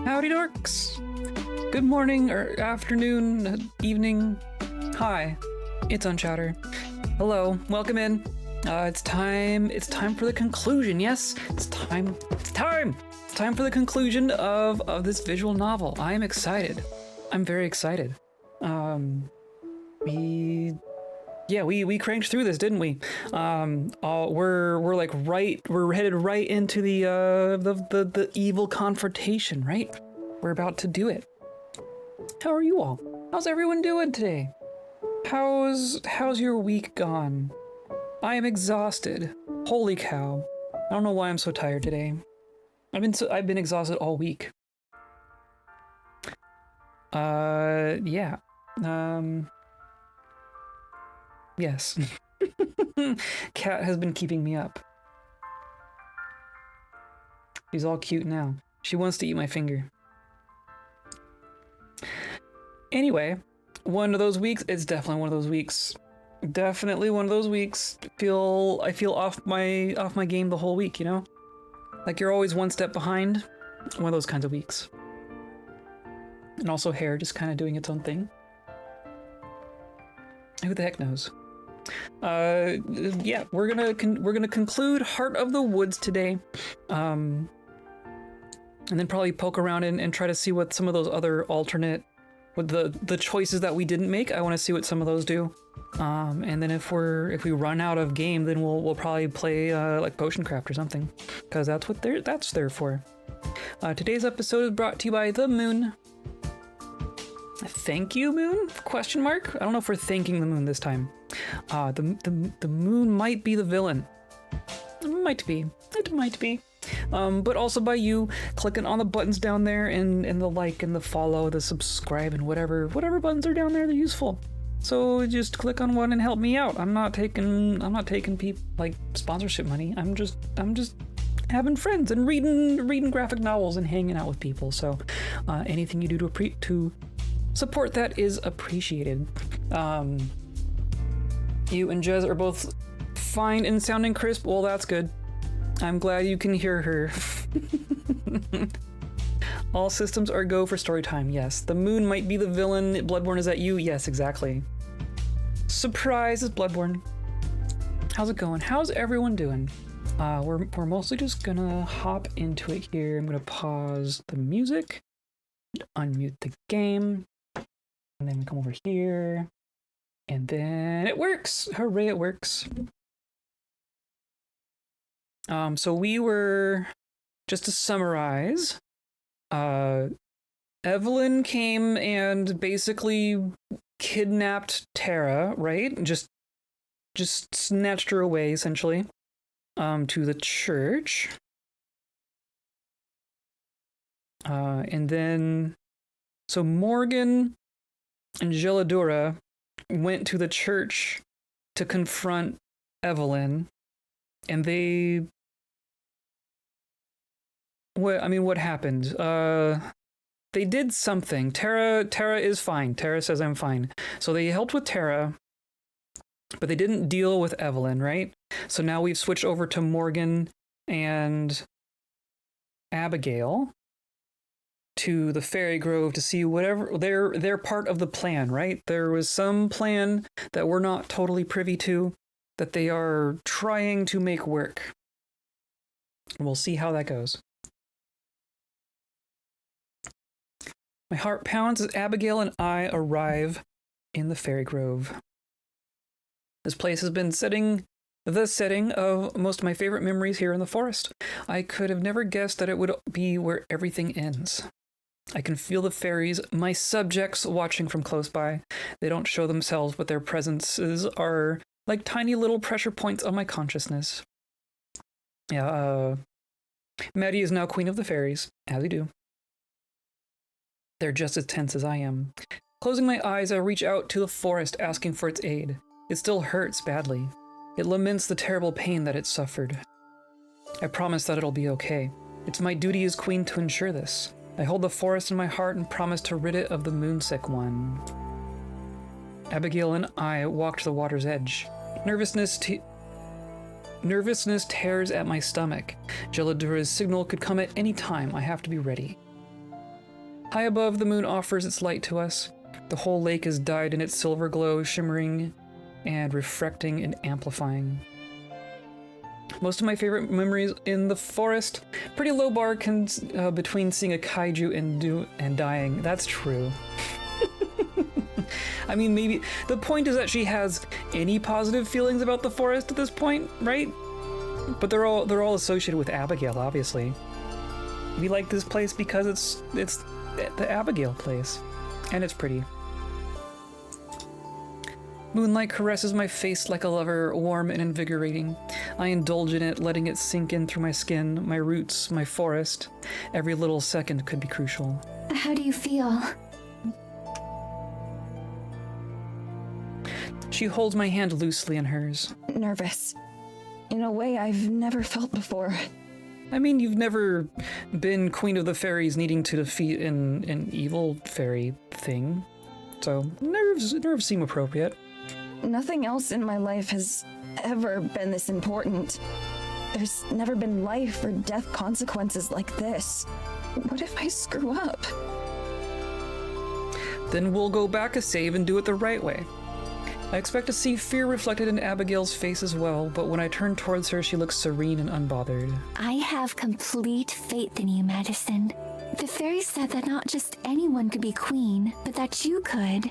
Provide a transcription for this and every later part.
Howdy dorks! Good morning, or afternoon, evening. Hi, it's Unchatter. Hello, welcome in. It's time for the conclusion, yes? It's time for the conclusion of this visual novel. I am excited. I'm very excited. We cranked through this, didn't we? We're headed right into the evil confrontation, right? We're about to do it. How are you all? How's everyone doing today? How's your week gone? I am exhausted. Holy cow. I don't know why I'm so tired today. I've been exhausted all week. Yeah. Yes. Cat has been keeping me up. She's all cute now. She wants to eat my finger. Anyway, one of those weeks. It's definitely one of those weeks. Definitely one of those weeks. I feel off my game the whole week, you know? Like you're always one step behind. One of those kinds of weeks. And also hair just kind of doing its own thing. Who the heck knows? Yeah, we're gonna conclude Heart of the Woods today, and then probably poke around and try to see what some of those other alternate, with the choices that we didn't make. I want to see what some of those do, and then if we run out of game, then we'll probably play like Potion Craft or something, because that's what that's there for. Today's episode is brought to you by the Moon. Thank you, Moon? Question mark? I don't know if we're thanking the Moon this time. The Moon might be the villain. It might be. But also by you clicking on the buttons down there and the like and the follow, the subscribe and whatever buttons are down there, they're useful. So just click on one and help me out. I'm not taking people like sponsorship money. I'm just having friends and reading graphic novels and hanging out with people. So anything you do to support that is appreciated. You and Jez are both fine and sounding crisp. Well, that's good. I'm glad you can hear her. All systems are go for story time. Yes. The Moon might be the villain. Bloodborne, is that you? Yes, exactly. Surprise, it's Bloodborne. How's it going? How's everyone doing? We're mostly just gonna hop into it here. I'm gonna pause the music, unmute the game, and then we come over here. And then it works. Hooray, it works. So we were, just to summarize, Evelyn came and basically kidnapped Tara, right? Just snatched her away, essentially, to the church. And then, so Morgan and Geladura went to the church to confront Evelyn, and what happened? They did something. Tara is fine. Tara says I'm fine. So they helped with Tara, but they didn't deal with Evelyn, right? So now we've switched over to Morgan and Abigail to the Fairy Grove to see whatever they're part of the plan, right? There was some plan that we're not totally privy to that they are trying to make work. And we'll see how that goes. My heart pounds as Abigail and I arrive in the Fairy Grove. This place has been the setting of most of my favorite memories here in the forest. I could have never guessed that it would be where everything ends. I can feel the fairies, my subjects, watching from close by. They don't show themselves, but their presences are like tiny little pressure points on my consciousness. Yeah, Maddie is now queen of the fairies, as you do. They're just as tense as I am. Closing my eyes, I reach out to the forest, asking for its aid. It still hurts badly. It laments the terrible pain that it suffered. I promise that it'll be okay. It's my duty as queen to ensure this. I hold the forest in my heart and promise to rid it of the moonsick one. Abigail and I walk to the water's edge. Nervousness tears at my stomach. Geladura's signal could come at any time. I have to be ready. High above, the moon offers its light to us. The whole lake is dyed in its silver glow, shimmering and refracting and amplifying. Most of my favorite memories in the forest. Pretty low bar between seeing a kaiju and dying. That's true. I mean, maybe the point is that she has any positive feelings about the forest at this point, right? But they're all associated with Abigail, obviously. We like this place because it's the Abigail place, and it's pretty. Moonlight caresses my face like a lover, warm and invigorating. I indulge in it, letting it sink in through my skin, my roots, my forest. Every little second could be crucial. How do you feel? She holds my hand loosely in hers. Nervous. In a way I've never felt before. I mean, you've never been Queen of the Fairies needing to defeat an evil fairy thing. So, nerves seem appropriate. Nothing else in my life has ever been this important. There's never been life or death consequences like this. What if I screw up? Then we'll go back a save and do it the right way. I expect to see fear reflected in Abigail's face as well, but when I turn towards her, she looks serene and unbothered. I have complete faith in you, Madison. The fairies said that not just anyone could be queen, but that you could.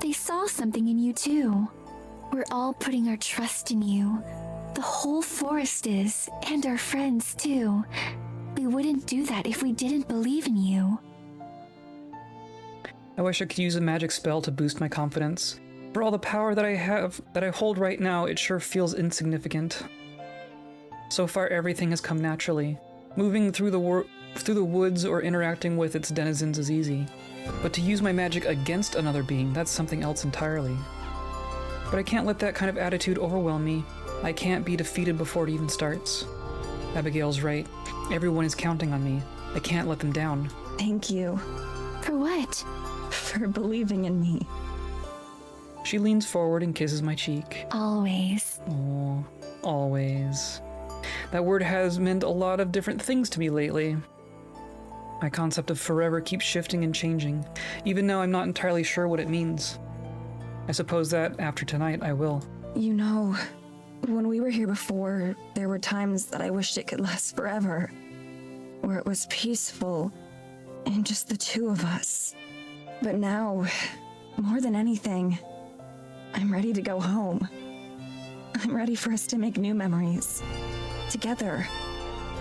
They saw something in you too. We're all putting our trust in you. The whole forest is, and our friends too. We wouldn't do that if we didn't believe in you. I wish I could use a magic spell to boost my confidence. For all the power that I hold right now, it sure feels insignificant. So far, everything has come naturally. Moving through the woods or interacting with its denizens is easy. But to use my magic against another being, that's something else entirely. But I can't let that kind of attitude overwhelm me. I can't be defeated before it even starts. Abigail's right. Everyone is counting on me. I can't let them down. Thank you. For what? For believing in me. She leans forward and kisses my cheek. Always. Oh, always. That word has meant a lot of different things to me lately. My concept of forever keeps shifting and changing. Even now, I'm not entirely sure what it means. I suppose that, after tonight, I will. You know, when we were here before, there were times that I wished it could last forever. Where it was peaceful, and just the two of us. But now, more than anything, I'm ready to go home. I'm ready for us to make new memories. Together.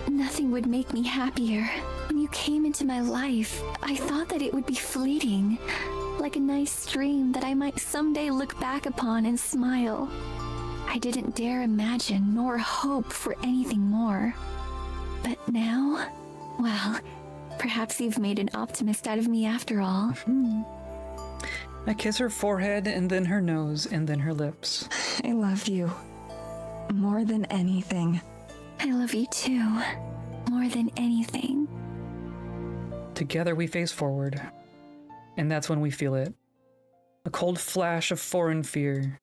Nothing would make me happier. When you came into my life, I thought that it would be fleeting. Like a nice dream that I might someday look back upon and smile. I didn't dare imagine nor hope for anything more. But now, well, perhaps you've made an optimist out of me after all. I kiss her forehead, and then her nose, and then her lips. I love you. More than anything. I love you too. More than anything. Together we face forward. And that's when we feel it. A cold flash of foreign fear.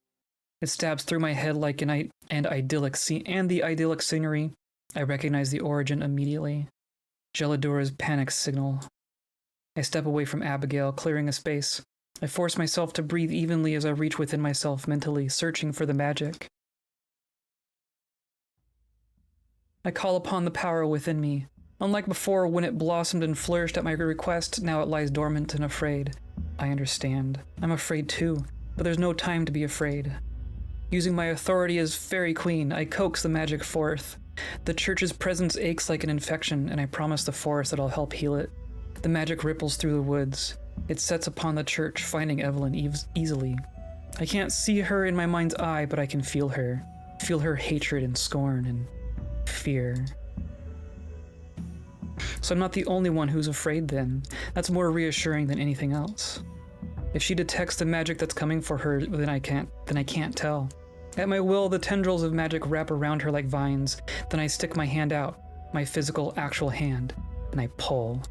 It stabs through my head like the idyllic scenery. I recognize the origin immediately. Geladora's panic signal. I step away from Abigail, clearing a space. I force myself to breathe evenly as I reach within myself mentally, searching for the magic. I call upon the power within me. Unlike before, when it blossomed and flourished at my request, now it lies dormant and afraid. I understand. I'm afraid too, but there's no time to be afraid. Using my authority as Fairy Queen, I coax the magic forth. The church's presence aches like an infection, and I promise the forest that I'll help heal it. The magic ripples through the woods. It sets upon the church, finding Evelyn easily. I can't see her in my mind's eye, but I can feel her. Feel her hatred and scorn and fear. So I'm not the only one who's afraid then. That's more reassuring than anything else. If she detects the magic that's coming for her, then I can't tell. At my will, the tendrils of magic wrap around her like vines. Then I stick my hand out, my physical, actual hand, and I pull.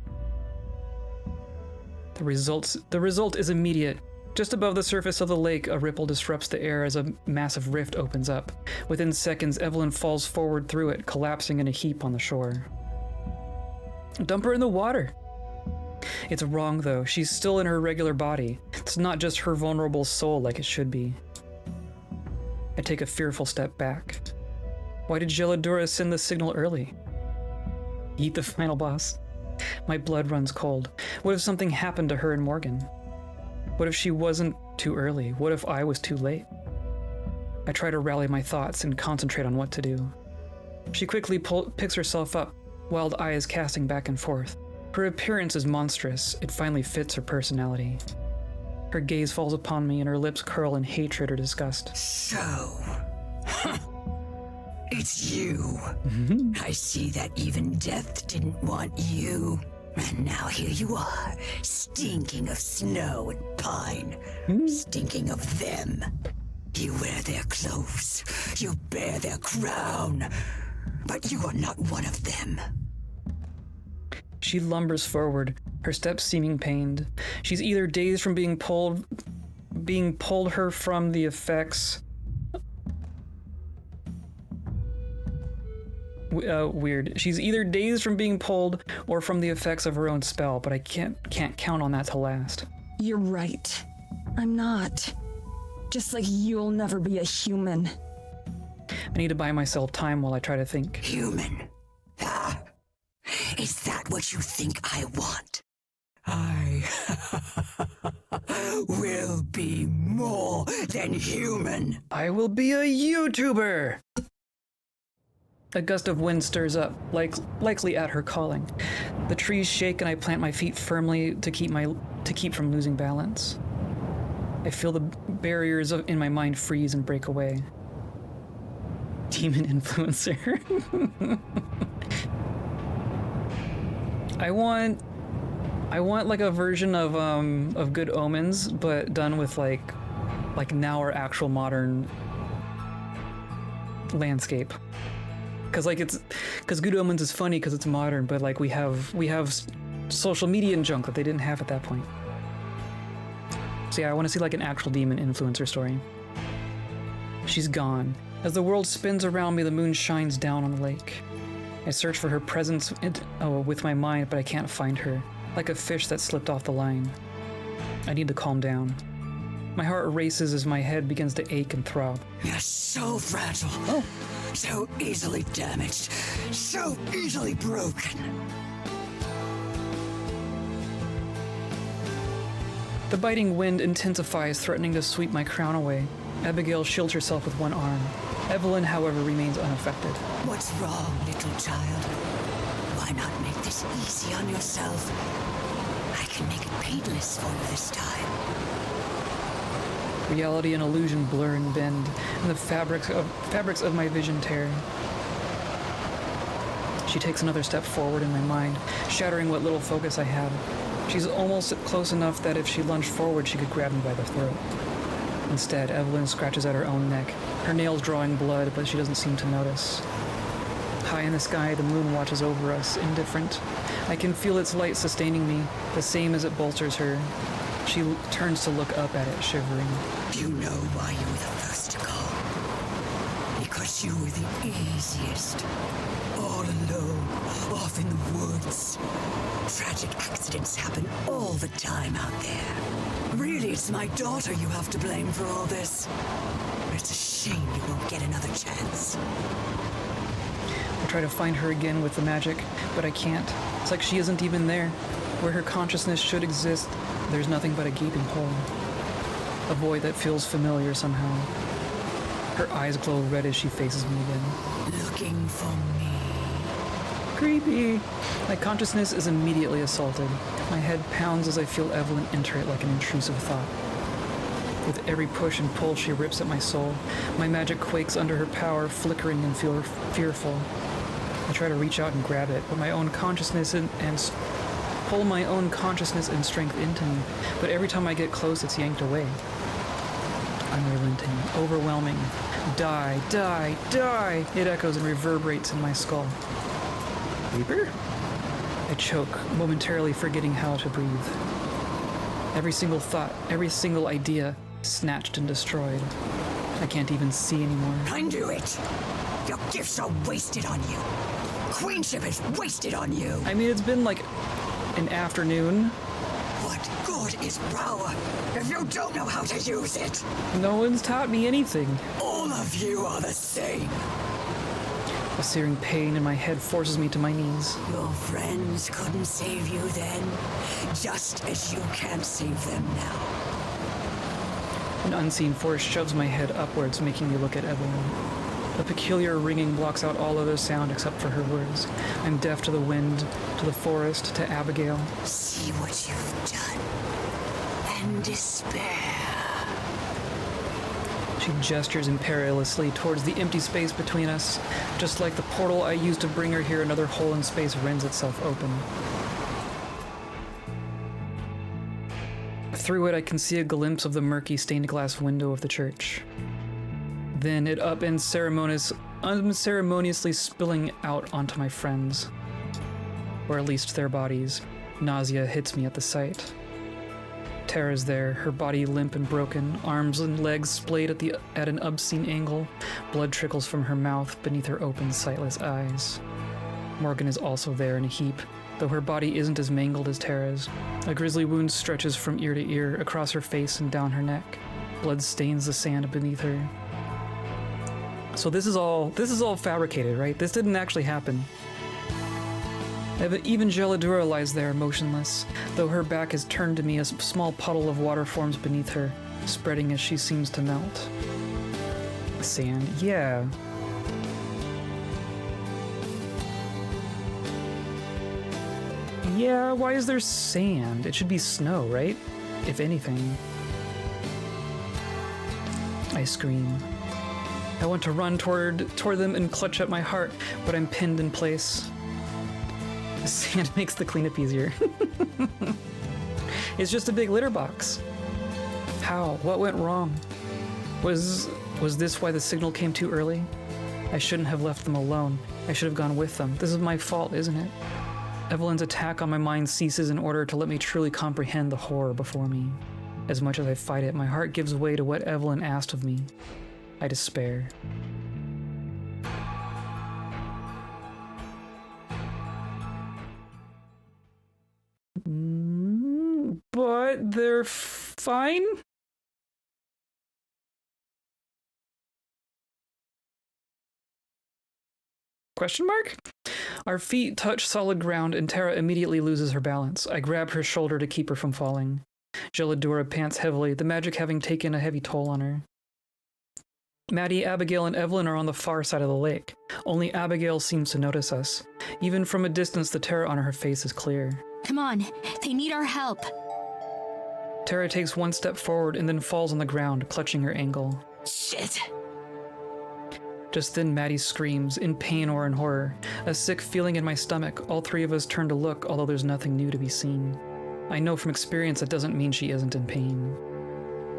The result is immediate. Just above the surface of the lake, a ripple disrupts the air as a massive rift opens up. Within seconds, Evelyn falls forward through it, collapsing in a heap on the shore. Dump her in the water. It's wrong, though. She's still in her regular body. It's not just her vulnerable soul like it should be. I take a fearful step back. Why did Gelladura send the signal early? Eat the final boss. My blood runs cold. What if something happened to her and Morgan? What if she wasn't too early? What if I was too late? I try to rally my thoughts and concentrate on what to do. She quickly picks herself up, wild eyes casting back and forth. Her appearance is monstrous. It finally fits her personality. Her gaze falls upon me and her lips curl in hatred or disgust. So, it's you. I see that even death didn't want you. And now here you are, stinking of snow and pine, stinking of them. You wear their clothes, you bear their crown, but you are not one of them. She lumbers forward, her steps seeming pained. She's either dazed from being pulled her from the effects. Weird. She's either dazed from being pulled or from the effects of her own spell, but I can't count on that to last. You're right. I'm not. Just like you'll never be a human. I need to buy myself time while I try to think. Human? Ah, is that what you think I want? I will be more than human. I will be a YouTuber! A gust of wind stirs up, likely at her calling. The trees shake and I plant my feet firmly to keep from losing balance. I feel the barriers in my mind freeze and break away. Demon influencer. I want like a version of Good Omens, but done with like now our actual modern landscape. Because Good Omens is funny because it's modern, but like we have social media and junk that they didn't have at that point. So yeah, I want to see like an actual demon influencer story. She's gone. As the world spins around me, the moon shines down on the lake. I search for her presence with my mind, but I can't find her, like a fish that slipped off the line. I need to calm down. My heart races as my head begins to ache and throb. You're so fragile. Oh. So easily damaged. So easily broken. The biting wind intensifies, threatening to sweep my crown away. Abigail shields herself with one arm. Evelyn, however, remains unaffected. What's wrong, little child? Why not make this easy on yourself? I can make it painless for you this time. Reality and illusion blur and bend, and the fabrics of my vision tear. She takes another step forward in my mind, shattering what little focus I had. She's almost close enough that if she lunged forward, she could grab me by the throat. Instead, Evelyn scratches at her own neck, her nails drawing blood, but she doesn't seem to notice. High in the sky, the moon watches over us, indifferent. I can feel its light sustaining me, the same as it bolsters her. She turns to look up at it, shivering. You know why you were the first to call. Because you were the easiest. All alone, off in the woods. Tragic accidents happen all the time out there. Really, it's my daughter you have to blame for all this. It's a shame you won't get another chance. I try to find her again with the magic, but I can't. It's like she isn't even there. Where her consciousness should exist, there's nothing but a gaping hole. A void that feels familiar somehow. Her eyes glow red as she faces me again. Looking for me. Creepy! My consciousness is immediately assaulted. My head pounds as I feel Evelyn enter it like an intrusive thought. With every push and pull, she rips at my soul. My magic quakes under her power, flickering and fearful. I try to reach out and grab it, but my own consciousness and pull my own consciousness and strength into me, but every time I get close, it's yanked away. Unrelenting, overwhelming. Die, die, die! It echoes and reverberates in my skull. Reaper? I choke, momentarily forgetting how to breathe. Every single thought, every single idea, snatched and destroyed. I can't even see anymore. I knew it! Your gifts are wasted on you. Queenship is wasted on you. I mean, it's been like an afternoon What good is power if you don't know how to use it? No one's taught me anything. All of you are the same. A searing pain in my head forces me to my knees. Your friends couldn't save you then, just as you can't save them now. An unseen force shoves my head upwards, making me look at Evelyn. A peculiar ringing blocks out all other sound except for her words. I'm deaf to the wind, to the forest, to Abigail. See what you've done, and despair. She gestures imperiously towards the empty space between us. Just like the portal I used to bring her here, another hole in space rends itself open. Through it, I can see a glimpse of the murky stained glass window of the church. Then it upends unceremoniously spilling out onto my friends. Or at least their bodies. Nausea hits me at the sight. Tara's there, her body limp and broken, arms and legs splayed at an obscene angle. Blood trickles from her mouth beneath her open, sightless eyes. Morgan is also there in a heap, though her body isn't as mangled as Tara's. A grisly wound stretches from ear to ear, across her face and down her neck. Blood stains the sand beneath her. So this is all fabricated, right? This didn't actually happen. Even Geladura lies there, motionless, though her back is turned to me. A small puddle of water forms beneath her, spreading as she seems to melt. Sand, yeah. Yeah, why is there sand? It should be snow, right? If anything. I scream. I want to run toward them and clutch at my heart, but I'm pinned in place. The sand makes the cleanup easier. It's just a big litter box. How? What went wrong? Was this why the signal came too early? I shouldn't have left them alone. I should have gone with them. This is my fault, isn't it? Evelyn's attack on my mind ceases in order to let me truly comprehend the horror before me. As much as I fight it, my heart gives way to what Evelyn asked of me. I despair. But they're fine? Question mark? Our feet touch solid ground and Tara immediately loses her balance. I grab her shoulder to keep her from falling. Geladura pants heavily, the magic having taken a heavy toll on her. Maddie, Abigail, and Evelyn are on the far side of the lake. Only Abigail seems to notice us. Even from a distance, the terror on her face is clear. Come on, they need our help. Tara takes one step forward and then falls on the ground, clutching her ankle. Shit. Just then, Maddie screams, in pain or in horror. A sick feeling in my stomach. All three of us turn to look, although there's nothing new to be seen. I know from experience that doesn't mean she isn't in pain.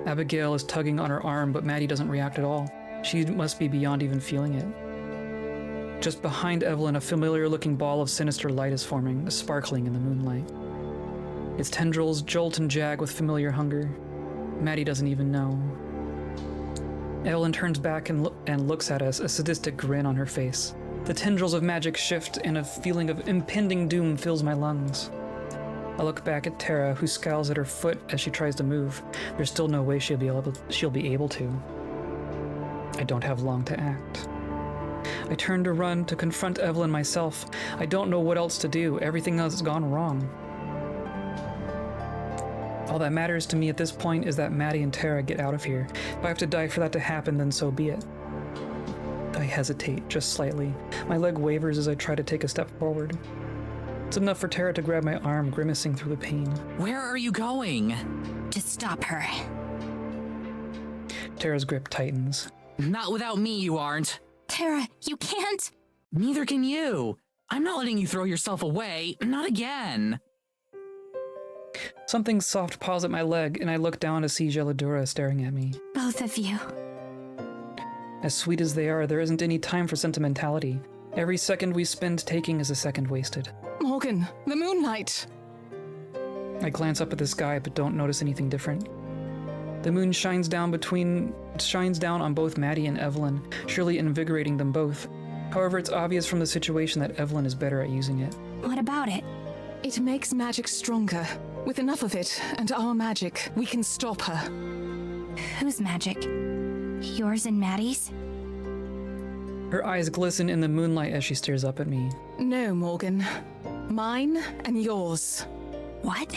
Abigail is tugging on her arm, but Maddie doesn't react at all. She must be beyond even feeling it. Just behind Evelyn, a familiar-looking ball of sinister light is forming, sparkling in the moonlight. Its tendrils jolt and jag with familiar hunger. Maddie doesn't even know. Evelyn turns back and looks at us, a sadistic grin on her face. The tendrils of magic shift, and a feeling of impending doom fills my lungs. I look back at Tara, who scowls at her foot as she tries to move. There's still no way she'll be able to. I don't have long to act. I turn to run, to confront Evelyn myself. I don't know what else to do. Everything has gone wrong. All that matters to me at this point is that Maddie and Tara get out of here. If I have to die for that to happen, then so be it. I hesitate, just slightly. My leg wavers as I try to take a step forward. It's enough for Tara to grab my arm, grimacing through the pain. Where are you going? To stop her. Tara's grip tightens. Not without me, you aren't. Tara, you can't. Neither can you. I'm not letting you throw yourself away. Not again. Something soft paws at my leg, and I look down to see Geladura staring at me. Both of you. As sweet as they are, there isn't any time for sentimentality. Every second we spend taking is a second wasted. Morgan, the moonlight. I glance up at the sky, but don't notice anything different. The moon shines down on both Maddie and Evelyn, surely invigorating them both. However, it's obvious from the situation that Evelyn is better at using it. What about it? It makes magic stronger. With enough of it and our magic, we can stop her. Whose magic? Yours and Maddie's? Her eyes glisten in the moonlight as she stares up at me. No, Morgan. Mine and yours. What?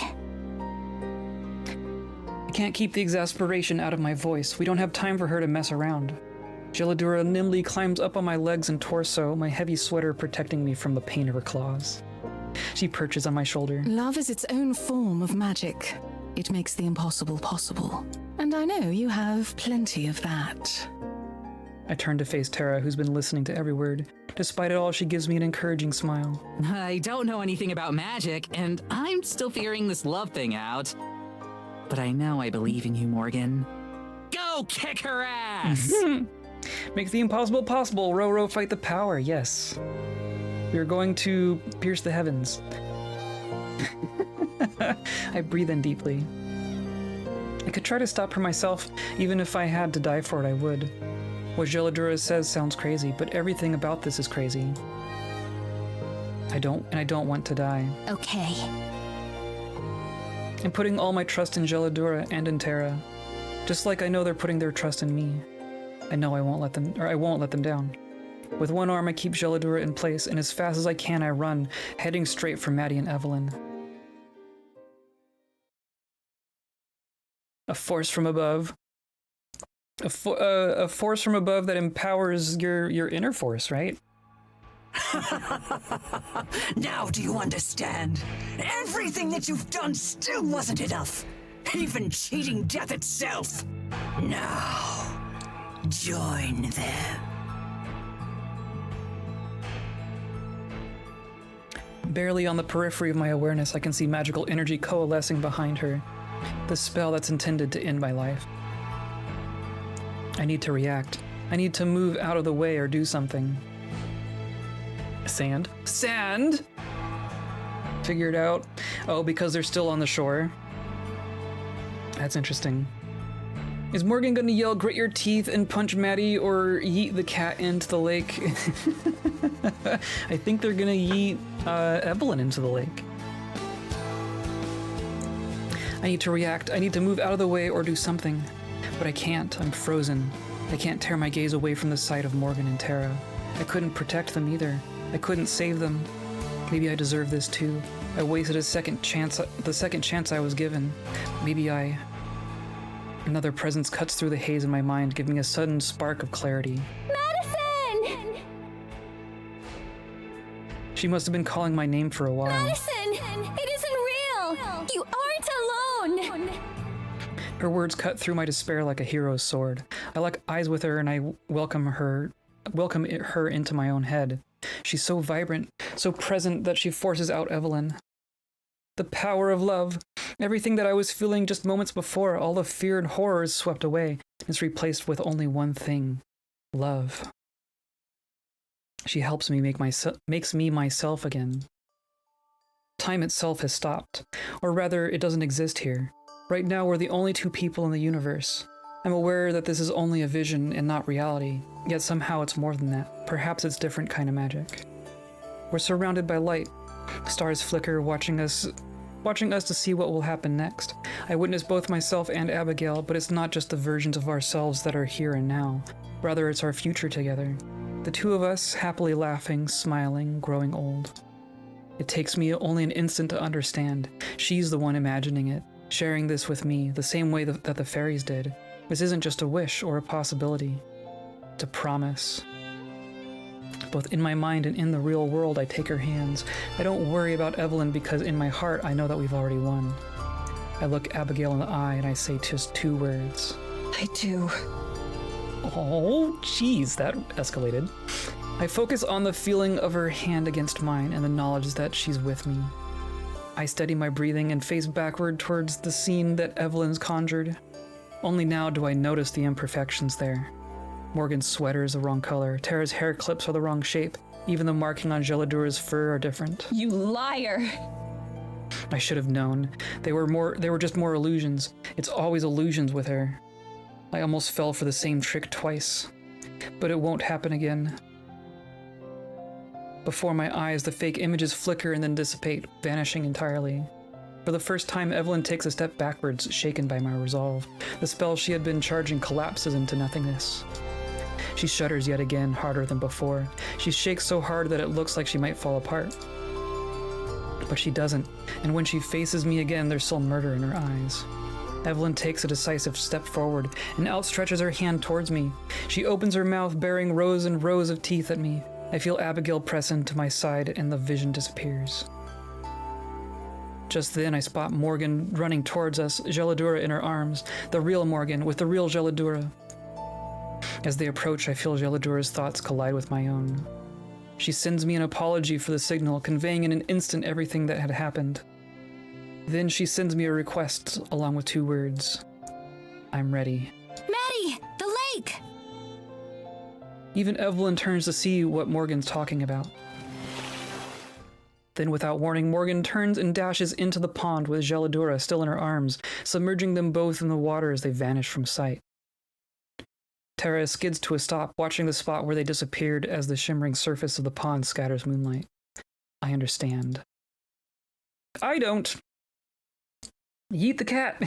I can't keep the exasperation out of my voice. We don't have time for her to mess around. Gelladura nimbly climbs up on my legs and torso, my heavy sweater protecting me from the pain of her claws. She perches on my shoulder. Love is its own form of magic. It makes the impossible possible. And I know you have plenty of that. I turn to face Tara, who's been listening to every word. Despite it all, she gives me an encouraging smile. I don't know anything about magic, and I'm still figuring this love thing out. But I know I believe in you, Morgan. Go kick her ass! Make the impossible possible. Row, row, fight the power. Yes. We are going to pierce the heavens. I breathe in deeply. I could try to stop her myself. Even if I had to die for it, I would. What Gelladura says sounds crazy, but everything about this is crazy. I don't want to die. Okay. I'm putting all my trust in Gelladura and in Tara. Just like I know they're putting their trust in me. I know I won't let them down. With one arm, I keep Gelladura in place, and as fast as I can, I run, heading straight for Maddie and Evelyn. A force from above. A force from above that empowers your inner force, right? Now do you understand? Everything that you've done still wasn't enough. Even cheating death itself. Now, join them. Barely on the periphery of my awareness, I can see magical energy coalescing behind her. The spell that's intended to end my life. I need to react. I need to move out of the way or do something. Sand? Sand! Figured out. Oh, because they're still on the shore. That's interesting. Is Morgan gonna yell, grit your teeth and punch Maddie, or yeet the cat into the lake? I think they're gonna yeet Evelyn into the lake. I need to react. I need to move out of the way or do something. But I can't. I'm frozen. I can't tear my gaze away from the sight of Morgan and Tara. I couldn't protect them either. I couldn't save them. Maybe I deserve this too. I wasted the second chance I was given. Another presence cuts through the haze in my mind, giving a sudden spark of clarity. Madison! She must have been calling my name for a while. Madison! It isn't real! You aren't alone! Her words cut through my despair like a hero's sword. I lock eyes with her and I welcome her into my own head. She's so vibrant, so present that she forces out Evelyn. The power of love. Everything that I was feeling just moments before, all the fear and horror is swept away. It's replaced with only one thing. Love. She helps me makes me myself again. Time itself has stopped. Or rather, it doesn't exist here. Right now, we're the only two people in the universe. I'm aware that this is only a vision and not reality, yet somehow it's more than that. Perhaps it's different kind of magic. We're surrounded by light. Stars flicker, watching us to see what will happen next. I witness both myself and Abigail, but it's not just the versions of ourselves that are here and now. Rather, it's our future together. The two of us, happily laughing, smiling, growing old. It takes me only an instant to understand. She's the one imagining it, sharing this with me, the same way that the fairies did. This isn't just a wish or a possibility. It's a promise. Both in my mind and in the real world, I take her hands. I don't worry about Evelyn because in my heart, I know that we've already won. I look Abigail in the eye and I say just two words. I do. Oh, jeez, that escalated. I focus on the feeling of her hand against mine and the knowledge that she's with me. I steady my breathing and face backward towards the scene that Evelyn's conjured. Only now do I notice the imperfections there. Morgan's sweater is the wrong color. Tara's hair clips are the wrong shape. Even the marking on Gelladura's fur are different. You liar! I should have known. They were just more illusions. It's always illusions with her. I almost fell for the same trick twice. But it won't happen again. Before my eyes, the fake images flicker and then dissipate, vanishing entirely. For the first time, Evelyn takes a step backwards, shaken by my resolve. The spell she had been charging collapses into nothingness. She shudders yet again, harder than before. She shakes so hard that it looks like she might fall apart. But she doesn't, and when she faces me again, there's still murder in her eyes. Evelyn takes a decisive step forward and outstretches her hand towards me. She opens her mouth, bearing rows and rows of teeth at me. I feel Abigail press into my side, and the vision disappears. Just then, I spot Morgan running towards us, Geladura in her arms, the real Morgan with the real Geladura. As they approach, I feel Geladura's thoughts collide with my own. She sends me an apology for the signal, conveying in an instant everything that had happened. Then she sends me a request, along with 2 words. I'm ready. Maddie! The lake! Even Evelyn turns to see what Morgan's talking about. Then, without warning, Morgan turns and dashes into the pond with Geladura still in her arms, submerging them both in the water as they vanish from sight. Terra skids to a stop, watching the spot where they disappeared as the shimmering surface of the pond scatters moonlight. I understand. I don't. Yeet the cat.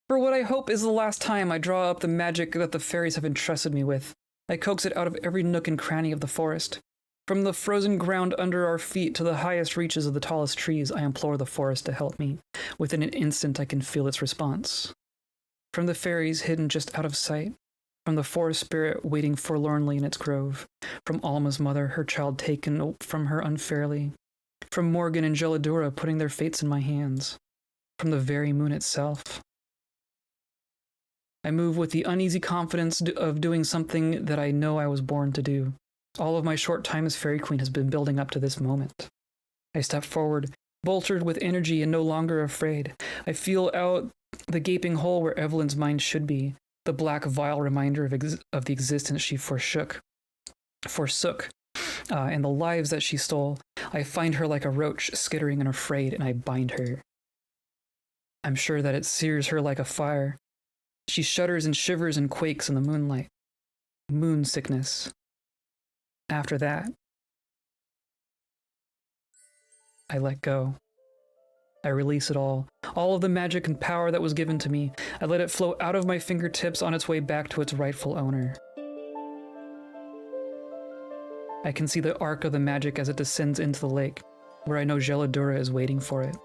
For what I hope is the last time, I draw up the magic that the fairies have entrusted me with. I coax it out of every nook and cranny of the forest. From the frozen ground under our feet to the highest reaches of the tallest trees, I implore the forest to help me. Within an instant, I can feel its response. From the fairies hidden just out of sight. From the forest spirit waiting forlornly in its grove. From Alma's mother, her child taken from her unfairly. From Morgan and Geladura putting their fates in my hands. From the very moon itself. I move with the uneasy confidence of doing something that I know I was born to do. All of my short time as Fairy Queen has been building up to this moment. I step forward, bolstered with energy and no longer afraid. I feel out the gaping hole where Evelyn's mind should be, the black, vile reminder of the existence she forsook, and the lives that she stole. I find her like a roach, skittering and afraid, and I bind her. I'm sure that it sears her like a fire. She shudders and shivers and quakes in the moonlight. Moon sickness. After that, I let go. I release it all of the magic and power that was given to me. I let it flow out of my fingertips on its way back to its rightful owner. I can see the arc of the magic as it descends into the lake, where I know Geladura is waiting for it.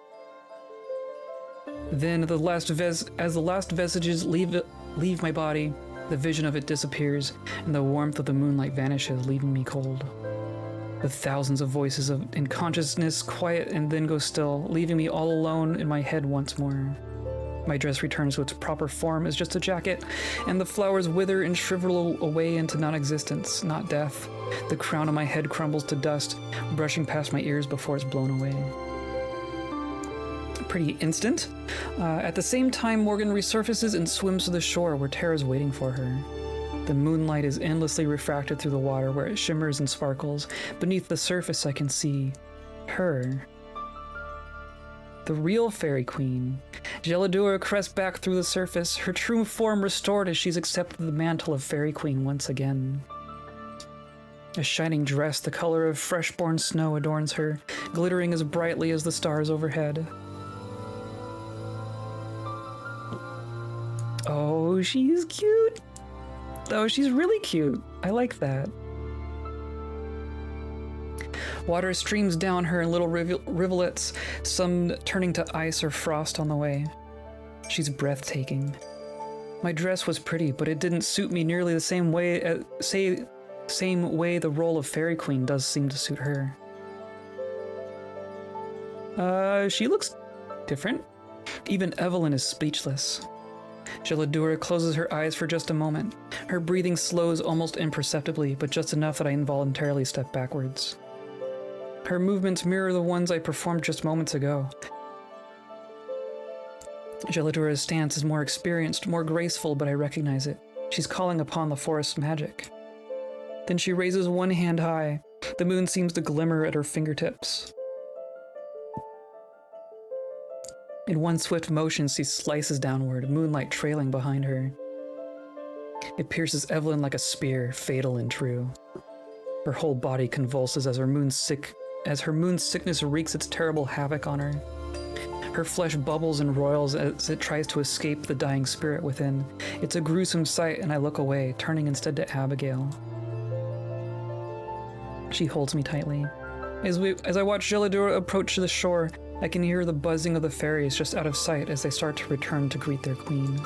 Then, as the last vestiges leave my body, the vision of it disappears, and the warmth of the moonlight vanishes, leaving me cold. The thousands of voices in consciousness quiet and then go still, leaving me all alone in my head once more. My dress returns to its proper form as just a jacket, and the flowers wither and shrivel away into non-existence, not death. The crown of my head crumbles to dust, brushing past my ears before it's blown away. Pretty instant. At the same time, Morgan resurfaces and swims to the shore where Terra's waiting for her. The moonlight is endlessly refracted through the water where it shimmers and sparkles. Beneath the surface, I can see her. The real Fairy Queen. Geladura crests back through the surface, her true form restored as she's accepted the mantle of Fairy Queen once again. A shining dress the color of fresh-born snow adorns her, glittering as brightly as the stars overhead. Oh, she's cute! Oh, she's really cute. I like that. Water streams down her in little rivulets, some turning to ice or frost on the way. She's breathtaking. My dress was pretty, but it didn't suit me nearly the same way the role of Fairy Queen does seem to suit her. She looks different. Even Evelyn is speechless. Geladura closes her eyes for just a moment. Her breathing slows almost imperceptibly, but just enough that I involuntarily step backwards. Her movements mirror the ones I performed just moments ago. Geladura's stance is more experienced, more graceful, but I recognize it. She's calling upon the forest's magic. Then she raises one hand high. The moon seems to glimmer at her fingertips. In one swift motion, she slices downward, moonlight trailing behind her. It pierces Evelyn like a spear, fatal and true. Her whole body convulses as her moon-sick as her moon sickness wreaks its terrible havoc on her. Her flesh bubbles and roils as it tries to escape the dying spirit within. It's a gruesome sight, and I look away, turning instead to Abigail. She holds me tightly. As I watch Geladura approach the shore, I can hear the buzzing of the fairies just out of sight as they start to return to greet their queen.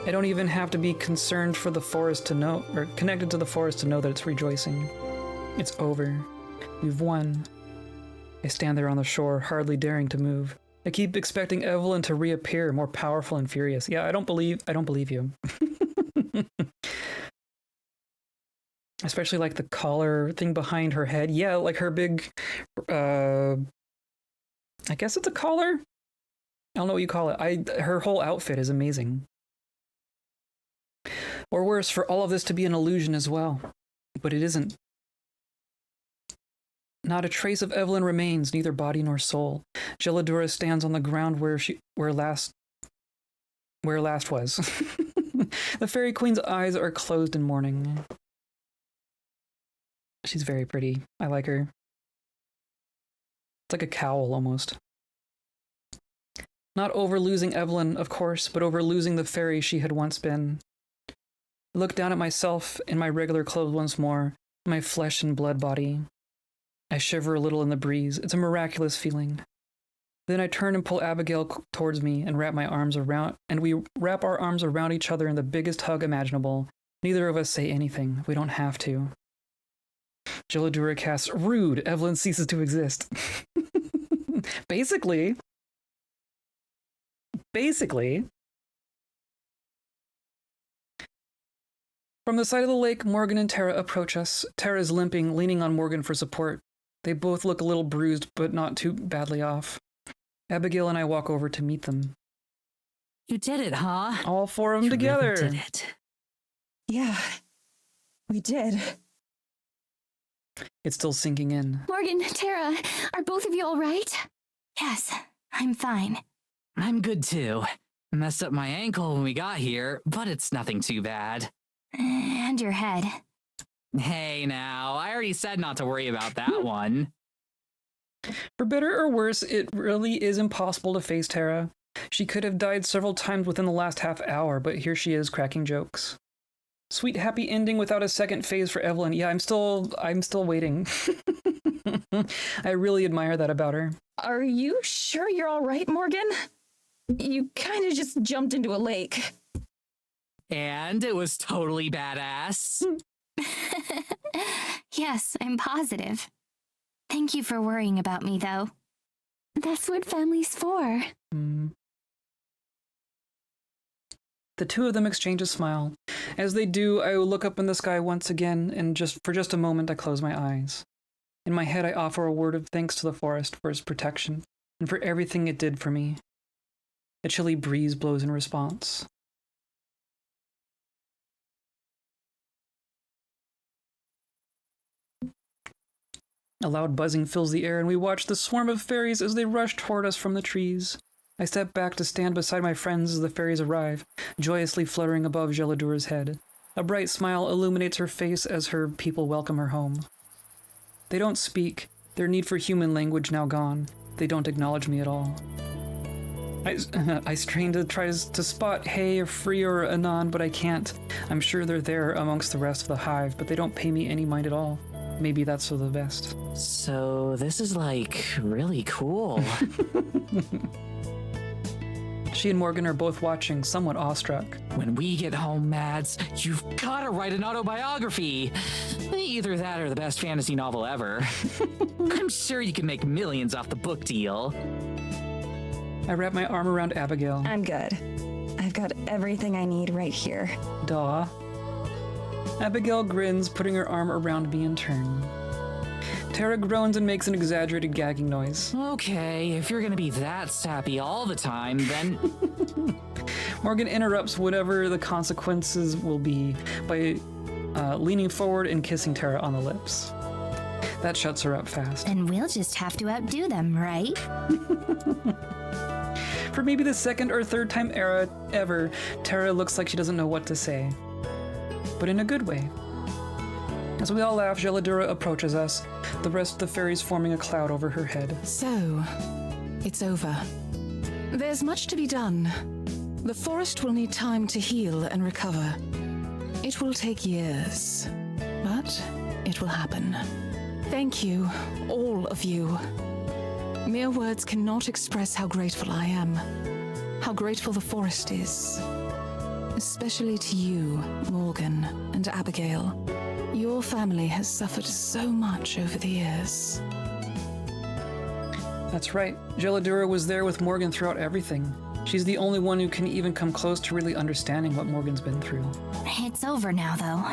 I don't even have to be concerned for the forest to know, or connected to the forest to know that it's rejoicing. It's over. We've won. I stand there on the shore, hardly daring to move. I keep expecting Evelyn to reappear, more powerful and furious. Yeah, I don't believe you. Especially like the collar thing behind her head. Yeah, like her big, I guess it's a collar? I don't know what you call it. Her whole outfit is amazing. Or worse, for all of this to be an illusion as well. But it isn't. Not a trace of Evelyn remains, neither body nor soul. Geladura stands on the ground where last was. The fairy queen's eyes are closed in mourning. She's very pretty. I like her. It's like a cowl almost. Not over losing Evelyn, of course, but over losing the fairy she had once been. I look down at myself in my regular clothes once more, my flesh and blood body. I shiver a little in the breeze. It's a miraculous feeling. Then I turn and pull Abigail towards me and we wrap our arms around each other in the biggest hug imaginable. Neither of us say anything. We don't have to. Geladura casts rude. Evelyn ceases to exist. Basically. From the side of the lake, Morgan and Tara approach us. Tara is limping, leaning on Morgan for support. They both look a little bruised, but not too badly off. Abigail and I walk over to meet them. You did it, huh? All four of them You together. really did it. Yeah, we did. It's still sinking in. Morgan, Tara, are both of you all right? Yes, I'm fine. I'm good too. I messed up my ankle when we got here, but it's nothing too bad. And your head. Hey now, I already said not to worry about that one. For better or worse, it really is impossible to face Tara. She could have died several times within the last half hour, but here she is cracking jokes. Sweet happy ending without a second phase for Evelyn. Yeah, I'm still waiting. I really admire that about her. Are you sure you're all right, Morgan? You kind of just jumped into a lake. And it was totally badass. Yes, I'm positive. Thank you for worrying about me, though. That's what family's for. The two of them exchange a smile. As they do, I look up in the sky once again, and for just a moment I close my eyes. In my head, I offer a word of thanks to the forest for its protection, and for everything it did for me. A chilly breeze blows in response. A loud buzzing fills the air, and we watch the swarm of fairies as they rush toward us from the trees. I step back to stand beside my friends as the fairies arrive, joyously fluttering above Geladura's head. A bright smile illuminates her face as her people welcome her home. They don't speak, their need for human language now gone. They don't acknowledge me at all. I strain to try to spot Hey or Free or Anon, but I can't. I'm sure they're there amongst the rest of the hive, but they don't pay me any mind at all. Maybe that's for the best. So this is like really cool. She and Morgan are both watching, somewhat awestruck. When we get home, Mads, you've gotta write an autobiography. Either that or the best fantasy novel ever. I'm sure you can make millions off the book deal. I wrap my arm around Abigail. I'm good. I've got everything I need right here. Duh. Abigail grins, putting her arm around me in turn. Tara groans and makes an exaggerated gagging noise. Okay, if you're gonna be that sappy all the time, then... Morgan interrupts whatever the consequences will be by leaning forward and kissing Tara on the lips. That shuts her up fast. And we'll just have to outdo them, right? For maybe the second or third time ever, Tara looks like she doesn't know what to say. But in a good way. As we all laugh, Geladura approaches us. the rest of the fairies forming a cloud over her head. So, it's over. There's much to be done. The forest will need time to heal and recover. It will take years, but it will happen. Thank you, all of you. Mere words cannot express how grateful I am, how grateful the forest is. Especially to you, Morgan and Abigail. Your family has suffered so much over the years. That's right. Geladura was there with Morgan throughout everything. She's the only one who can even come close to really understanding what Morgan's been through. It's over now, though.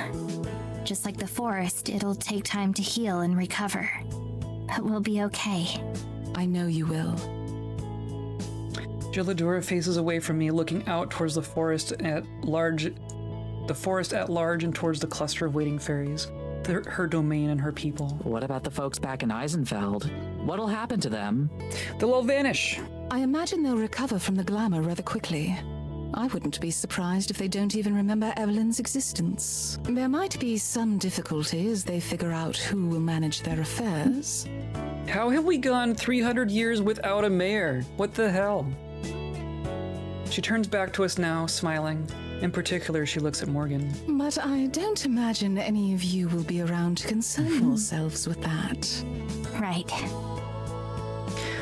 Just like the forest, it'll take time to heal and recover. But we'll be okay. I know you will. Geladura faces away from me, looking out towards the forest at large and towards the cluster of waiting fairies, her domain and her people. What about the folks back in Eisenfeld? What'll happen to them? They'll all vanish. I imagine they'll recover from the glamour rather quickly. I wouldn't be surprised if they don't even remember Evelyn's existence. There might be some difficulty as they figure out who will manage their affairs. How have we gone 300 years without a mayor? What the hell? She turns back to us now, smiling. In particular, she looks at Morgan. But I don't imagine any of you will be around to concern yourselves with that. Right.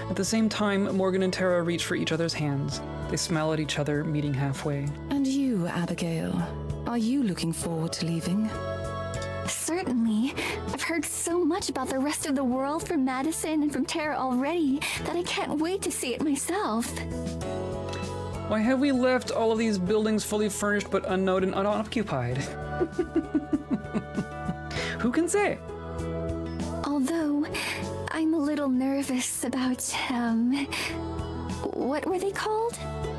At the same time, Morgan and Tara reach for each other's hands. They smile at each other, meeting halfway. And you, Abigail, are you looking forward to leaving? Certainly. I've heard so much about the rest of the world from Madison and from Tara already that I can't wait to see it myself. Why have we left all of these buildings fully furnished but unknown and unoccupied? Who can say? Although, I'm a little nervous about, what were they called?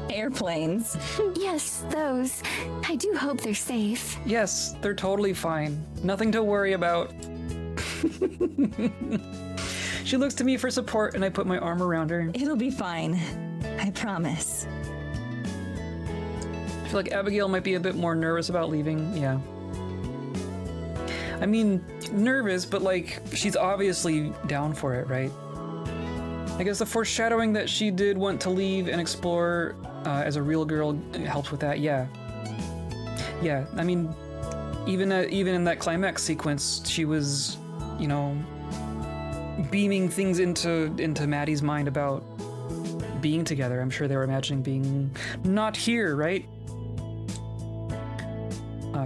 Airplanes. Yes, those. I do hope they're safe. Yes, they're totally fine. Nothing to worry about. She looks to me for support and I put my arm around her. It'll be fine. I promise. I feel like Abigail might be a bit more nervous about leaving, yeah. I mean, nervous, but like, she's obviously down for it, right? I guess the foreshadowing that she did want to leave and explore as a real girl helps with that, yeah. Yeah, I mean, even in that climax sequence, she was, you know, beaming things into Maddie's mind about being together. I'm sure they were imagining being not here, right?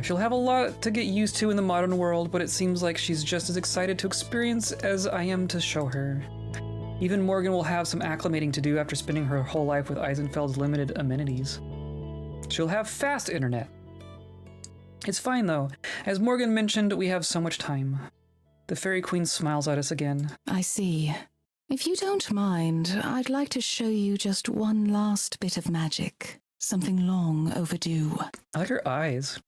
She'll have a lot to get used to in the modern world, but it seems like she's just as excited to experience as I am to show her. Even Morgan will have some acclimating to do after spending her whole life with Eisenfeld's limited amenities. She'll have fast internet. It's fine though. As Morgan mentioned, we have so much time. The Fairy Queen smiles at us again. I see. If you don't mind, I'd like to show you just one last bit of magic. Something long overdue. I like her eyes.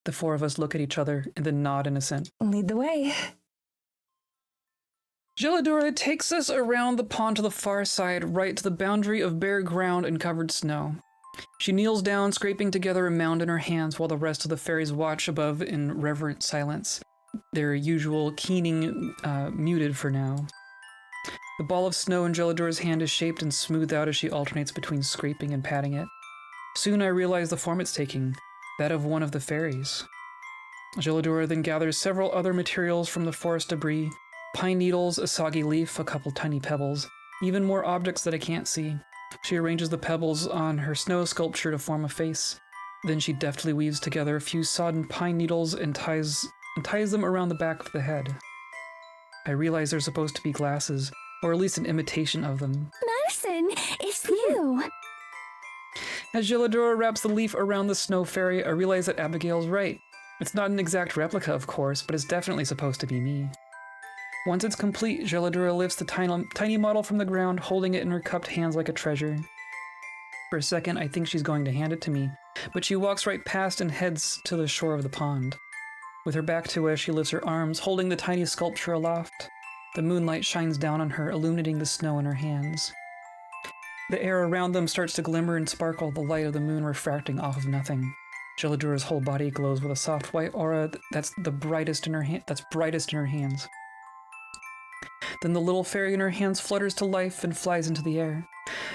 The four of us look at each other and then nod in assent. Lead the way. Geladura takes us around the pond to the far side, right to the boundary of bare ground and covered snow. She kneels down, scraping together a mound in her hands while the rest of the fairies watch above in reverent silence, their usual keening muted for now. The ball of snow in Geladura's hand is shaped and smoothed out as she alternates between scraping and patting it. Soon I realize the form it's taking, that of one of the fairies. Geladura then gathers several other materials from the forest debris, pine needles, a soggy leaf, a couple tiny pebbles, even more objects that I can't see. She arranges the pebbles on her snow sculpture to form a face. Then she deftly weaves together a few sodden pine needles and ties them around the back of the head. I realize they're supposed to be glasses, or at least an imitation of them. Madison, it's you! As Geladura wraps the leaf around the snow fairy, I realize that Abigail's right. It's not an exact replica, of course, but it's definitely supposed to be me. Once it's complete, Geladura lifts the tiny model from the ground, holding it in her cupped hands like a treasure. For a second, I think she's going to hand it to me, but she walks right past and heads to the shore of the pond. With her back to us, she lifts her arms, holding the tiny sculpture aloft. The moonlight shines down on her, illuminating the snow in her hands. The air around them starts to glimmer and sparkle, the light of the moon refracting off of nothing. Gelladura's whole body glows with a soft white aura that's brightest in her hands. Then the little fairy in her hands flutters to life and flies into the air.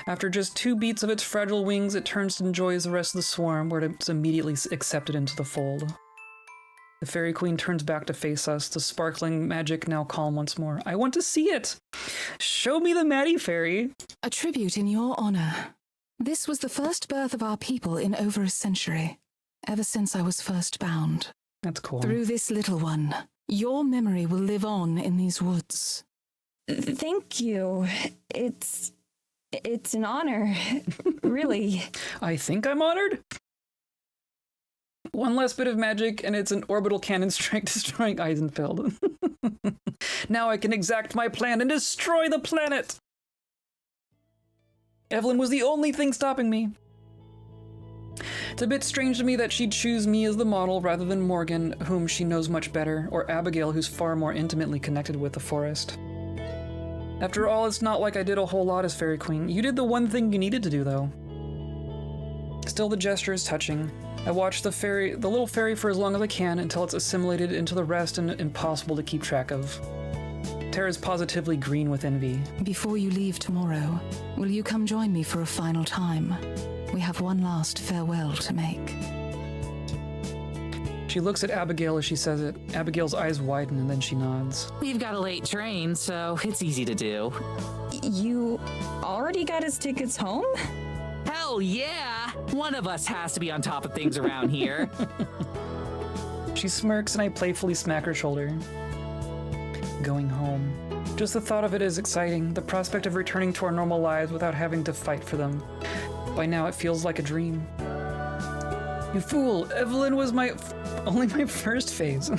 After just 2 beats of its fragile wings, it turns and enjoys the rest of the swarm, where it's immediately accepted into the fold. The fairy queen turns back to face us, the sparkling magic now calm once more. I want to see it! Show me the Maddie fairy! A tribute in your honor. This was the first birth of our people in over a century, ever since I was first bound. That's cool. Through this little one, your memory will live on in these woods. Thank you. It's an honor. Really. I think I'm honored? One less bit of magic, and it's an orbital cannon strike destroying Eisenfeld. Now I can exact my plan and destroy the planet! Evelyn was the only thing stopping me. It's a bit strange to me that she'd choose me as the model rather than Morgan, whom she knows much better, or Abigail, who's far more intimately connected with the forest. After all, it's not like I did a whole lot as Fairy Queen. You did the one thing you needed to do, though. Still, the gesture is touching. I watch the little fairy for as long as I can until it's assimilated into the rest and impossible to keep track of. Tara's positively green with envy. Before you leave tomorrow, will you come join me for a final time? We have one last farewell to make. She looks at Abigail as she says it. Abigail's eyes widen and then she nods. We've got a late train, so it's easy to do. You already got his tickets home? Hell yeah! One of us has to be on top of things around here. She smirks and I playfully smack her shoulder. Going home. Just the thought of it is exciting. The prospect of returning to our normal lives without having to fight for them. By now it feels like a dream. You fool! Evelyn was only my first phase.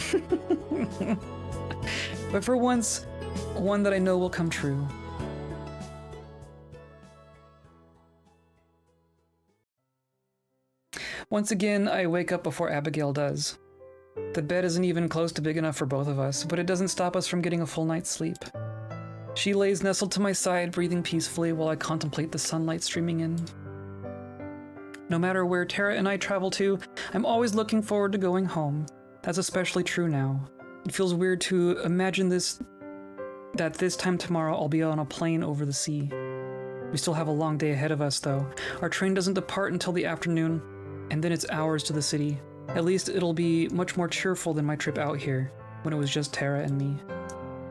But for once, one that I know will come true. Once again, I wake up before Abigail does. The bed isn't even close to big enough for both of us, but it doesn't stop us from getting a full night's sleep. She lays nestled to my side, breathing peacefully while I contemplate the sunlight streaming in. No matter where Tara and I travel to, I'm always looking forward to going home. That's especially true now. It feels weird to imagine that this time tomorrow I'll be on a plane over the sea. We still have a long day ahead of us, though. Our train doesn't depart until the afternoon, and then it's hours to the city. At least it'll be much more cheerful than my trip out here, when it was just Tara and me.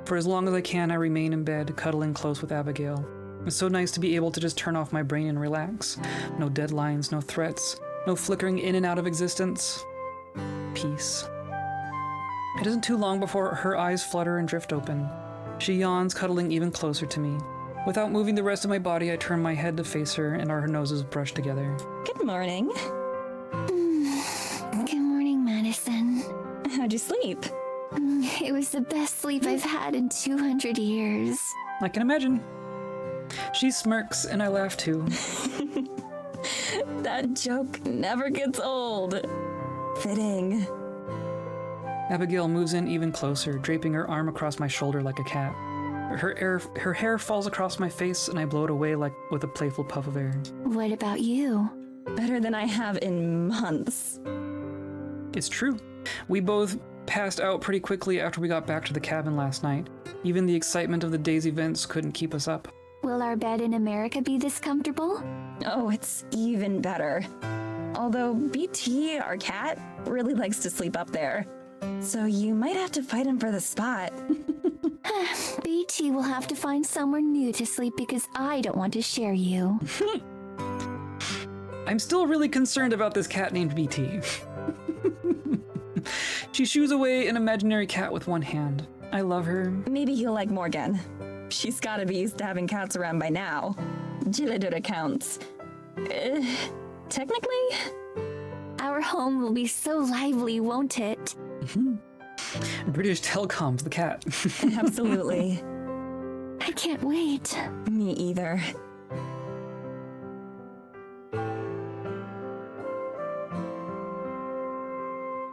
For as long as I can, I remain in bed, cuddling close with Abigail. It's so nice to be able to just turn off my brain and relax. No deadlines, no threats, no flickering in and out of existence. Peace. It isn't too long before her eyes flutter and drift open. She yawns, cuddling even closer to me. Without moving the rest of my body, I turn my head to face her and our noses brush together. Good morning. Good morning, Madison. How'd you sleep? It was the best sleep I've had in 200 years. I can imagine. She smirks and I laugh too. That joke never gets old. Fitting. Abigail moves in even closer, draping her arm across my shoulder like a cat. Her hair falls across my face and I blow it away like with a playful puff of air. What about you? Better than I have in months. It's true. We both passed out pretty quickly after we got back to the cabin last night. Even the excitement of the day's events couldn't keep us up. Will our bed in America be this comfortable? Oh, it's even better. Although BT, our cat, really likes to sleep up there. So you might have to fight him for the spot. BT will have to find somewhere new to sleep because I don't want to share you. I'm still really concerned about this cat named BT. She shoos away an imaginary cat with one hand. I love her. Maybe he'll like Morgan. She's gotta be used to having cats around by now. Gilladura counts. Technically? Our home will be so lively, won't it? British Telecom's the cat. Absolutely. I can't wait. Me either.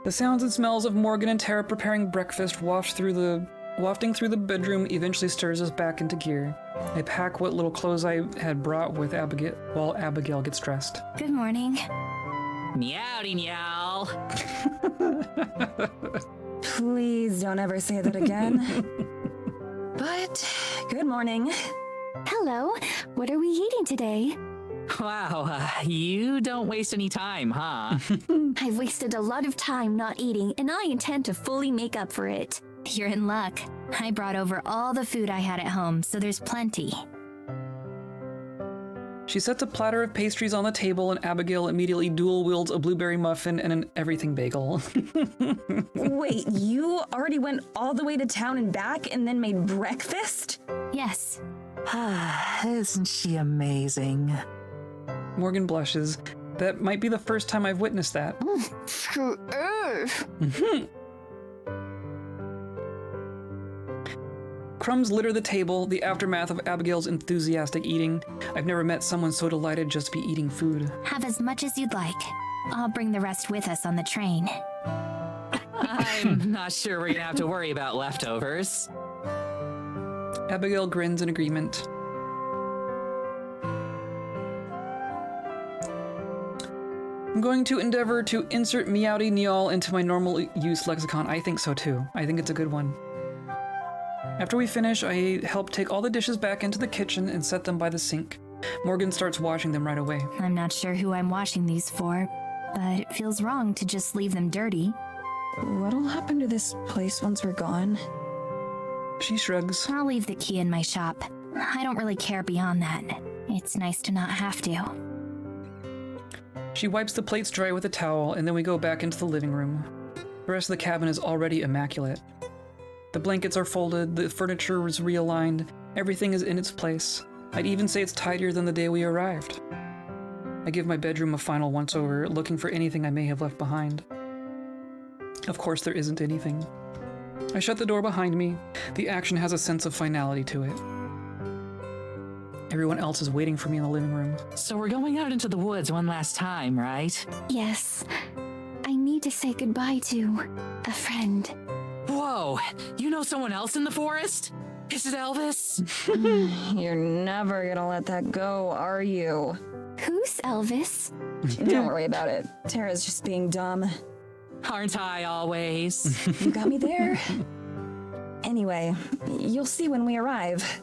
The sounds and smells of Morgan and Tara preparing breakfast wafting through the bedroom eventually stirs us back into gear. I pack what little clothes I had brought with Abigail while Abigail gets dressed. Good morning. Meowdy meow. Abigail. Please don't ever say that again. But good morning. Hello, what are we eating today? Wow, you don't waste any time, huh? I've wasted a lot of time not eating, and I intend to fully make up for it. You're in luck. I brought over all the food I had at home, so there's plenty. She sets a platter of pastries on the table, and Abigail immediately dual wields a blueberry muffin and an everything bagel. Wait, you already went all the way to town and back and then made breakfast? Yes. Isn't she amazing? Morgan blushes. That might be the first time I've witnessed that. Crumbs litter the table, the aftermath of Abigail's enthusiastic eating. I've never met someone so delighted just to be eating food. Have as much as you'd like. I'll bring the rest with us on the train. I'm not sure we're gonna have to worry about leftovers. Abigail grins in agreement. I'm going to endeavor to insert meowdy neol into my normal use lexicon. I think so too. I think it's a good one. After we finish, I help take all the dishes back into the kitchen and set them by the sink. Morgan starts washing them right away. I'm not sure who I'm washing these for, but it feels wrong to just leave them dirty. What'll happen to this place once we're gone? She shrugs. I'll leave the key in my shop. I don't really care beyond that. It's nice to not have to. She wipes the plates dry with a towel, and then we go back into the living room. The rest of the cabin is already immaculate. The blankets are folded, the furniture is realigned, everything is in its place. I'd even say it's tidier than the day we arrived. I give my bedroom a final once-over, looking for anything I may have left behind. Of course, there isn't anything. I shut the door behind me. The action has a sense of finality to it. Everyone else is waiting for me in the living room. So we're going out into the woods one last time, right? Yes, I need to say goodbye to a friend. Whoa, you know someone else in the forest? Is it Elvis? You're never gonna let that go, are you? Who's Elvis? Don't worry about it. Tara's just being dumb. Aren't I always? You got me there. Anyway, you'll see when we arrive.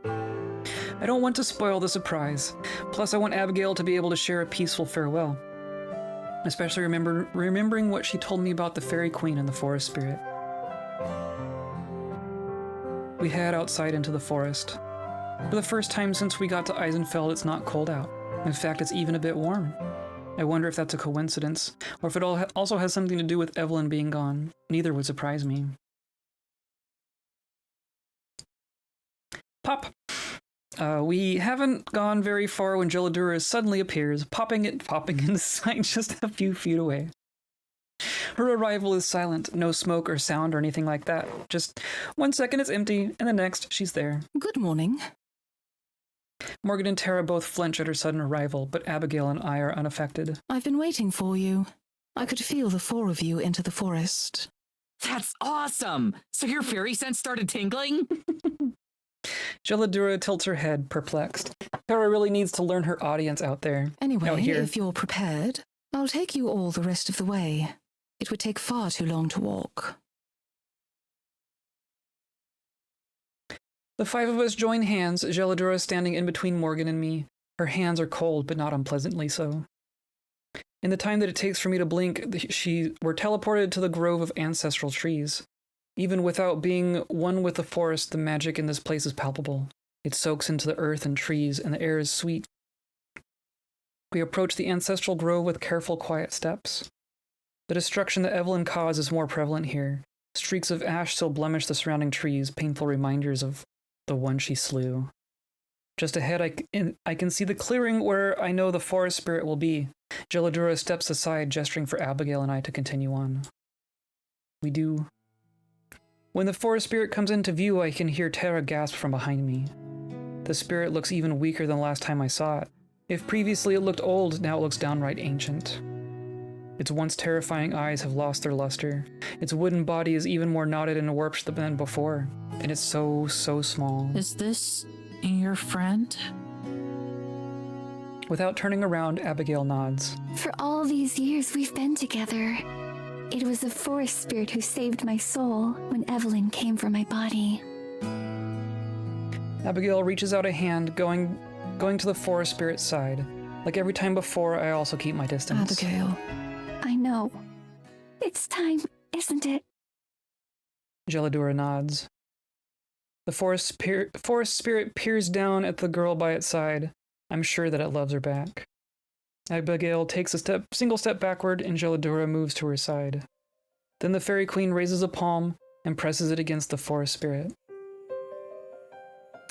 I don't want to spoil the surprise. Plus, I want Abigail to be able to share a peaceful farewell. Especially remembering what she told me about the fairy queen and the forest spirit. We head outside into the forest. For the first time since we got to Eisenfeld, it's not cold out. In fact, it's even a bit warm. I wonder if that's a coincidence, or if it also has something to do with Evelyn being gone. Neither would surprise me. Pop! We haven't gone very far when Gelladura suddenly appears, popping into sight just a few feet away. Her arrival is silent, no smoke or sound or anything like that. Just 1 second it's empty, and the next she's there. Good morning. Morgan and Tara both flinch at her sudden arrival, but Abigail and I are unaffected. I've been waiting for you. I could feel the four of you enter the forest. That's awesome! So your fairy sense started tingling? Gelladura tilts her head, perplexed. Tara really needs to learn her audience out there. Anyway, out here. if you're prepared, I'll take you all the rest of the way. It would take far too long to walk. The five of us join hands, Gelladura standing in between Morgan and me. Her hands are cold, but not unpleasantly so. In the time that it takes for me to blink, we're teleported to the grove of ancestral trees. Even without being one with the forest, the magic in this place is palpable. It soaks into the earth and trees, and the air is sweet. We approach the ancestral grove with careful, quiet steps. The destruction that Evelyn caused is more prevalent here. Streaks of ash still blemish the surrounding trees, painful reminders of the one she slew. Just ahead, I can see the clearing where I know the forest spirit will be. Gelladura steps aside, gesturing for Abigail and I to continue on. We do. When the forest spirit comes into view, I can hear Tara gasp from behind me. The spirit looks even weaker than the last time I saw it. If previously it looked old, now it looks downright ancient. Its once terrifying eyes have lost their luster. Its wooden body is even more knotted and warped than before. And it's so small. Is this your friend? Without turning around, Abigail nods. For all these years we've been together. It was the forest spirit who saved my soul when Evelyn came for my body. Abigail reaches out a hand, going to the forest spirit's side. Like every time before, I also keep my distance. Abigail. I know. It's time, isn't it? Gelidura nods. The forest spirit peers down at the girl by its side. I'm sure that it loves her back. Abigail takes a single step backward, and Gelidura moves to her side. Then the fairy queen raises a palm and presses it against the forest spirit.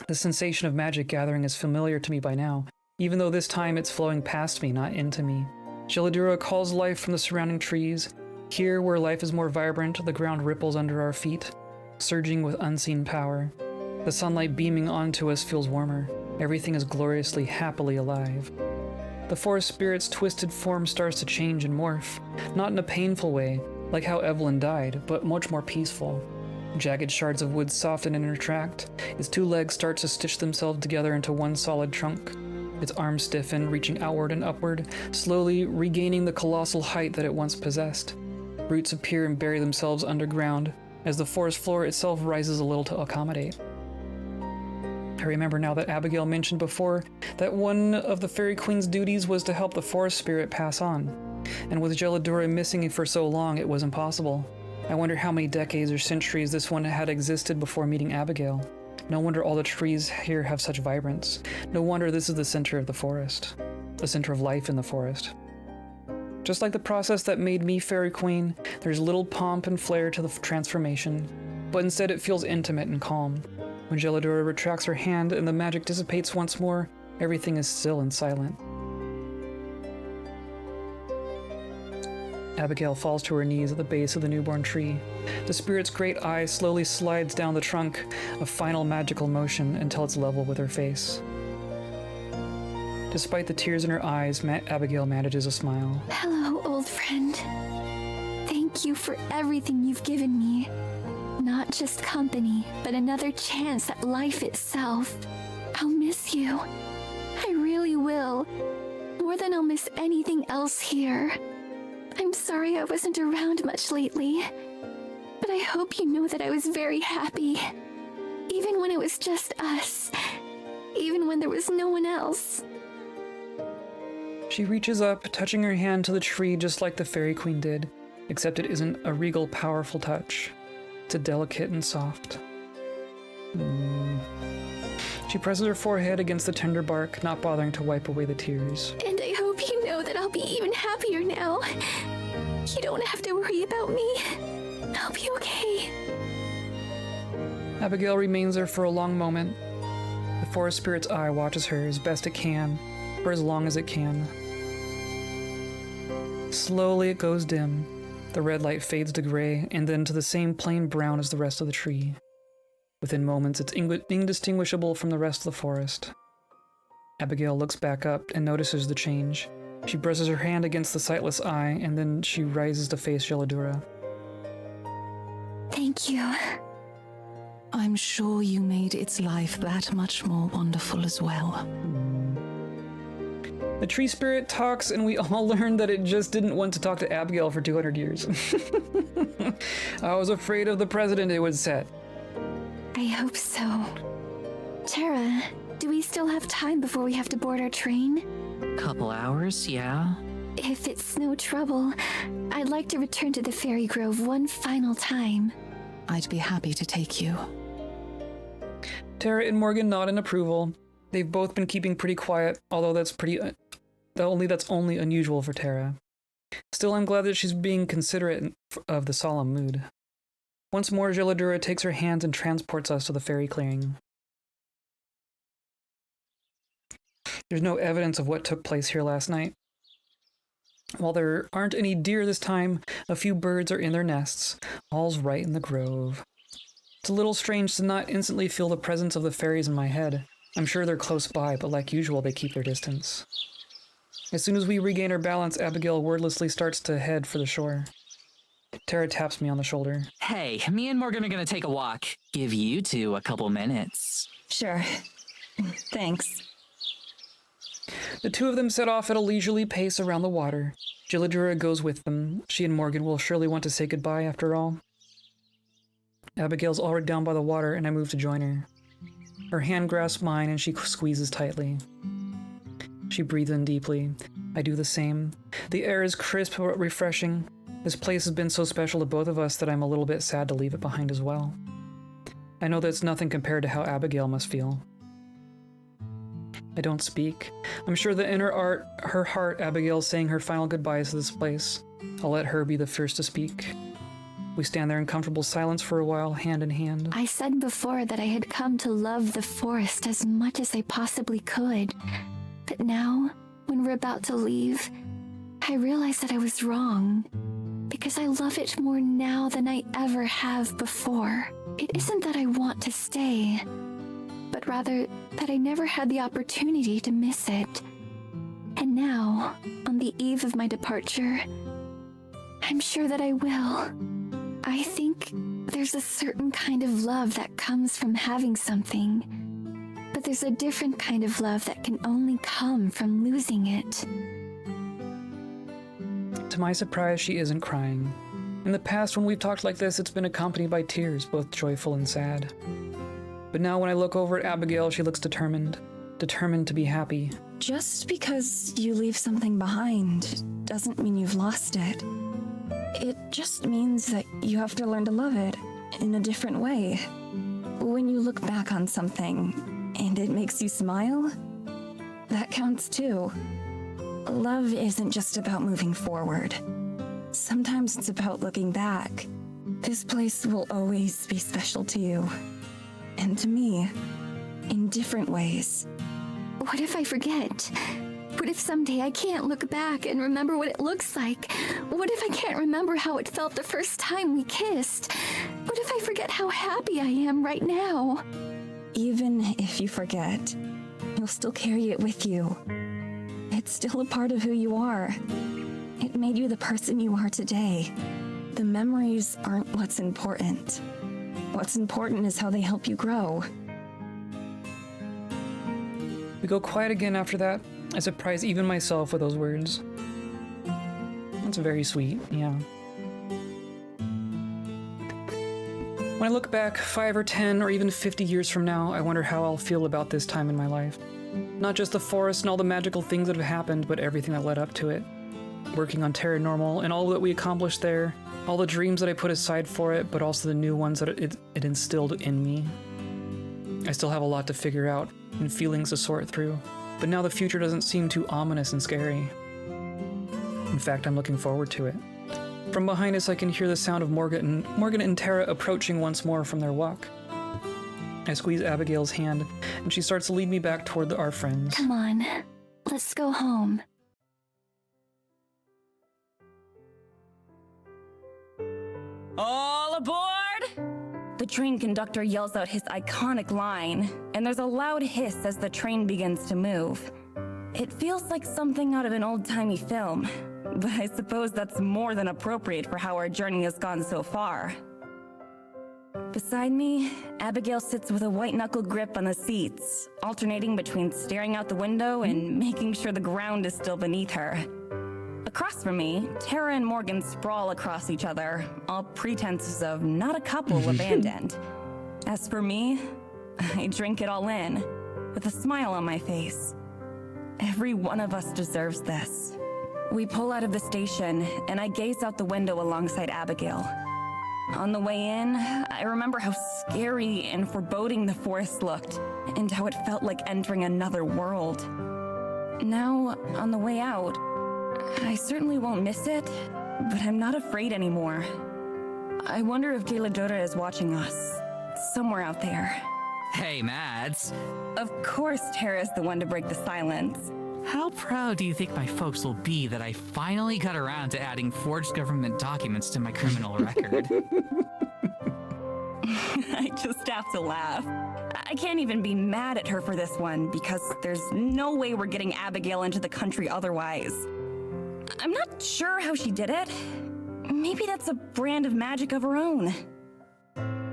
The sensation of magic gathering is familiar to me by now, even though this time it's flowing past me, not into me. Gelidura calls life from the surrounding trees. Here, where life is more vibrant, the ground ripples under our feet, surging with unseen power. The sunlight beaming onto us feels warmer. Everything is gloriously, happily alive. The forest spirit's twisted form starts to change and morph, not in a painful way, like how Evelyn died, but much more peaceful. Jagged shards of wood soften and retract. Its two legs start to stitch themselves together into one solid trunk. Its arms stiffen, reaching outward and upward, slowly regaining the colossal height that it once possessed. Roots appear and bury themselves underground, as the forest floor itself rises a little to accommodate. I remember now that Abigail mentioned before that one of the Fairy Queen's duties was to help the forest spirit pass on, and with Gelidura missing for so long, it was impossible. I wonder how many decades or centuries this one had existed before meeting Abigail. No wonder all the trees here have such vibrance. No wonder this is the center of the forest, the center of life in the forest. Just like the process that made me Fairy Queen, there's little pomp and flair to the transformation, but instead it feels intimate and calm. When Gelidura retracts her hand and the magic dissipates once more, everything is still and silent. Abigail falls to her knees at the base of the newborn tree. The spirit's great eye slowly slides down the trunk, a final magical motion until it's level with her face. Despite the tears in her eyes, Abigail manages a smile. Hello, old friend. Thank you for everything you've given me. Not just company, but another chance at life itself. I'll miss you. I really will. More than I'll miss anything else here. I'm sorry I wasn't around much lately, but I hope you know that I was very happy. Even when it was just us. Even when there was no one else. She reaches up, touching her hand to the tree just like the Fairy Queen did, except it isn't a regal, powerful touch. It's a delicate and soft. She presses her forehead against the tender bark, not bothering to wipe away the tears. And I hope you know that I'll be even happier now. You don't have to worry about me. I'll be okay. Abigail remains there for a long moment. The forest spirit's eye watches her as best it can, for as long as it can. Slowly it goes dim. The red light fades to gray, and then to the same plain brown as the rest of the tree. Within moments, it's indistinguishable from the rest of the forest. Abigail looks back up and notices the change. She presses her hand against the sightless eye, and then she rises to face Gelidura. Thank you. I'm sure you made its life that much more wonderful as well. The tree spirit talks, and we all learned that it just didn't want to talk to Abigail for 200 years. I was afraid of the precedent it would set. I hope so. Tara, do we still have time before we have to board our train? Couple hours, yeah. If it's no trouble, I'd like to return to the Fairy Grove one final time. I'd be happy to take you. Tara and Morgan nod in approval. They've both been keeping pretty quiet, although that's only unusual for Tara. Still, I'm glad that she's being considerate of the solemn mood. Once more, Gelidura takes her hands and transports us to the fairy clearing. There's no evidence of what took place here last night. While there aren't any deer this time, a few birds are in their nests. All's right in the grove. It's a little strange to not instantly feel the presence of the fairies in my head. I'm sure they're close by, but like usual, they keep their distance. As soon as we regain our balance, Abigail wordlessly starts to head for the shore. Tara taps me on the shoulder. Hey, me and Morgan are gonna take a walk. Give you two a couple minutes. Sure. Thanks. The two of them set off at a leisurely pace around the water. Gilladura goes with them. She and Morgan will surely want to say goodbye after all. Abigail's already down by the water, and I move to join her. Her hand grasps mine, and she squeezes tightly. She breathes in deeply. I do the same. The air is crisp but refreshing. This place has been so special to both of us that I'm a little bit sad to leave it behind as well. I know that's nothing compared to how Abigail must feel. I don't speak. I'm sure that in her heart, Abigail's saying her final goodbyes to this place. I'll let her be the first to speak. We stand there in comfortable silence for a while, hand in hand. I said before that I had come to love the forest as much as I possibly could. But now, when we're about to leave, I realize that I was wrong. Because I love it more now than I ever have before. It isn't that I want to stay, but rather that I never had the opportunity to miss it. And now, on the eve of my departure, I'm sure that I will. I think there's a certain kind of love that comes from having something, but there's a different kind of love that can only come from losing it. To my surprise, she isn't crying. In the past, when we've talked like this, it's been accompanied by tears, both joyful and sad. But now when I look over at Abigail, she looks determined to be happy. Just because you leave something behind doesn't mean you've lost it. It just means that you have to learn to love it in a different way. When you look back on something and it makes you smile, that counts too. Love isn't just about moving forward. Sometimes it's about looking back. This place will always be special to you. And to me, in different ways. What if I forget? What if someday I can't look back and remember what it looks like? What if I can't remember how it felt the first time we kissed? What if I forget how happy I am right now? Even if you forget, you'll still carry it with you. It's still a part of who you are. It made you the person you are today. The memories aren't what's important. What's important is how they help you grow. We go quiet again after that. I surprise even myself with those words. That's very sweet, yeah. When I look back 5 or 10 or even 50 years from now, I wonder how I'll feel about this time in my life. Not just the forest and all the magical things that have happened, but everything that led up to it. Working on Terra Normal and all that we accomplished there, all the dreams that I put aside for it, but also the new ones that it instilled in me. I still have a lot to figure out and feelings to sort through, but now the future doesn't seem too ominous and scary. In fact, I'm looking forward to it. From behind us, I can hear the sound of Morgan and Terra approaching once more from their walk. I squeeze Abigail's hand, and she starts to lead me back toward our friends. Come on, let's go home. All aboard! The train conductor yells out his iconic line, and there's a loud hiss as the train begins to move. It feels like something out of an old-timey film, but I suppose that's more than appropriate for how our journey has gone so far. Beside me, Abigail sits with a white-knuckle grip on the seats, alternating between staring out the window and making sure the ground is still beneath her. Across from me, Tara and Morgan sprawl across each other, all pretenses of not a couple abandoned. As for me, I drink it all in, with a smile on my face. Every one of us deserves this. We pull out of the station, and I gaze out the window alongside Abigail. On the way in, I remember how scary and foreboding the forest looked, and how it felt like entering another world. Now, on the way out, I certainly won't miss it, but I'm not afraid anymore. I wonder if Gilladura is watching us, somewhere out there. Hey, Mads. Of course Tara's the one to break the silence. How proud do you think my folks will be that I finally got around to adding forged government documents to my criminal record? I just have to laugh. I can't even be mad at her for this one, because there's no way we're getting Abigail into the country otherwise. I'm not sure how she did it. Maybe that's a brand of magic of her own.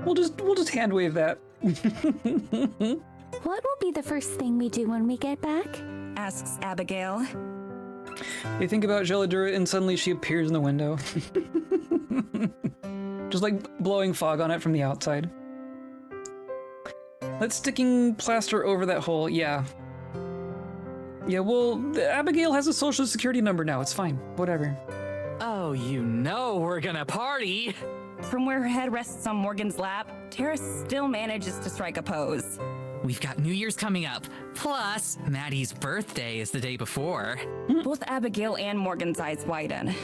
We'll just hand wave that. What will be the first thing we do when we get back? asks Abigail. They think about Geladura and suddenly she appears in the window. Just like blowing fog on it from the outside. Let's sticking plaster over that hole, yeah. Yeah, well, Abigail has a social security number now, it's fine, whatever. Oh, you know we're gonna party! From where her head rests on Morgan's lap, Tara still manages to strike a pose. We've got New Year's coming up. Plus, Maddie's birthday is the day before. Both Abigail and Morgan's eyes widen.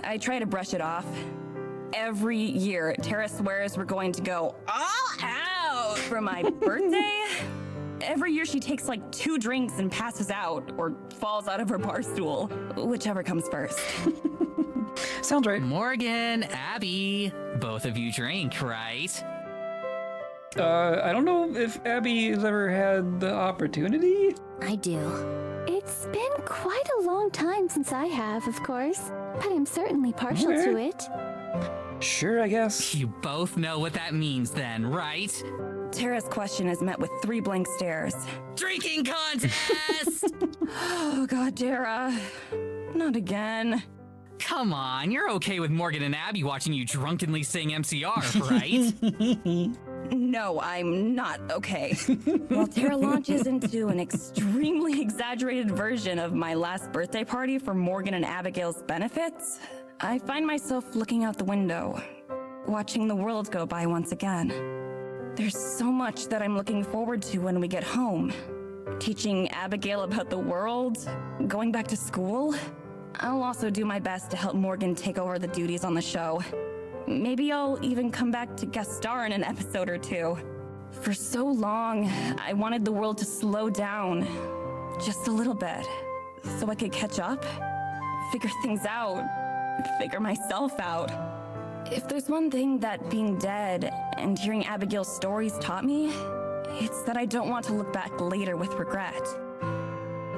I try to brush it off. Every year, Tara swears we're going to go all out for my birthday. Every year she takes like 2 drinks and passes out, or falls out of her bar stool, whichever comes first. Sounds right. Morgan, Abby, both of you drink, right? I don't know if Abby has ever had the opportunity. I do. It's been quite a long time since I have, of course, but I'm certainly partial to it. Sure, I guess. You both know what that means then, right? Tara's question is met with 3 blank stares. Drinking contest! Oh God, Tara. Not again. Come on, you're okay with Morgan and Abby watching you drunkenly sing MCR, right? No, I'm not okay. While Tara launches into an extremely exaggerated version of my last birthday party for Morgan and Abigail's benefits, I find myself looking out the window, watching the world go by once again. There's so much that I'm looking forward to when we get home. Teaching Abigail about the world, going back to school. I'll also do my best to help Morgan take over the duties on the show. Maybe I'll even come back to guest star in an episode or 2. For so long, I wanted the world to slow down, just a little bit, so I could catch up, figure things out, figure myself out. If there's one thing that being dead and hearing Abigail's stories taught me, it's that I don't want to look back later with regret.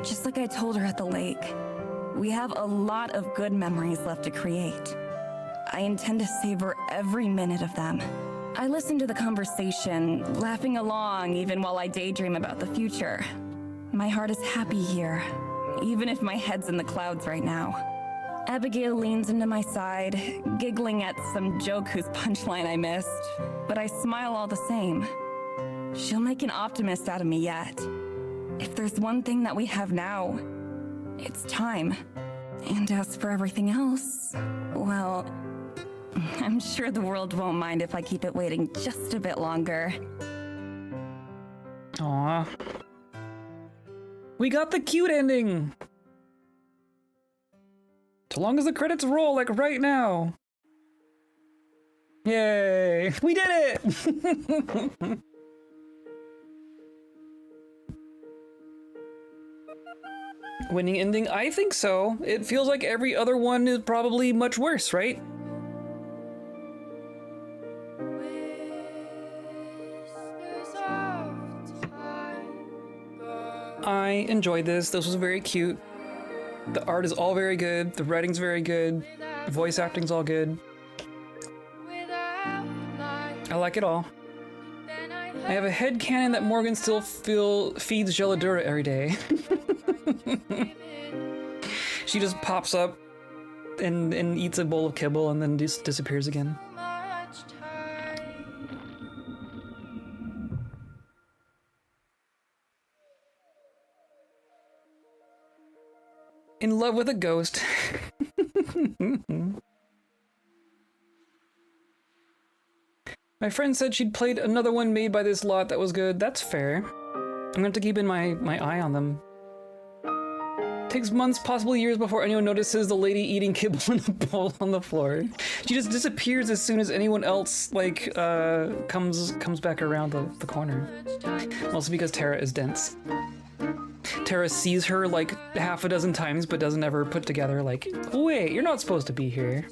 Just like I told her at the lake, we have a lot of good memories left to create. I intend to savor every minute of them. I listen to the conversation, laughing along even while I daydream about the future. My heart is happy here, even if my head's in the clouds right now. Abigail leans into my side, giggling at some joke whose punchline I missed, but I smile all the same. She'll make an optimist out of me yet. If there's one thing that we have now, it's time. And as for everything else, well, I'm sure the world won't mind if I keep it waiting just a bit longer. Aw. We got the cute ending! So long as the credits roll, like right now. Yay! We did it! Winning ending? I think so. It feels like every other one is probably much worse, right? I enjoyed this. This was very cute. The art is all very good. The writing's very good. Voice acting's all good. I like it all. I have a headcanon that Morgan still feeds Geladura every day. She just pops up and eats a bowl of kibble and then just disappears again. In love with a ghost. My friend said she'd played another one made by this lot that was good. That's fair. I'm gonna have to keep in my eye on them. Takes months, possibly years, before anyone notices the lady eating kibble in a bowl on the floor. She just disappears as soon as anyone else, like, comes back around the corner. Also because Tara is dense. Tara sees her like half a dozen times, but doesn't ever put together like, wait, you're not supposed to be here.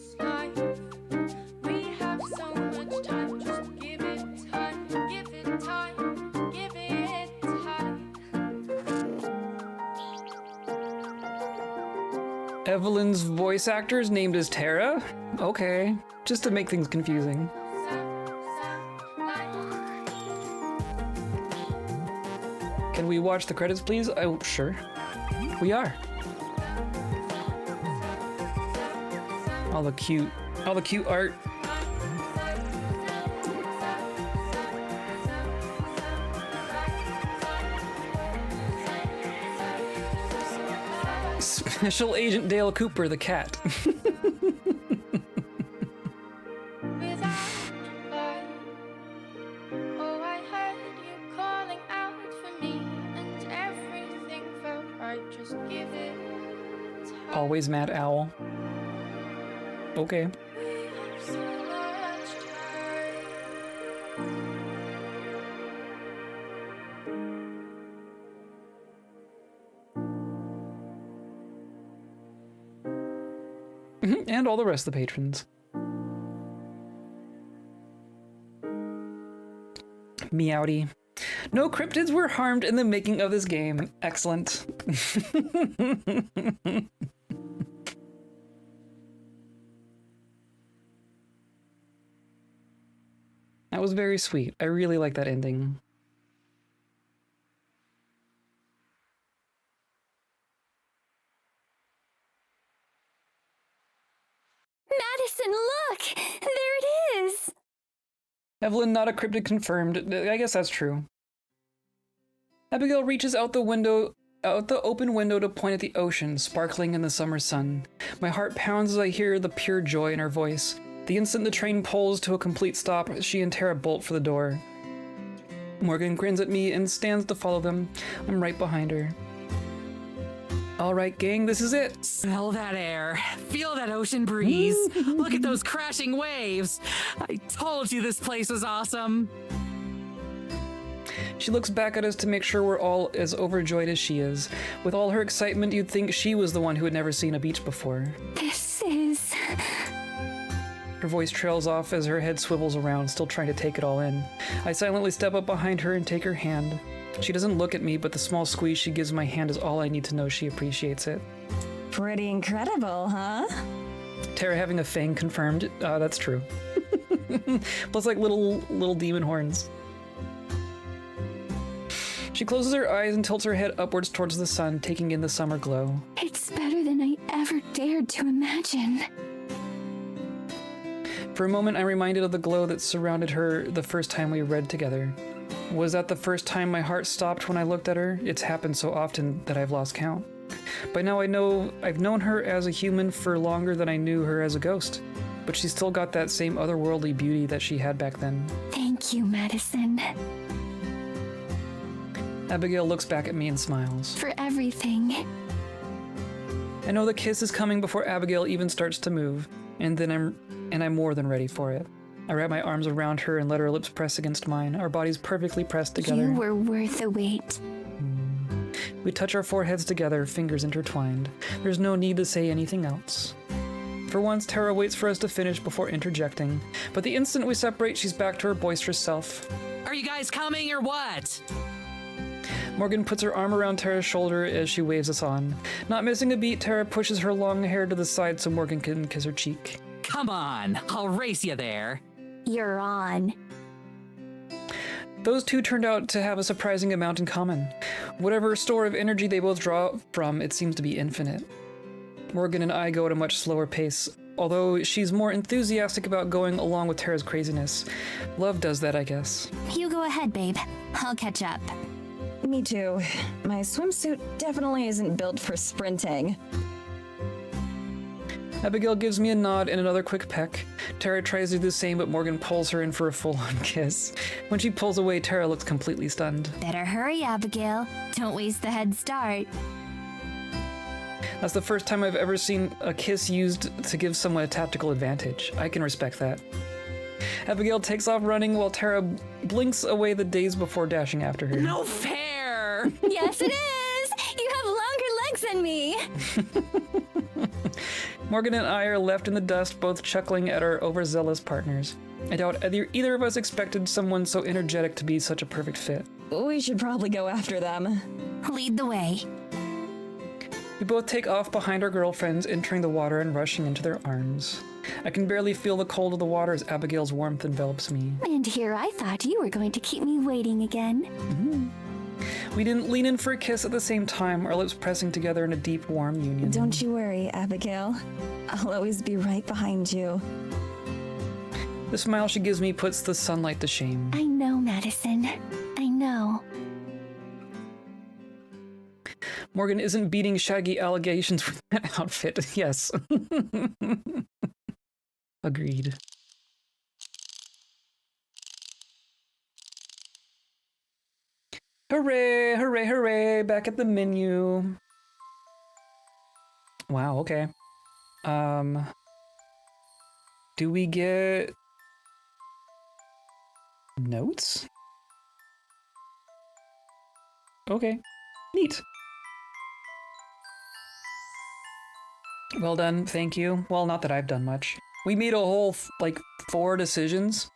Evelyn's voice actor is named as Tara? Okay, just to make things confusing. Can we watch the credits, please? Oh, sure. We are. All the cute art. Special Agent Dale Cooper, the cat. Always Mad Owl. Okay. And all the rest of the patrons. Meowdy. No cryptids were harmed in the making of this game. Excellent. That was very sweet. I really like that ending. Madison, look! There it is! Evelyn, not a cryptid confirmed. I guess that's true. Abigail reaches out the open window to point at the ocean, sparkling in the summer sun. My heart pounds as I hear the pure joy in her voice. The instant the train pulls to a complete stop, she and Tara bolt for the door. Morgan grins at me and stands to follow them. I'm right behind her. All right, gang, this is it. Smell that air. Feel that ocean breeze. Look at those crashing waves. I told you this place was awesome. She looks back at us to make sure we're all as overjoyed as she is. With all her excitement, you'd think she was the one who had never seen a beach before. This is... Her voice trails off as her head swivels around, still trying to take it all in. I silently step up behind her and take her hand. She doesn't look at me, but the small squeeze she gives my hand is all I need to know she appreciates it. Pretty incredible, huh? Tara having a fang confirmed. That's true. Plus like little demon horns. She closes her eyes and tilts her head upwards towards the sun, taking in the summer glow. It's better than I ever dared to imagine. For a moment, I'm reminded of the glow that surrounded her the first time we read together. Was that the first time my heart stopped when I looked at her? It's happened so often that I've lost count. By now I know I've known her as a human for longer than I knew her as a ghost, but she's still got that same otherworldly beauty that she had back then. Thank you, Madison. Abigail looks back at me and smiles. For everything. I know the kiss is coming before Abigail even starts to move, and I'm more than ready for it. I wrap my arms around her and let her lips press against mine, our bodies perfectly pressed together. You were worth the wait. We touch our foreheads together, fingers intertwined. There's no need to say anything else. For once, Tara waits for us to finish before interjecting, but the instant we separate, she's back to her boisterous self. Are you guys coming or what? Morgan puts her arm around Tara's shoulder as she waves us on. Not missing a beat, Tara pushes her long hair to the side so Morgan can kiss her cheek. Come on, I'll race you there. You're on. Those two turned out to have a surprising amount in common. Whatever store of energy they both draw from, it seems to be infinite. Morgan and I go at a much slower pace, although she's more enthusiastic about going along with Tara's craziness. Love does that, I guess. You go ahead, babe. I'll catch up. Me too. My swimsuit definitely isn't built for sprinting. Abigail gives me a nod and another quick peck. Tara tries to do the same, but Morgan pulls her in for a full-on kiss. When she pulls away, Tara looks completely stunned. Better hurry, Abigail. Don't waste the head start. That's the first time I've ever seen a kiss used to give someone a tactical advantage. I can respect that. Abigail takes off running while Tara blinks away the days before dashing after her. No fair! Yes, it is! You have longer legs than me! Morgan and I are left in the dust, both chuckling at our overzealous partners. I doubt either of us expected someone so energetic to be such a perfect fit. We should probably go after them. Lead the way. We both take off behind our girlfriends, entering the water and rushing into their arms. I can barely feel the cold of the water as Abigail's warmth envelops me. And here I thought you were going to keep me waiting again. We didn't lean in for a kiss at the same time, our lips pressing together in a deep, warm union. Don't you worry, Abigail. I'll always be right behind you. The smile she gives me puts the sunlight to shame. I know, Madison. I know. Morgan isn't beating shaggy allegations with that outfit. Yes. Agreed. Hooray, hooray, hooray, back at the menu. Wow, okay. Do we get notes? Okay, neat. Well done, thank you. Well, not that I've done much. We made a whole, like, 4 decisions.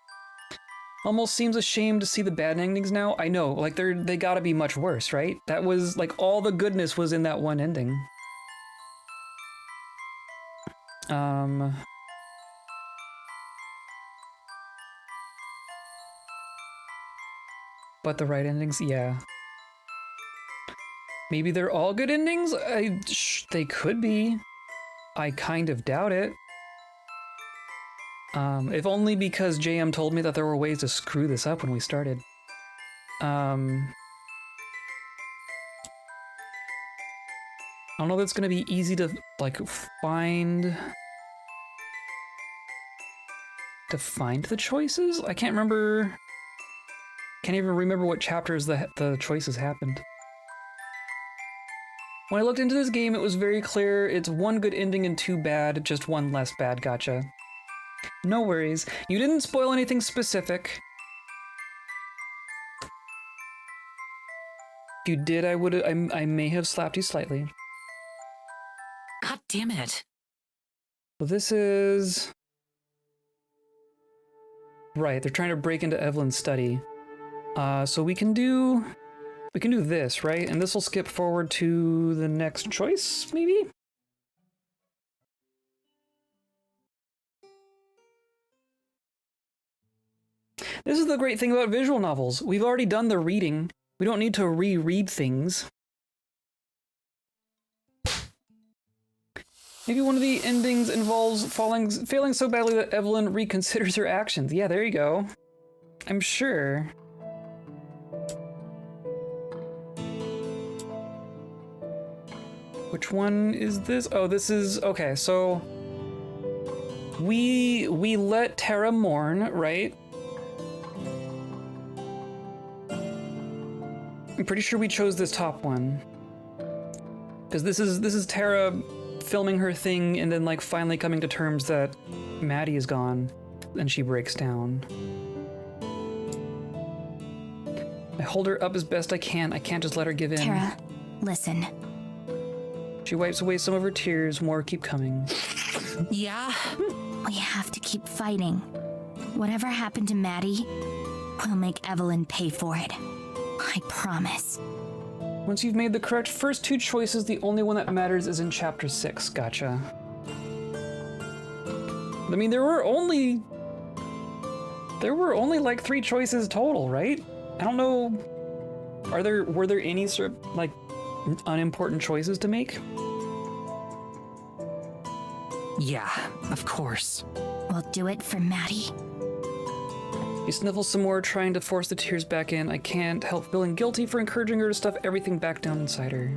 Almost seems a shame to see the bad endings now. I know, like, they gotta be much worse, right? That was, like, all the goodness was in that one ending. But the right endings, yeah. Maybe they're all good endings? They could be. I kind of doubt it. If only because JM told me that there were ways to screw this up when we started. I don't know if it's gonna be easy to, like, find the choices? I can't remember. Can't even remember what chapters the choices happened. When I looked into this game, it was very clear it's 1 good ending and 2 bad, just 1 less bad, gotcha. No worries. You didn't spoil anything specific. If you did, I may have slapped you slightly. God damn it. Well, this is... Right, they're trying to break into Evelyn's study. So we can do this, right? And this will skip forward to the next choice, maybe? This is the great thing about visual novels. We've already done the reading. We don't need to reread things. Maybe one of the endings involves failing so badly that Evelyn reconsiders her actions. Yeah, there you go. I'm sure. Which one is this? Oh, this is... Okay, so... We let Tara mourn, right? I'm pretty sure we chose this top one. Because this is Tara filming her thing and then, like, finally coming to terms that Maddie is gone. And she breaks down. I hold her up as best I can. I can't just let her give in. Tara, listen. She wipes away some of her tears. More keep coming. Yeah? We have to keep fighting. Whatever happened to Maddie, we'll make Evelyn pay for it. I promise. Once you've made the correct first 2 choices, the only one that matters is in Chapter 6. Gotcha. I mean, there were only like 3 choices total, right? I don't know. Were there any sort of, like, unimportant choices to make? Yeah, of course. We'll do it for Maddie. She sniffles some more, trying to force the tears back in. I can't help feeling guilty for encouraging her to stuff everything back down inside her.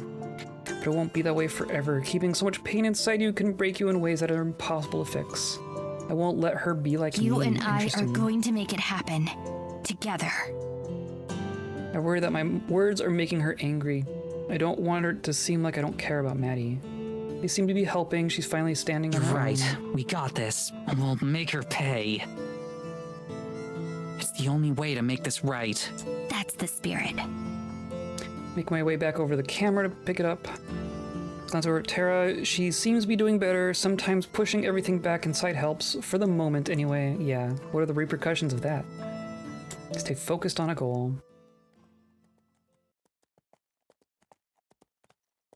But it won't be that way forever. Keeping so much pain inside you can break you in ways that are impossible to fix. I won't let her be like You me. and I are going to make it happen. Together. I worry that my words are making her angry. I don't want her to seem like I don't care about Maddie. They seem to be helping. She's finally standing on her Right. own. We got this. We'll make her pay. It's the only way to make this right. That's the spirit. Make my way back over the camera to pick it up. Glance over at Tara. She seems to be doing better. Sometimes pushing everything back inside helps. For the moment, anyway. Yeah. What are the repercussions of that? Stay focused on a goal.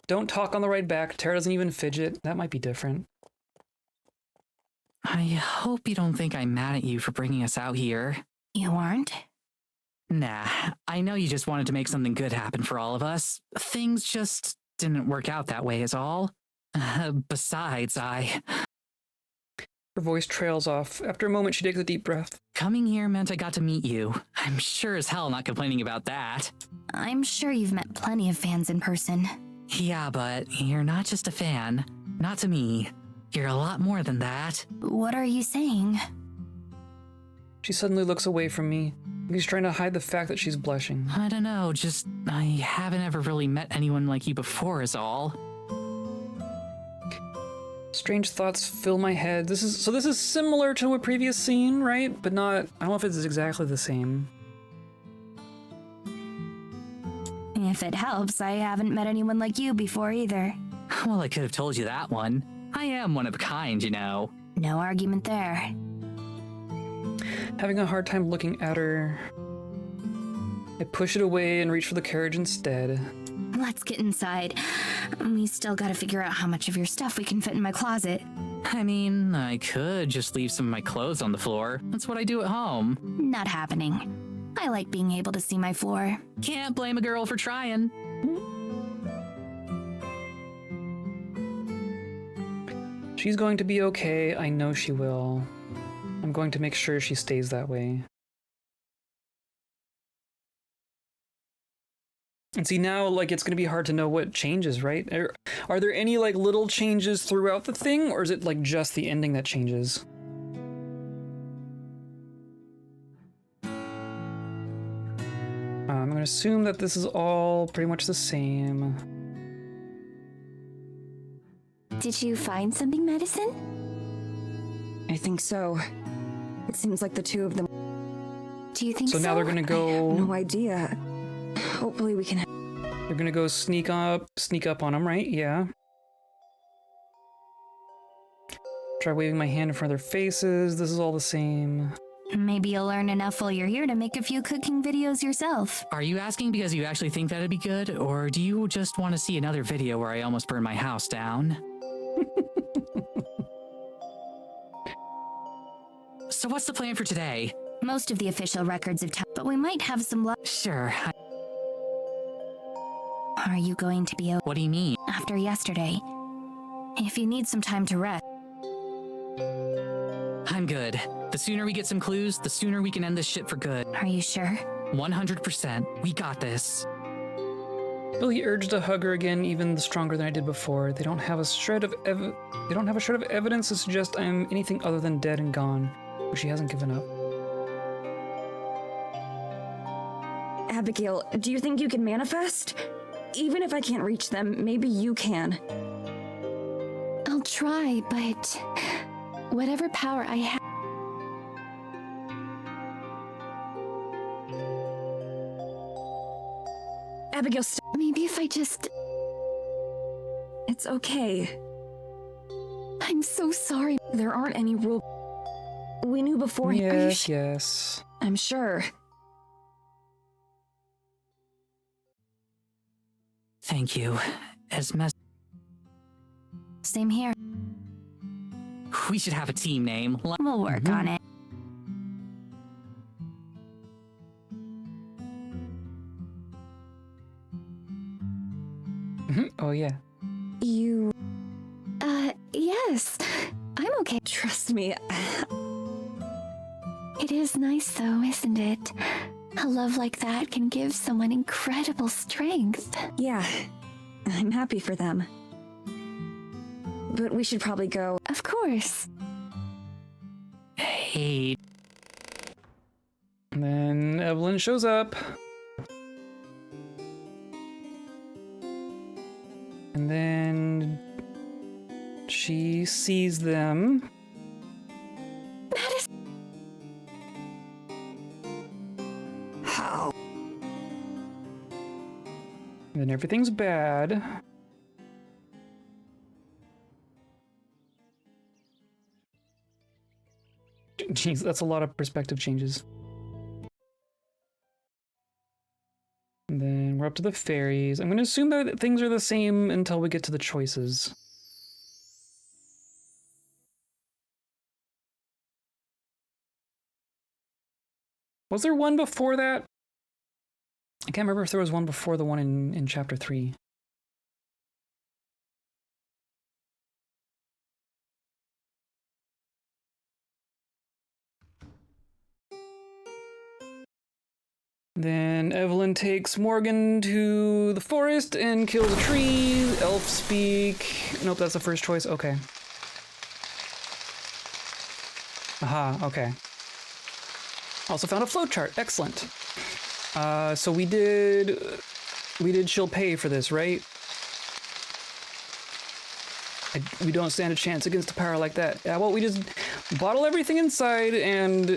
Don't talk on the ride back. Tara doesn't even fidget. That might be different. I hope you don't think I'm mad at you for bringing us out here. You aren't? Nah, I know you just wanted to make something good happen for all of us. Things just didn't work out that way is all. Besides, Her voice trails off. After a moment, she takes a deep breath. Coming here meant I got to meet you. I'm sure as hell not complaining about that. I'm sure you've met plenty of fans in person. Yeah, but you're not just a fan. Not to me. You're a lot more than that. What are you saying? She suddenly looks away from me. He's trying to hide the fact that she's blushing. I don't know, just I haven't ever really met anyone like you before is all. Strange thoughts fill my head. This is similar to a previous scene, right? But not, I don't know if it's exactly the same. If it helps, I haven't met anyone like you before either. Well, I could have told you that one. I am one of a kind, you know. No argument there. Having a hard time looking at her. I push it away and reach for the carriage instead. Let's get inside. We still gotta figure out how much of your stuff we can fit in my closet. I mean, I could just leave some of my clothes on the floor. That's what I do at home. Not happening. I like being able to see my floor. Can't blame a girl for trying. She's going to be okay. I know she will. I'm going to make sure she stays that way. And see, now, like, it's going to be hard to know what changes, right? Are there any, like, little changes throughout the thing, or is it, like, just the ending that changes? I'm going to assume that this is all pretty much the same. Did you find something, Madison? I think so. It seems like the two of them. Do you think so? So now they're going to go... No idea. Hopefully we can. They're going to go sneak up on them, right? Yeah. Try waving my hand in front of their faces. This is all the same. Maybe you'll learn enough while you're here to make a few cooking videos yourself. Are you asking because you actually think that'd be good, or do you just want to see another video where I almost burned my house down? So what's the plan for today? Most of the official records have but we might have some luck. Sure. Are you going to be What do you mean? after yesterday? If you need some time to rest. I'm good. The sooner we get some clues, the sooner we can end this shit for good. Are you sure? 100%. We got this. Billy urged to hug her again, even stronger than I did before. They don't have a shred of evidence to suggest I am anything other than dead and gone, but she hasn't given up. Abigail, do you think you can manifest? Even if I can't reach them, maybe you can. I'll try, but whatever power I have. Abigail, Maybe if I just. it's okay. I'm so sorry. There aren't any rules. We knew before. Are you Yes, yes. I'm sure. Thank you. Same here. We should have a team name. We'll work on it. Oh, yeah. You Yes. I'm okay. trust me. It is nice, though, isn't it? A love like that can give someone incredible strength. Yeah, I'm happy for them. But we should probably go. Of course. Hey. And then Evelyn shows up. And then she sees them. How? And then everything's bad. Jeez, that's a lot of perspective changes. And then we're up to the fairies. I'm going to assume that things are the same until we get to the choices. Was there one before that? I can't remember if there was one before the one in chapter 3. Then Evelyn takes Morgan to the forest and kills a tree. Elf speak. Nope, that's the first choice. Okay. Aha, okay. Also found a flowchart. Excellent. So we did she'll pay for this, right? We don't stand a chance against a power like that. Yeah, well, we just bottle everything inside and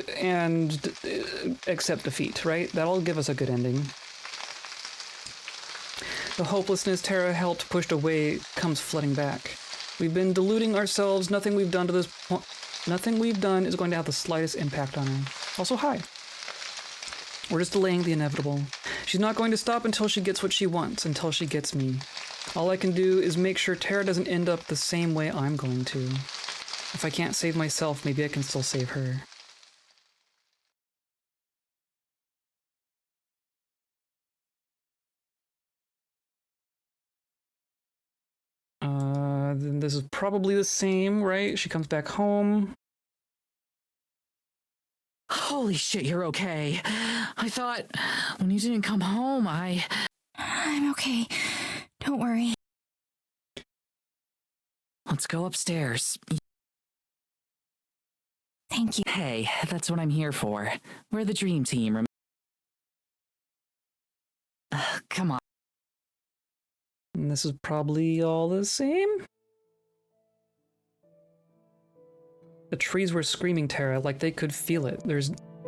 accept defeat, right? That'll give us a good ending. The hopelessness Tara helped pushed away comes flooding back. We've been deluding ourselves. Nothing we've done is going to have the slightest impact on her. Also, hi. We're just delaying the inevitable. She's not going to stop until she gets what she wants, until she gets me. All I can do is make sure Tara doesn't end up the same way I'm going to. If I can't save myself, maybe I can still save her. Then this is probably the same, right? She comes back home. Holy shit, you're okay. I thought when you didn't come home, I'm okay. Don't worry. Let's go upstairs. Thank you. Hey, that's what I'm here for. We're the dream team. Come on. And this is probably all the same. The trees were screaming Tara like they could feel it.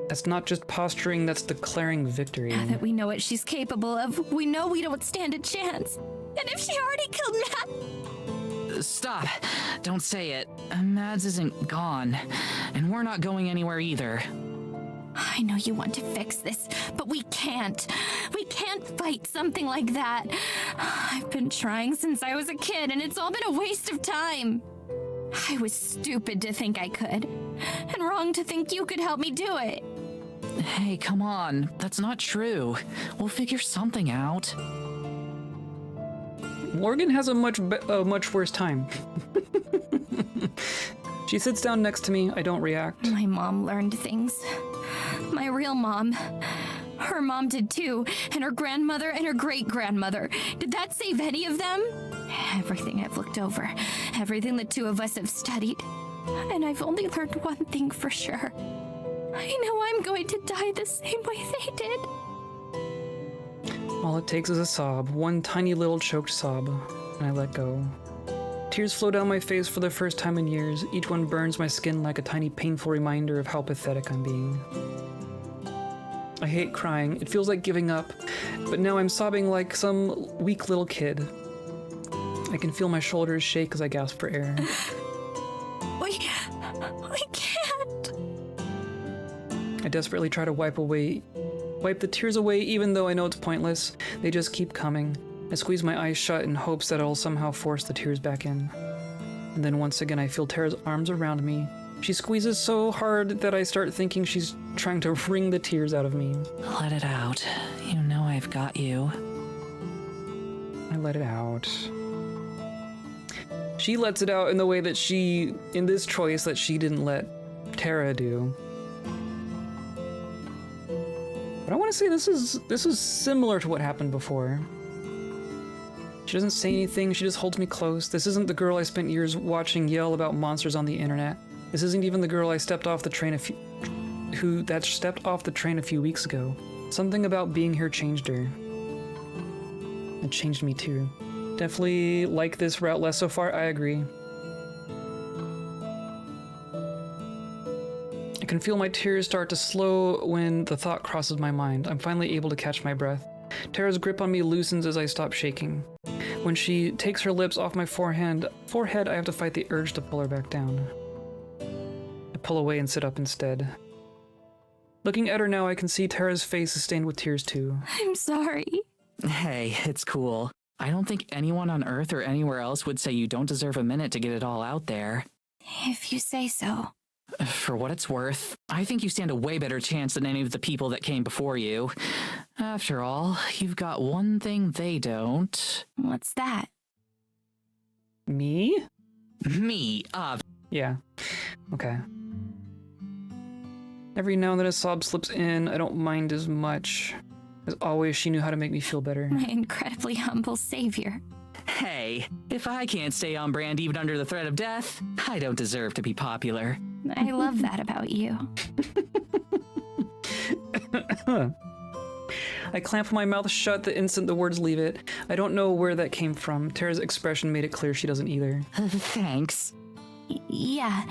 That's not just posturing, that's declaring victory. Now that we know what she's capable of, we know we don't stand a chance. And if she already killed Matt... Stop. Don't say it. Mads isn't gone. And we're not going anywhere either. I know you want to fix this, but we can't. We can't fight something like that. I've been trying since I was a kid, and it's all been a waste of time. I was stupid to think I could, and wrong to think you could help me do it. Hey, come on. That's not true. We'll figure something out. Morgan has a much worse time. She sits down next to me. I don't react. My mom learned things. My real mom. Her mom did too, and her grandmother and her great-grandmother. Did that save any of them? Everything I've looked over, everything the two of us have studied. And I've only learned one thing for sure. I know I'm going to die the same way they did. All it takes is a sob, one tiny little choked sob, and I let go. Tears flow down my face for the first time in years. Each one burns my skin like a tiny painful reminder of how pathetic I'm being. I hate crying. It feels like giving up, but now I'm sobbing like some weak little kid. I can feel my shoulders shake as I gasp for air. We can't. I desperately try to wipe the tears away, even though I know it's pointless. They just keep coming. I squeeze my eyes shut in hopes that it'll somehow force the tears back in. And then once again I feel Tara's arms around me. She squeezes so hard that I start thinking she's trying to wring the tears out of me. Let it out. You know I've got you. I let it out. She lets it out in the way that in this choice that she didn't let Tara do. But I want to say this is similar to what happened before. She doesn't say anything, she just holds me close. This isn't the girl I spent years watching yell about monsters on the internet. This isn't even the girl I stepped off the train stepped off the train a few weeks ago. Something about being here changed her. It changed me too. Definitely like this route less so far, I agree. I can feel my tears start to slow when the thought crosses my mind. I'm finally able to catch my breath. Tara's grip on me loosens as I stop shaking. When she takes her lips off my forehead, I have to fight the urge to pull her back down. I pull away and sit up instead. Looking at her now, I can see Tara's face is stained with tears too. I'm sorry. Hey, it's cool. I don't think anyone on Earth or anywhere else would say you don't deserve a minute to get it all out there. If you say so. For what it's worth, I think you stand a way better chance than any of the people that came before you. After all, you've got one thing they don't. What's that? Me? Me, Yeah. Okay. Every now and then a sob slips in. I don't mind as much. As always, she knew how to make me feel better. My incredibly humble savior. Hey, if I can't stay on brand even under the threat of death, I don't deserve to be popular. I love that about you. I clamp my mouth shut the instant the words leave it. I don't know where that came from. Tara's expression made it clear she doesn't either. Thanks. Yeah,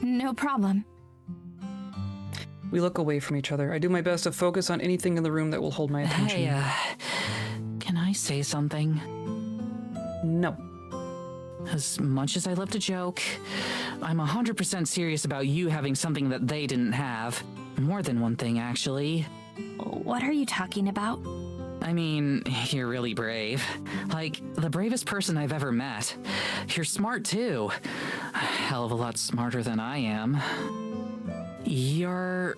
no problem. We look away from each other. I do my best to focus on anything in the room that will hold my attention. Hey, can I say something? No. As much as I love to joke, I'm 100% serious about you having something that they didn't have. More than one thing, actually. What are you talking about? I mean, you're really brave. Like, the bravest person I've ever met. You're smart, too. A hell of a lot smarter than I am. You're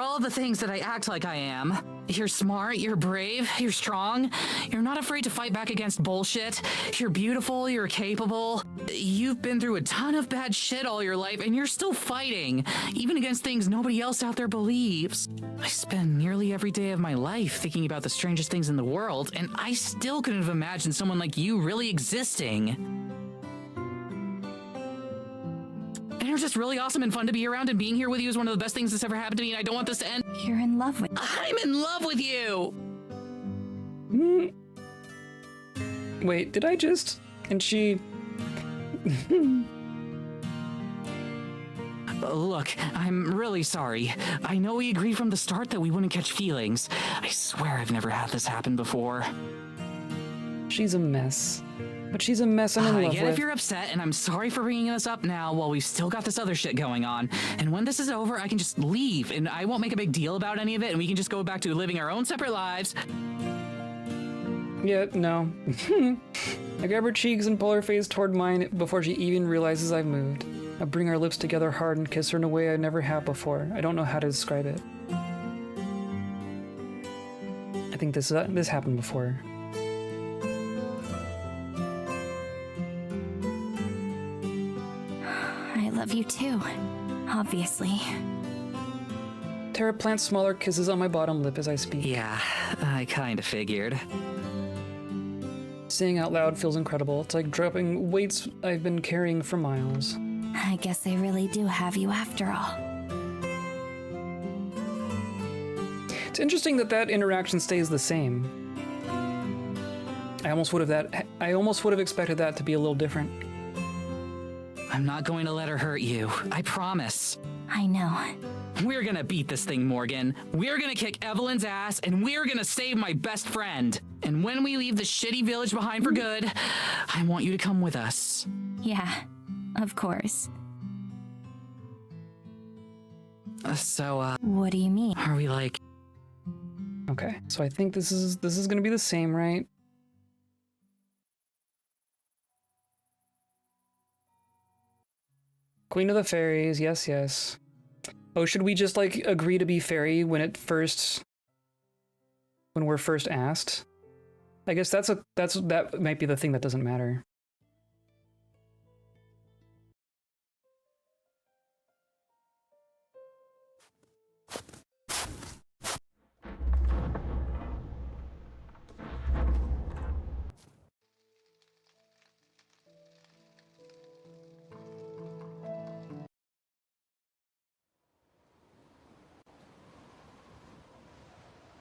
all the things that I act like I am. You're smart, you're brave, you're strong. You're not afraid to fight back against bullshit. You're beautiful, you're capable. You've been through a ton of bad shit all your life, and you're still fighting, even against things nobody else out there believes. I spend nearly every day of my life thinking about the strangest things in the world, and I still couldn't have imagined someone like you really existing. And you're just really awesome and fun to be around, and being here with you is one of the best things that's ever happened to me, and I don't want this to end. You're in love with me. I'm in love with you! Wait, did I just... And she... Look, I'm really sorry. I know we agreed from the start that we wouldn't catch feelings. I swear I've never had this happen before. She's a mess. But she's a mess I'm in I love get with. if you're upset, and I'm sorry for bringing this up now while we've still got this other shit going on. And when this is over, I can just leave, and I won't make a big deal about any of it, and we can just go back to living our own separate lives. Yeah, no. I grab her cheeks and pull her face toward mine before she even realizes I've moved. I bring our lips together hard and kiss her in a way I never have before. I don't know how to describe it. I think this happened before. I love you too, obviously. Tara plants smaller kisses on my bottom lip as I speak. Yeah, I kinda figured. Saying out loud feels incredible. It's like dropping weights I've been carrying for miles. I guess I really do have you after all. It's interesting that interaction stays the same. I almost would have expected that to be a little different. I'm not going to let her hurt you. I promise. I know. We're gonna beat this thing, Morgan. We're gonna kick Evelyn's ass, and we're gonna save my best friend. And when we leave the shitty village behind for good, I want you to come with us. Yeah, of course. What do you mean? Are we like... Okay, so I think this is gonna be the same, right? Queen of the Fairies, yes, yes. Oh, should we just like agree to be fairy when we're first asked? I guess that might be the thing that doesn't matter.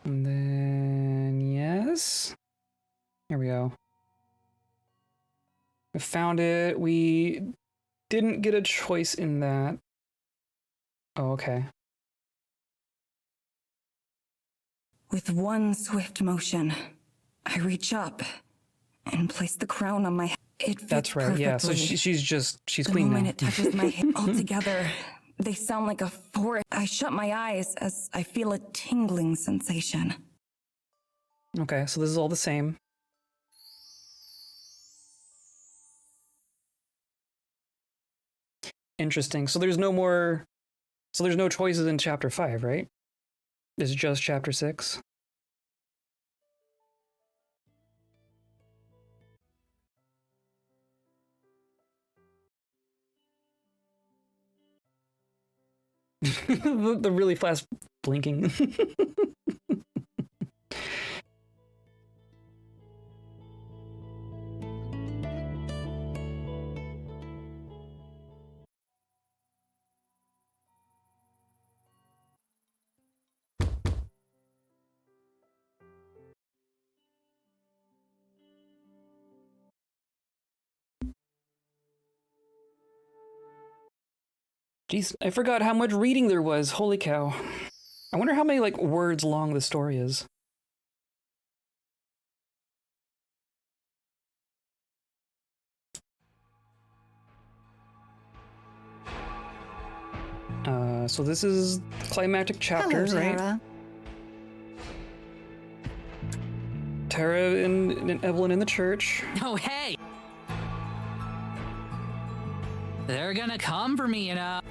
And then, yes. Here we go. I found it. We didn't get a choice in that. Oh, okay. With one swift motion, I reach up and place the crown on my head. It fits That's right, yeah. So perfectly. she's The queen moment now. it touches my head altogether, they sound like a forest. I shut my eyes as I feel a tingling sensation. Okay, so this is all the same. Interesting. So there's no more... So there's no choices in chapter 5, right? It's just chapter 6? The really fast blinking. Jeez, I forgot how much reading there was. Holy cow. I wonder how many, like, words long the story is. So this is climactic chapter, Hello, right? Tara. Tara and Evelyn in the church. Oh, hey! They're gonna come for me, you know.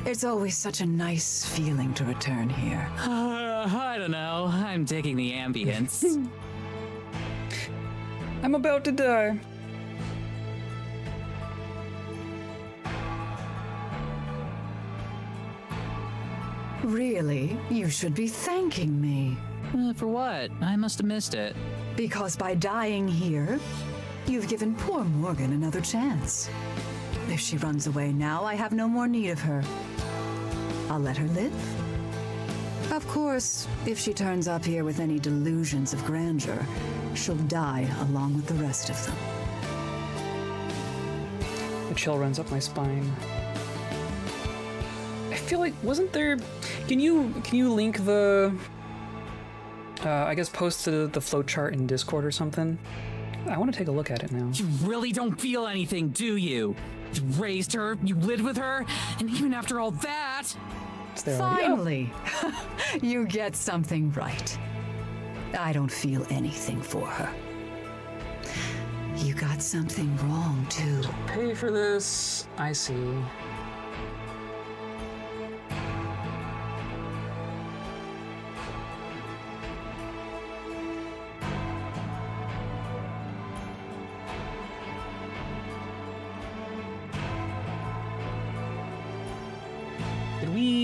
It's always such a nice feeling to return here. I don't know. I'm digging the ambience. I'm about to die. Really? You should be thanking me. For what? I must have missed it. Because by dying here, you've given poor Morgan another chance. If she runs away now, I have no more need of her. I'll let her live. Of course, if she turns up here with any delusions of grandeur, she'll die along with the rest of them. A chill runs up my spine. I feel like, wasn't there... Can you link the... I guess post the flowchart in Discord or something? I want to take a look at it now. You really don't feel anything, do you? You raised her, you lived with her, and even after all that... It's there already. Finally! You get something right. I don't feel anything for her. You got something wrong, too. Pay for this. I see.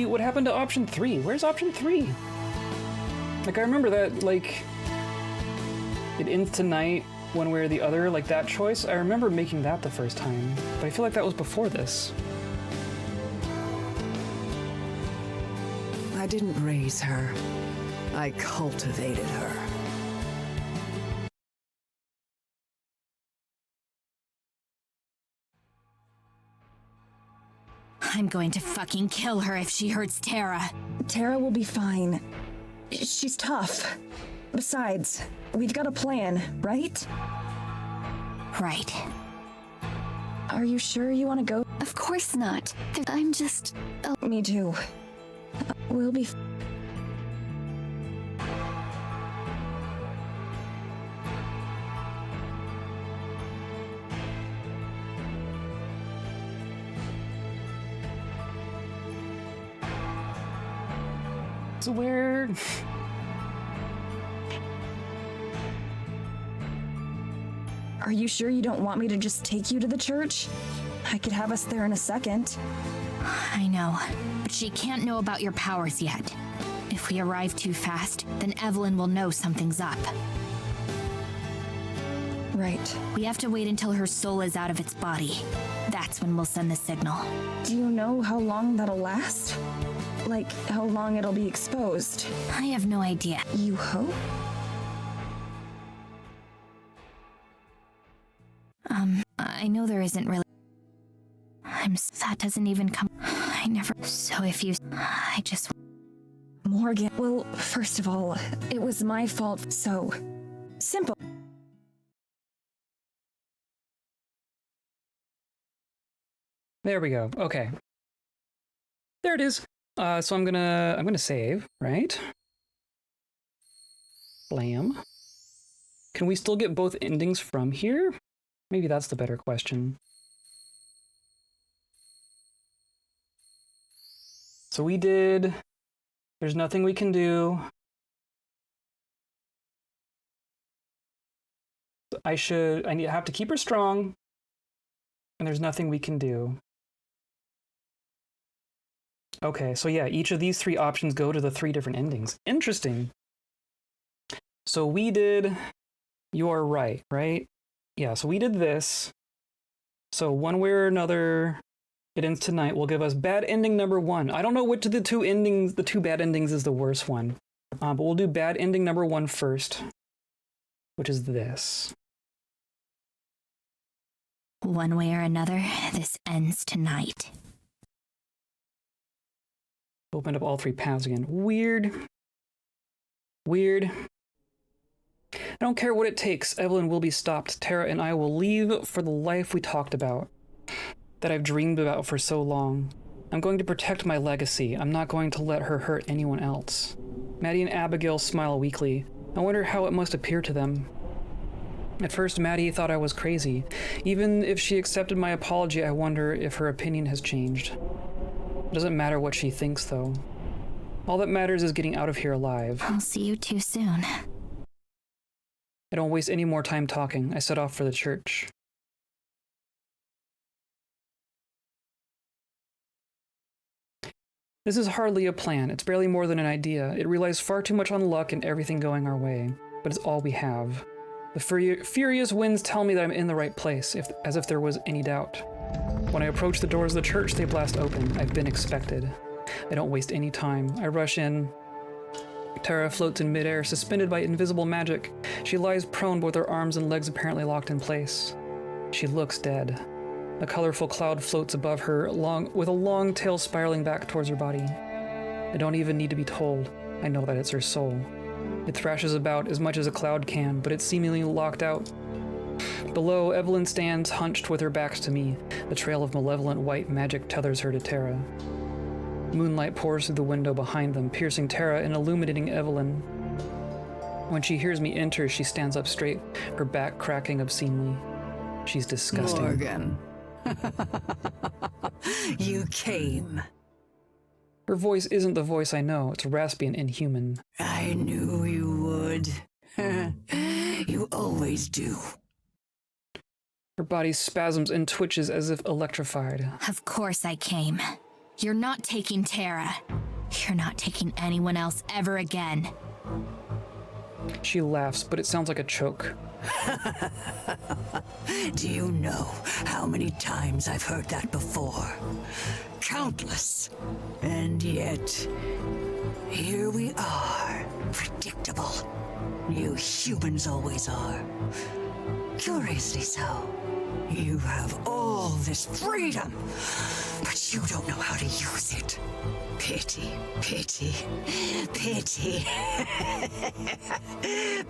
What happened to option 3? Where's option 3? Like, I remember that, like, it ends tonight one way or the other, like that choice. I remember making that the first time, but I feel like that was before this. I didn't raise her. I cultivated her. I'm going to fucking kill her if she hurts Tara. Tara will be fine. She's tough. Besides, we've got a plan, right? Right. Are you sure you want to go? Of course not. I'm just... Me too. We'll be... So where... Are you sure you don't want me to just take you to the church? I could have us there in a second. I know, but she can't know about your powers yet. If we arrive too fast, then Evelyn will know something's up. Right. We have to wait until her soul is out of its body. That's when we'll send the signal. Do you know how long that'll last? Like, how long it'll be exposed? I have no idea. You hope? I know there isn't really... That doesn't even come... I never... So if you... I just... Morgan, well, first of all, it was my fault, so... Simple. There we go. Okay. There it is. So I'm gonna save, right? Blam. Can we still get both endings from here? Maybe that's the better question. So we did. There's nothing we can do. I have to keep her strong. And there's nothing we can do. Okay, so yeah, each of these 3 options go to the 3 different endings. Interesting. So we did, you are right? Yeah, so we did this. So one way or another, it ends tonight will give us bad ending number 1. I don't know which of the 2 endings, the 2 bad endings is the worst one. But we'll do bad ending number 1 first, which is this. One way or another, this ends tonight. Opened up all 3 paths again. Weird. Weird. I don't care what it takes. Evelyn will be stopped. Tara and I will leave for the life we talked about, that I've dreamed about for so long. I'm going to protect my legacy. I'm not going to let her hurt anyone else. Maddie and Abigail smile weakly. I wonder how it must appear to them. At first, Maddie thought I was crazy. Even if she accepted my apology, I wonder if her opinion has changed. It doesn't matter what she thinks, though. All that matters is getting out of here alive. I'll see you too soon. I don't waste any more time talking. I set off for the church. This is hardly a plan. It's barely more than an idea. It relies far too much on luck and everything going our way. But it's all we have. The furious winds tell me that I'm in the right place, as if there was any doubt. When I approach the doors of the church, they blast open. I've been expected. I don't waste any time. I rush in. Tara floats in midair, suspended by invisible magic. She lies prone with her arms and legs apparently locked in place. She looks dead. A colorful cloud floats above her, with a long tail spiraling back towards her body. I don't even need to be told. I know that it's her soul. It thrashes about as much as a cloud can, but it's seemingly locked out. Below, Evelyn stands hunched with her back to me. The trail of malevolent white magic tethers her to Tara. Moonlight pours through the window behind them, piercing Tara and illuminating Evelyn. When she hears me enter, she stands up straight, her back cracking obscenely. She's disgusting. Morgan. You came. Her voice isn't the voice I know. It's raspy and inhuman. I knew you would. You always do. Her body spasms and twitches as if electrified. Of course I came. You're not taking Tara. You're not taking anyone else ever again. She laughs, but it sounds like a choke. Do you know how many times I've heard that before? Countless. And yet, here we are. Predictable. You humans always are. Curiously so. You have all this freedom, but you don't know how to use it. Pity, pity, pity,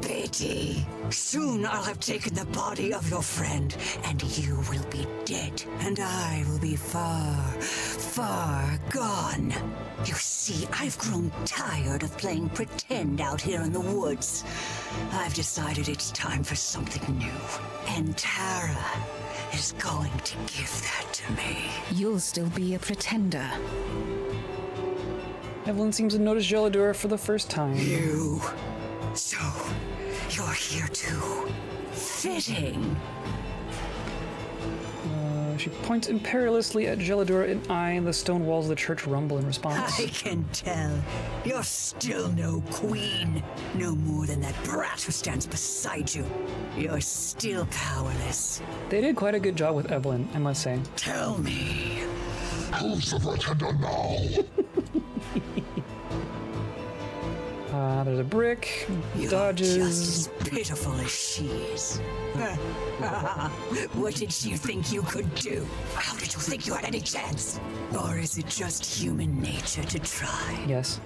pity. Soon I'll have taken the body of your friend, and you will be dead, and I will be far, far gone. You see, I've grown tired of playing pretend out here in the woods. I've decided it's time for something new, and Tara is going to give that to me. You'll still be a pretender. Evelyn seems to notice Gelidor for the first time. You. So, you're here too. Fitting. She points imperiously at Gelidor and the stone walls of the church rumble in response. I can tell. You're still no queen. No more than that brat who stands beside you. You're still powerless. They did quite a good job with Evelyn, I must say. Tell me. Who's the pretender now? There's a brick, You're dodges. just as pitiful as she is. What did she think you could do? How did you think you had any chance? Or is it just human nature to try? Yes.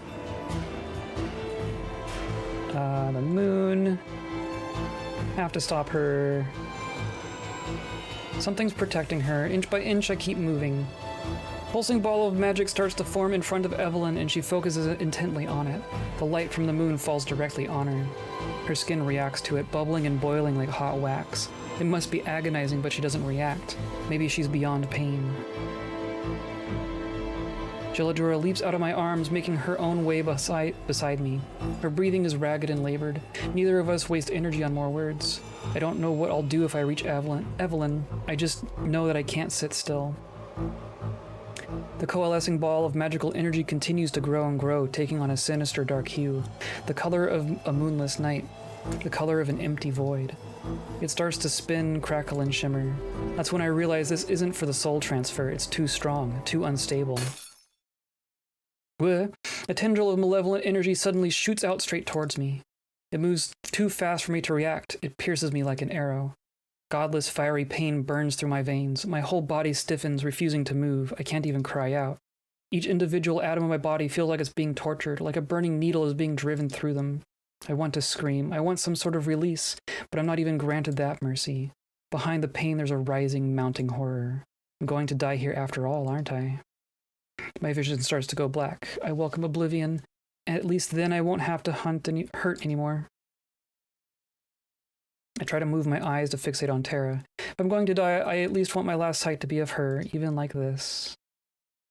The moon. Have to stop her. Something's protecting her. Inch by inch, I keep moving. Pulsing ball of magic starts to form in front of Evelyn, and she focuses intently on it. The light from the moon falls directly on her. Her skin reacts to it, bubbling and boiling like hot wax. It must be agonizing, but she doesn't react. Maybe she's beyond pain. Geladura leaps out of my arms, making her own way beside me. Her breathing is ragged and labored. Neither of us waste energy on more words. I don't know what I'll do if I reach Evelyn. I just know that I can't sit still. The coalescing ball of magical energy continues to grow and grow, taking on a sinister dark hue, the color of a moonless night, the color of an empty void. It starts to spin, crackle, and shimmer. That's when I realize this isn't for the soul transfer. It's too strong, too unstable. Bleh. A tendril of malevolent energy suddenly shoots out straight towards me. It moves too fast for me to react. It pierces me like an arrow. Godless, fiery pain burns through my veins. My whole body stiffens, refusing to move. I can't even cry out. Each individual atom of my body feels like it's being tortured, like a burning needle is being driven through them. I want to scream. I want some sort of release, but I'm not even granted that mercy. Behind the pain, there's a rising, mounting horror. I'm going to die here after all, aren't I? My vision starts to go black. I welcome oblivion, and at least then I won't have to hunt and hurt anymore. I try to move my eyes to fixate on Tara. If I'm going to die, I at least want my last sight to be of her, even like this.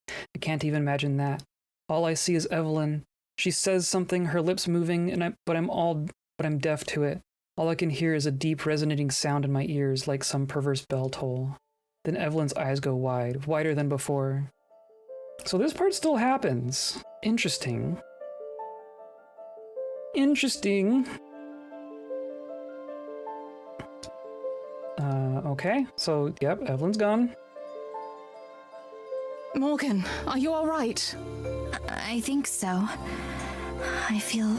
I can't even imagine that. All I see is Evelyn. She says something, her lips moving, but I'm deaf to it. All I can hear is a deep, resonating sound in my ears, like some perverse bell toll. Then Evelyn's eyes go wide, wider than before. So this part still happens. Interesting. Interesting. Okay, so, yep, Evelyn's gone. Morgan, are you all right? I think so. I feel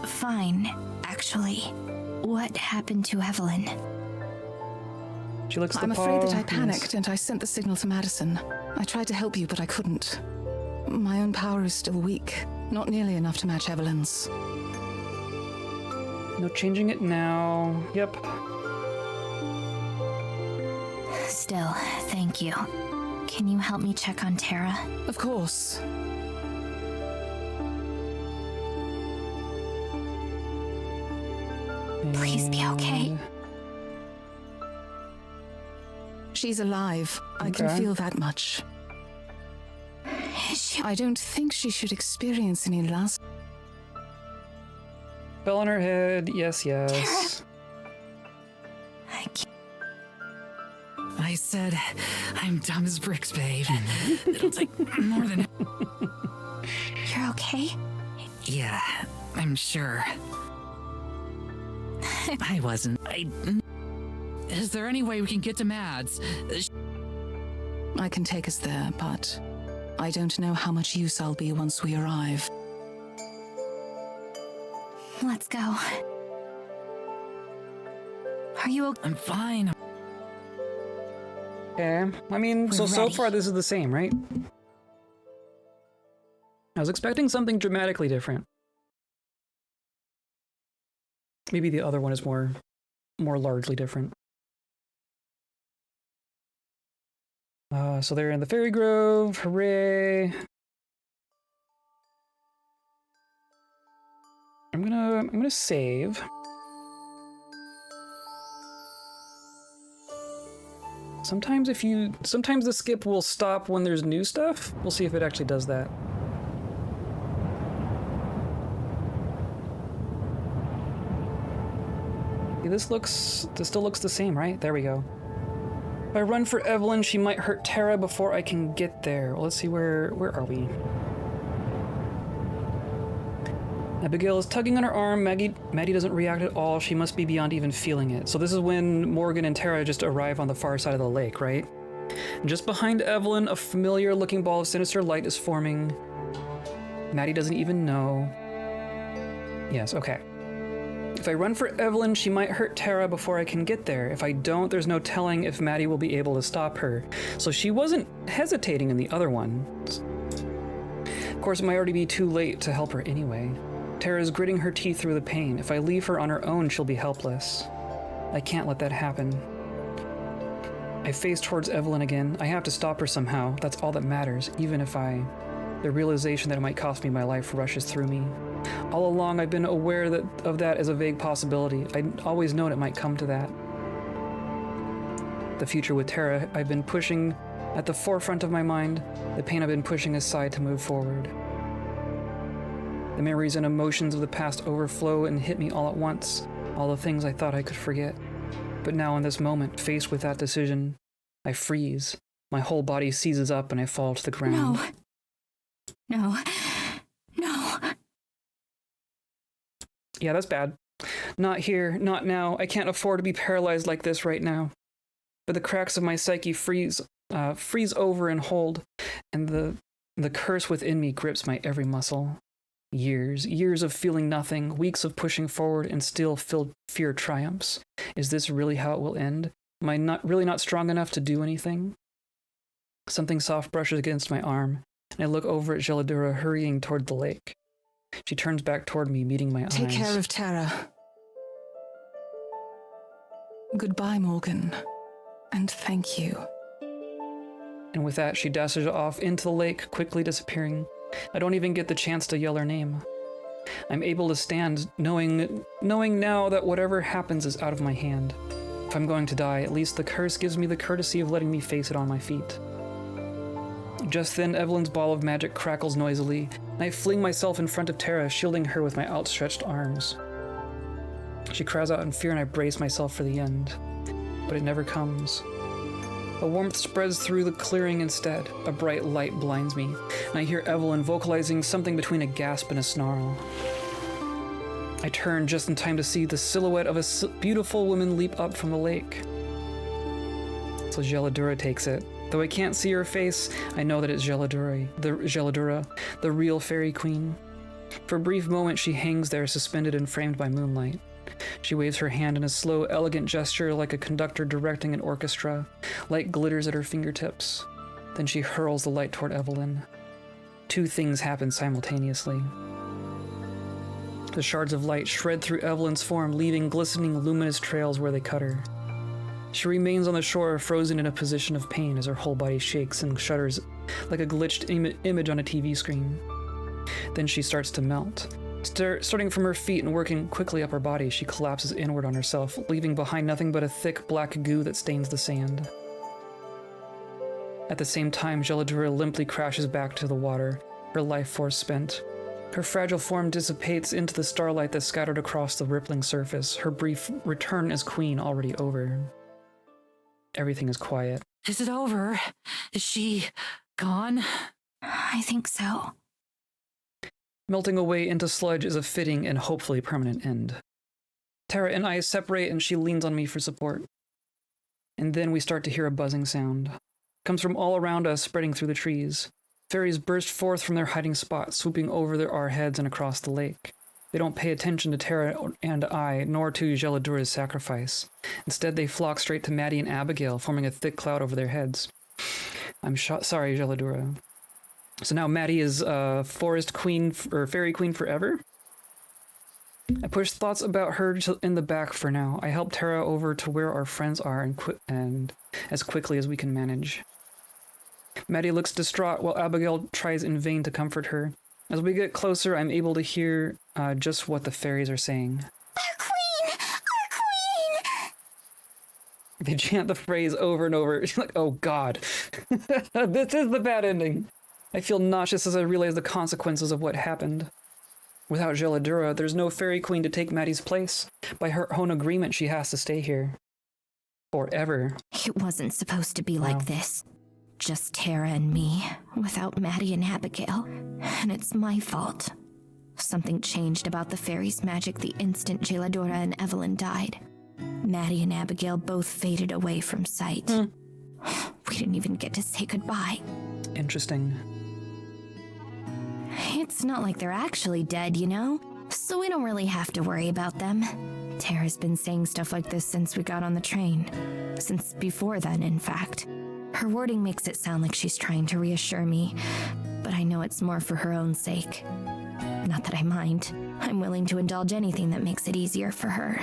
fine, actually. What happened to Evelyn? She looks at the I'm paw. afraid that I Yes. panicked and I sent the signal to Madison. I tried to help you, but I couldn't. My own power is still weak. Not nearly enough to match Evelyn's. No changing it now. Yep. Still, thank you. Can you help me check on Tara? Of course. Please be okay. And- She's alive. I can Okay. feel that much. Is she? I don't think she should experience any loss. Bell on her head. Yes, yes. I can't. I said, I'm dumb as bricks, babe. It'll take more than... You're okay? Yeah, I'm sure. I wasn't. Is there any way we can get to Mads? I can take us there, but I don't know how much use I'll be once we arrive. Let's go. Are you okay? I'm fine. Okay. I mean, so Ready. far this is the same, right? I was expecting something dramatically different. Maybe the other one is more largely different. So they're in the Fairy Grove. Hooray! I'm gonna save. Sometimes the skip will stop when there's new stuff. We'll see if it actually does that. Okay, this still looks the same, right? There we go. If I run for Evelyn, she might hurt Tara before I can get there. Well, let's see, where are we? Abigail is tugging on her arm. Maddie doesn't react at all. She must be beyond even feeling it. So this is when Morgan and Tara just arrive on the far side of the lake, right? And just behind Evelyn, a familiar-looking ball of sinister light is forming. Maddie doesn't even know. Yes, okay. If I run for Evelyn, she might hurt Tara before I can get there. If I don't, there's no telling if Maddie will be able to stop her. So she wasn't hesitating in the other one. Of course, it might already be too late to help her anyway. Tara's gritting her teeth through the pain. If I leave her on her own, she'll be helpless. I can't let that happen. I face towards Evelyn again. I have to stop her somehow. That's all that matters, even if the realization that it might cost me my life rushes through me. All along, I've been aware of that as a vague possibility. I'd always known it might come to that. The future with Tara, I've been pushing At the forefront of my mind, the pain I've been pushing aside to move forward. The memories and emotions of the past overflow and hit me all at once, all the things I thought I could forget. But now in this moment, faced with that decision, I freeze. My whole body seizes up and I fall to the ground. No. Yeah, that's bad. Not here, not now. I can't afford to be paralyzed like this right now. But the cracks of my psyche freeze over and hold, and the curse within me grips my every muscle. Years of feeling nothing, weeks of pushing forward, and still fear triumphs. Is this really how it will end? Am I not strong enough to do anything? Something soft brushes against my arm, and I look over at Geladura hurrying toward the lake. She turns back toward me, meeting my eyes. Take care of Terra. Goodbye, Morgan. And thank you. And with that, she dashes off into the lake, quickly disappearing. I don't even get the chance to yell her name. I'm able to stand, knowing now that whatever happens is out of my hand. If I'm going to die, at least the curse gives me the courtesy of letting me face it on my feet. Just then, Evelyn's ball of magic crackles noisily, and I fling myself in front of Terra, shielding her with my outstretched arms. She cries out in fear, and I brace myself for the end. But it never comes. A warmth spreads through the clearing instead. A bright light blinds me, and I hear Evelyn vocalizing something between a gasp and a snarl. I turn just in time to see the silhouette of a beautiful woman leap up from the lake. So Geladura takes it. Though I can't see her face, I know that it's Geladura, the real fairy queen. For a brief moment, she hangs there, suspended and framed by moonlight. She waves her hand in a slow, elegant gesture like a conductor directing an orchestra. Light glitters at her fingertips. Then she hurls the light toward Evelyn. Two things happen simultaneously. The shards of light shred through Evelyn's form, leaving glistening, luminous trails where they cut her. She remains on the shore, frozen in a position of pain as her whole body shakes and shudders like a glitched image on a TV screen. Then she starts to melt. Starting from her feet and working quickly up her body, she collapses inward on herself, leaving behind nothing but a thick black goo that stains the sand. At the same time, Geladura limply crashes back to the water, her life force spent. Her fragile form dissipates into the starlight that scattered across the rippling surface, her brief return as queen already over. Everything is quiet. Is it over? Is she gone? I think so. Melting away into sludge is a fitting and hopefully permanent end. Terra and I separate and she leans on me for support. And then we start to hear a buzzing sound. It comes from all around us, spreading through the trees. Fairies burst forth from their hiding spot, swooping over our heads and across the lake. They don't pay attention to Terra and I, nor to Geladura's sacrifice. Instead, they flock straight to Maddie and Abigail, forming a thick cloud over their heads. I'm sorry, Geladura. So now Maddie is forest queen, or fairy queen forever? I push thoughts about her in the back for now. I help Terra over to where our friends are and as quickly as we can manage. Maddie looks distraught while Abigail tries in vain to comfort her. As we get closer, I'm able to hear just what the fairies are saying. Our queen! Our queen! They chant the phrase over and over. Like, oh god. This is the bad ending. I feel nauseous as I realize the consequences of what happened. Without Geladura, there's no fairy queen to take Maddie's place. By her own agreement, she has to stay here. Forever. It wasn't supposed to be like this. Just Terra and me, without Maddie and Abigail. And it's my fault. Something changed about the fairies' magic the instant Geladura and Evelyn died. Maddie and Abigail both faded away from sight. We didn't even get to say goodbye. Interesting. It's not like they're actually dead, you know? So we don't really have to worry about them. Terra's been saying stuff like this since we got on the train. Since before then, in fact. Her wording makes it sound like she's trying to reassure me, but I know it's more for her own sake. Not that I mind. I'm willing to indulge anything that makes it easier for her.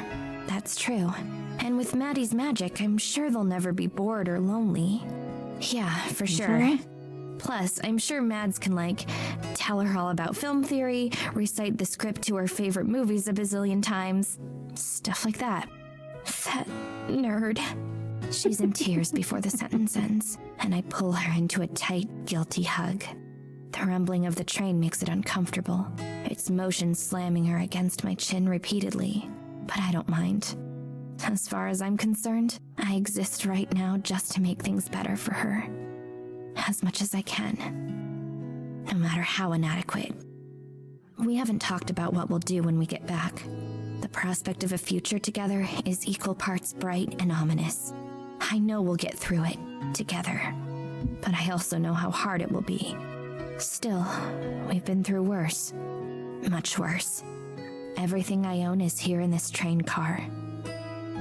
That's true. And with Maddie's magic, I'm sure they'll never be bored or lonely. Yeah, for sure. Plus, I'm sure Mads can, tell her all about film theory, recite the script to her favorite movies a bazillion times. Stuff like that. That nerd. She's in tears before the sentence ends, and I pull her into a tight, guilty hug. The rumbling of the train makes it uncomfortable, its motion slamming her against my chin repeatedly, but I don't mind. As far as I'm concerned, I exist right now just to make things better for her. As much as I can, no matter how inadequate. We haven't talked about what we'll do when we get back. The prospect of a future together is equal parts bright and ominous. I know we'll get through it, together. But I also know how hard it will be. Still, we've been through worse. Much worse. Everything I own is here in this train car.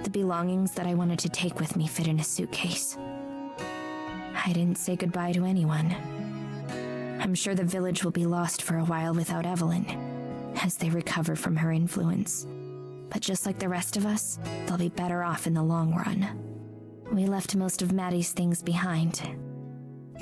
The belongings that I wanted to take with me fit in a suitcase. I didn't say goodbye to anyone. I'm sure the village will be lost for a while without Evelyn, as they recover from her influence. But just like the rest of us, they'll be better off in the long run. We left most of Maddie's things behind,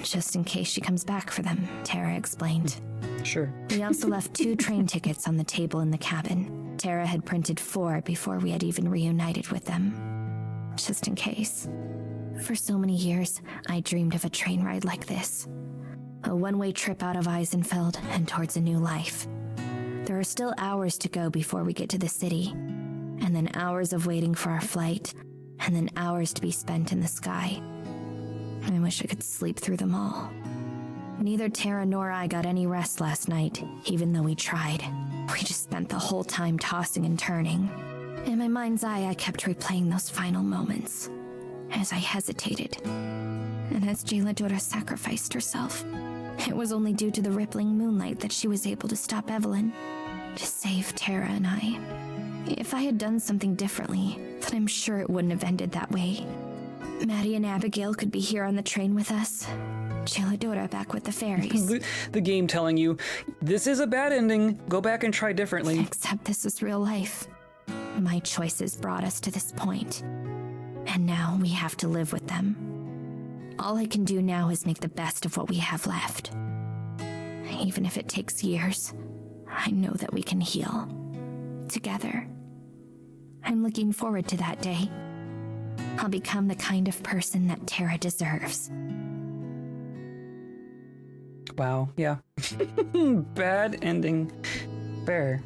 just in case she comes back for them, Tara explained. Sure. We also left 2 train tickets on the table in the cabin. Tara had printed 4 before we had even reunited with them, just in case. For so many years, I dreamed of a train ride like this. A one-way trip out of Eisenfeld and towards a new life. There are still hours to go before we get to the city, and then hours of waiting for our flight, and then hours to be spent in the sky. I wish I could sleep through them all. Neither Tara nor I got any rest last night, even though we tried. We just spent the whole time tossing and turning. In my mind's eye, I kept replaying those final moments, as I hesitated, and as Jayladora sacrificed herself. It was only due to the rippling moonlight that she was able to stop Evelyn, to save Tara and I. If I had done something differently, then I'm sure it wouldn't have ended that way. Maddie and Abigail could be here on the train with us. Jayladora back with the fairies. The game telling you, this is a bad ending, go back and try differently. Except this is real life. My choices brought us to this point, and now we have to live with them. All I can do now is make the best of what we have left. Even if it takes years, I know that we can heal. Together. I'm looking forward to that day. I'll become the kind of person that Tara deserves. Wow, yeah. Bad ending. Fair.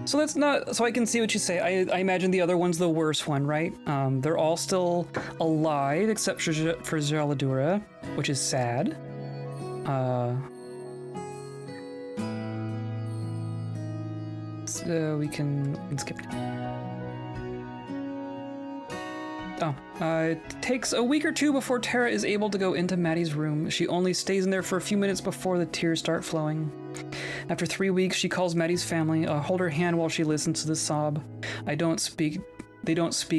So that's not, so I can see what you say. I imagine the other one's the worst one, right? They're all still alive except for Jayladora, which is sad. So we can skip. It takes a week or 2 before Tara is able to go into Maddie's room. She only stays in there for a few minutes before the tears start flowing. After 3 weeks, she calls Maddie's family, hold her hand while she listens to the sob. They don't speak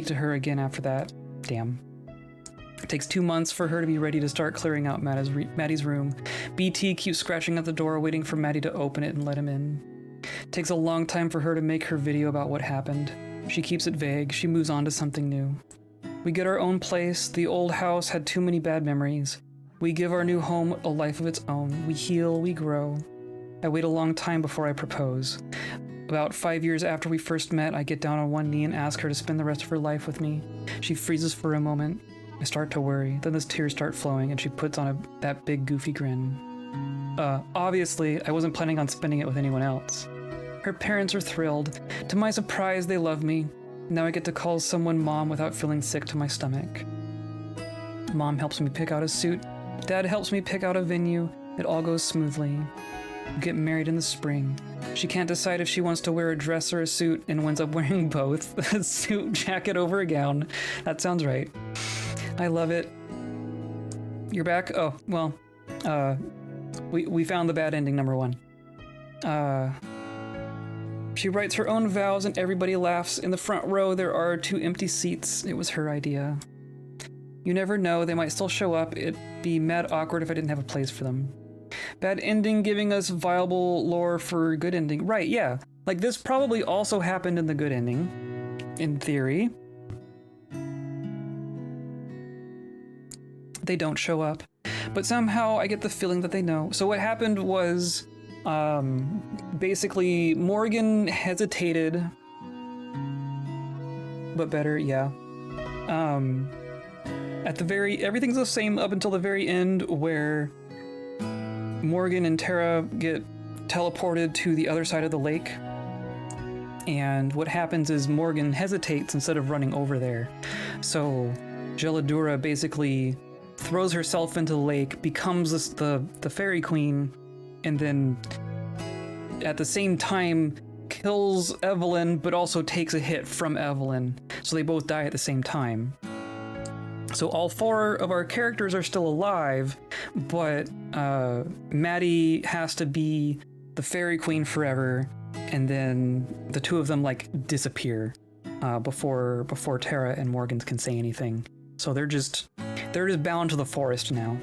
to her again after that. Damn. It takes 2 months for her to be ready to start clearing out Maddie's room. BT keeps scratching at the door, waiting for Maddie to open it and let him in. It takes a long time for her to make her video about what happened. She keeps it vague. She moves on to something new. We get our own place. The old house had too many bad memories. We give our new home a life of its own. We heal, we grow. I wait a long time before I propose. About 5 years after we first met, I get down on one knee and ask her to spend the rest of her life with me. She freezes for a moment. I start to worry. Then the tears start flowing and she puts on that big goofy grin. Obviously, I wasn't planning on spending it with anyone else. Her parents are thrilled. To my surprise, they love me. Now I get to call someone Mom without feeling sick to my stomach. Mom helps me pick out a suit. Dad helps me pick out a venue. It all goes smoothly. We get married in the spring. She can't decide if she wants to wear a dress or a suit and winds up wearing both. A suit jacket over a gown. That sounds right. I love it. You're back? Oh, well, we found the bad ending, number 1. She writes her own vows and everybody laughs. In the front row, there are 2 empty seats. It was her idea. You never know, they might still show up. It'd be mad awkward if I didn't have a place for them. Bad ending giving us viable lore for good ending. Right, yeah. Like, this probably also happened in the good ending, in theory. They don't show up. But somehow I get the feeling that they know. So what happened was... basically Morgan hesitated, but better, yeah. Everything's the same up until the very end, where Morgan and Tara get teleported to the other side of the lake. And what happens is Morgan hesitates instead of running over there. So Geladura basically throws herself into the lake, becomes the fairy queen, and then at the same time kills Evelyn, but also takes a hit from Evelyn. So they both die at the same time. So all 4 of our characters are still alive, but Maddie has to be the fairy queen forever, and then the 2 of them like disappear before Tara and Morgan can say anything. So they're just bound to the forest now.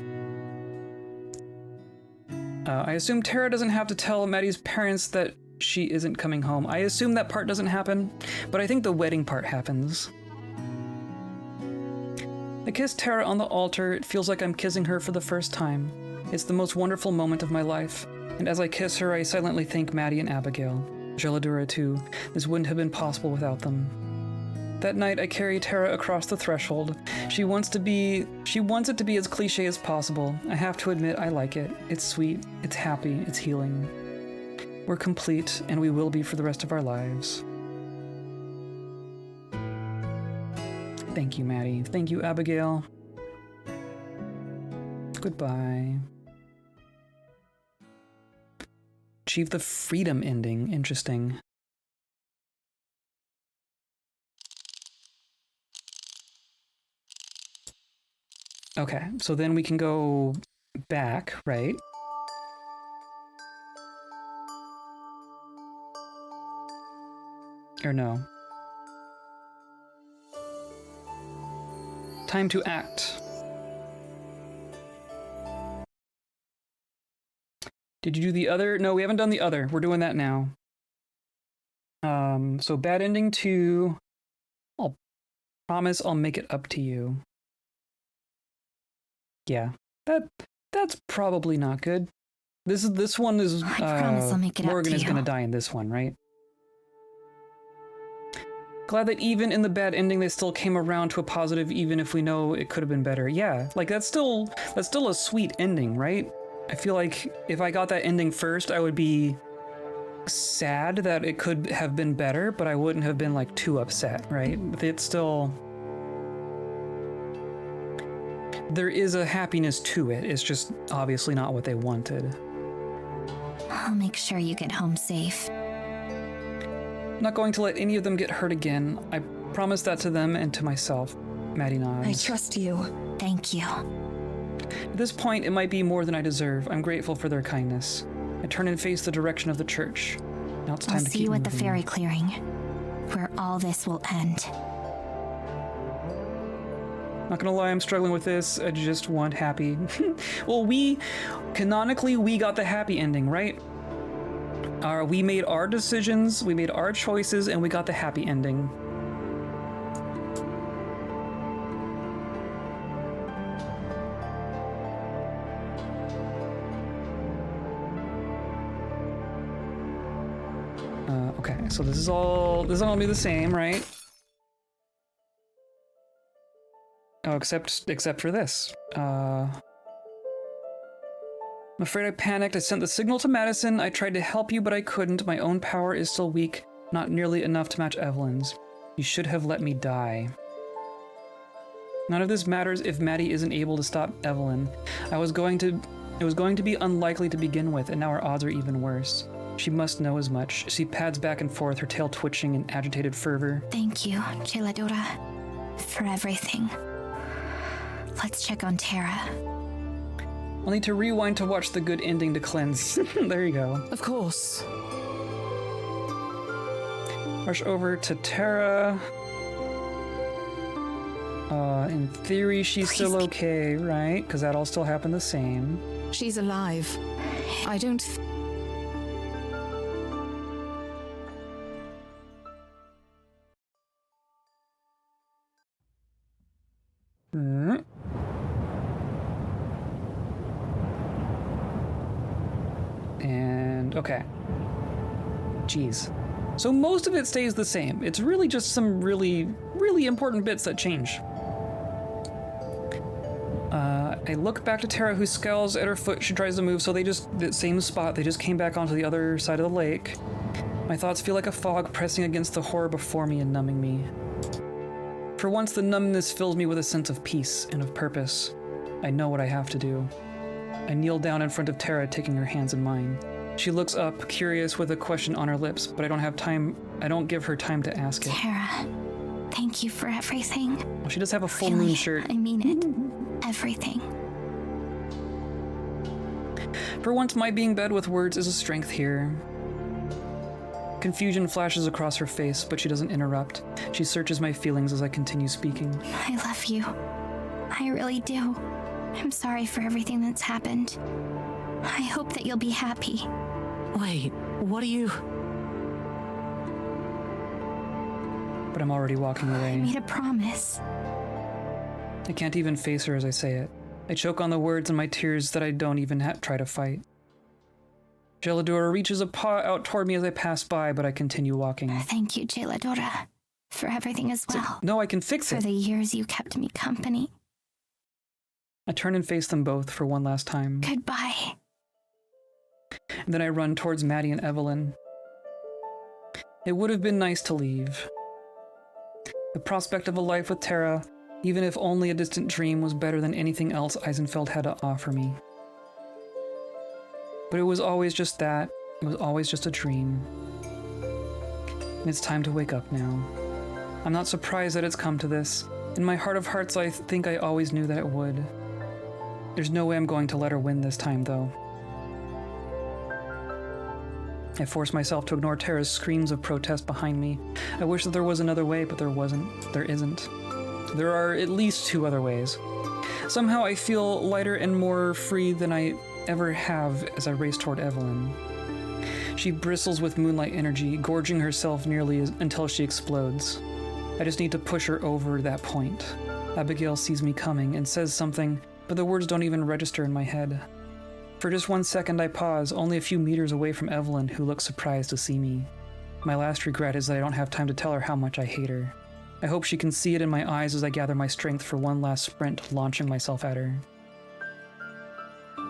I assume Tara doesn't have to tell Maddie's parents that she isn't coming home. I assume that part doesn't happen, but I think the wedding part happens. I kiss Tara on the altar. It feels like I'm kissing her for the first time. It's the most wonderful moment of my life. And as I kiss her, I silently thank Maddie and Abigail. Geladura too. This wouldn't have been possible without them. That night, I carry Tara across the threshold. She wants it to be as cliche as possible. I have to admit, I like it. It's sweet, it's happy, it's healing. We're complete, and we will be for the rest of our lives. Thank you, Maddie. Thank you, Abigail. Goodbye. Achieve the freedom ending. Interesting. Okay, so then we can go back, right? Or no? Time to act. Did you do the other? No, we haven't done the other. We're doing that now. So bad ending 2. I'll promise I'll make it up to you. Yeah, that's probably not good. This one is I promise I'll make it Morgan up to is gonna you. die in this one, right? Glad that even in the bad ending they still came around to a positive, even if we know it could have been better. Yeah, like that's still a sweet ending, right? I feel like if I got that ending first, I would be sad that it could have been better, but I wouldn't have been like too upset, right? It's still, there is a happiness to it. It's just obviously not what they wanted. I'll make sure you get home safe. I'm not going to let any of them get hurt again. I promise that to them and to myself. Maddie nods. I trust you. Thank you. At this point, it might be more than I deserve. I'm grateful for their kindness. I turn and face the direction of the church. Now it's time I'll to see keep you at the moving. fairy clearing, where all this will end. Not gonna lie, I'm struggling with this. I just want happy. Well, canonically, we got the happy ending, right? We made our decisions, we made our choices, and we got the happy ending. Okay, so this is all gonna be the same, right? Oh, except for this. I'm afraid I panicked. I sent the signal to Madison. I tried to help you, but I couldn't. My own power is still weak, not nearly enough to match Evelyn's. You should have let me die. None of this matters if Maddie isn't able to stop Evelyn. It was going to be unlikely to begin with, and now our odds are even worse. She must know as much. She pads back and forth, her tail twitching in agitated fervor. Thank you, Geladura, for everything. Let's check on Tara. I'll need to rewind to watch the good ending to cleanse. There you go. Of course. Rush over to Tara. In theory, she's still okay, right? Because that'll still happen the same. She's alive. I don't... And okay. Jeez. So most of it stays the same. It's really just some really, really important bits that change. I look back to Tara, who scowls at her foot. She tries to move, so the same spot, they just came back onto the other side of the lake. My thoughts feel like a fog pressing against the horror before me and numbing me. For once, the numbness fills me with a sense of peace and of purpose. I know what I have to do. I kneel down in front of Tara, taking her hands in mine. She looks up, curious with a question on her lips, but I don't give her time to ask it. Tara, thank you for everything. Well, she does have a full Really, moon shirt. I mean it. Everything. For once, my being bed with words is a strength here. Confusion flashes across her face, but she doesn't interrupt. She searches my feelings as I continue speaking. I love you. I really do. I'm sorry for everything that's happened. I hope that you'll be happy. Wait, what are you... But I'm already walking away. I made a promise. I can't even face her as I say it. I choke on the words and my tears that I don't even try to fight. Geladora reaches a paw out toward me as I pass by, but I continue walking. Thank you, Geladora, for everything as well. No, I can fix For it. the years you kept me company. I turn and face them both for one last time. Goodbye. And then I run towards Maddie and Evelyn. It would have been nice to leave. The prospect of a life with Tara, even if only a distant dream, was better than anything else Eisenfeld had to offer me. But it was always just that. It was always just a dream. And it's time to wake up now. I'm not surprised that it's come to this. In my heart of hearts, I think I always knew that it would. There's no way I'm going to let her win this time, though. I force myself to ignore Tara's screams of protest behind me. I wish that there was another way, but there wasn't. There isn't. There are at least two other ways. Somehow I feel lighter and more free than I ever have as I race toward Evelyn. She bristles with moonlight energy, gorging herself nearly until she explodes. I just need to push her over that point. Abigail sees me coming and says something, but the words don't even register in my head. For just 1 second I pause, only a few meters away from Evelyn, who looks surprised to see me. My last regret is that I don't have time to tell her how much I hate her. I hope she can see it in my eyes as I gather my strength for one last sprint, launching myself at her.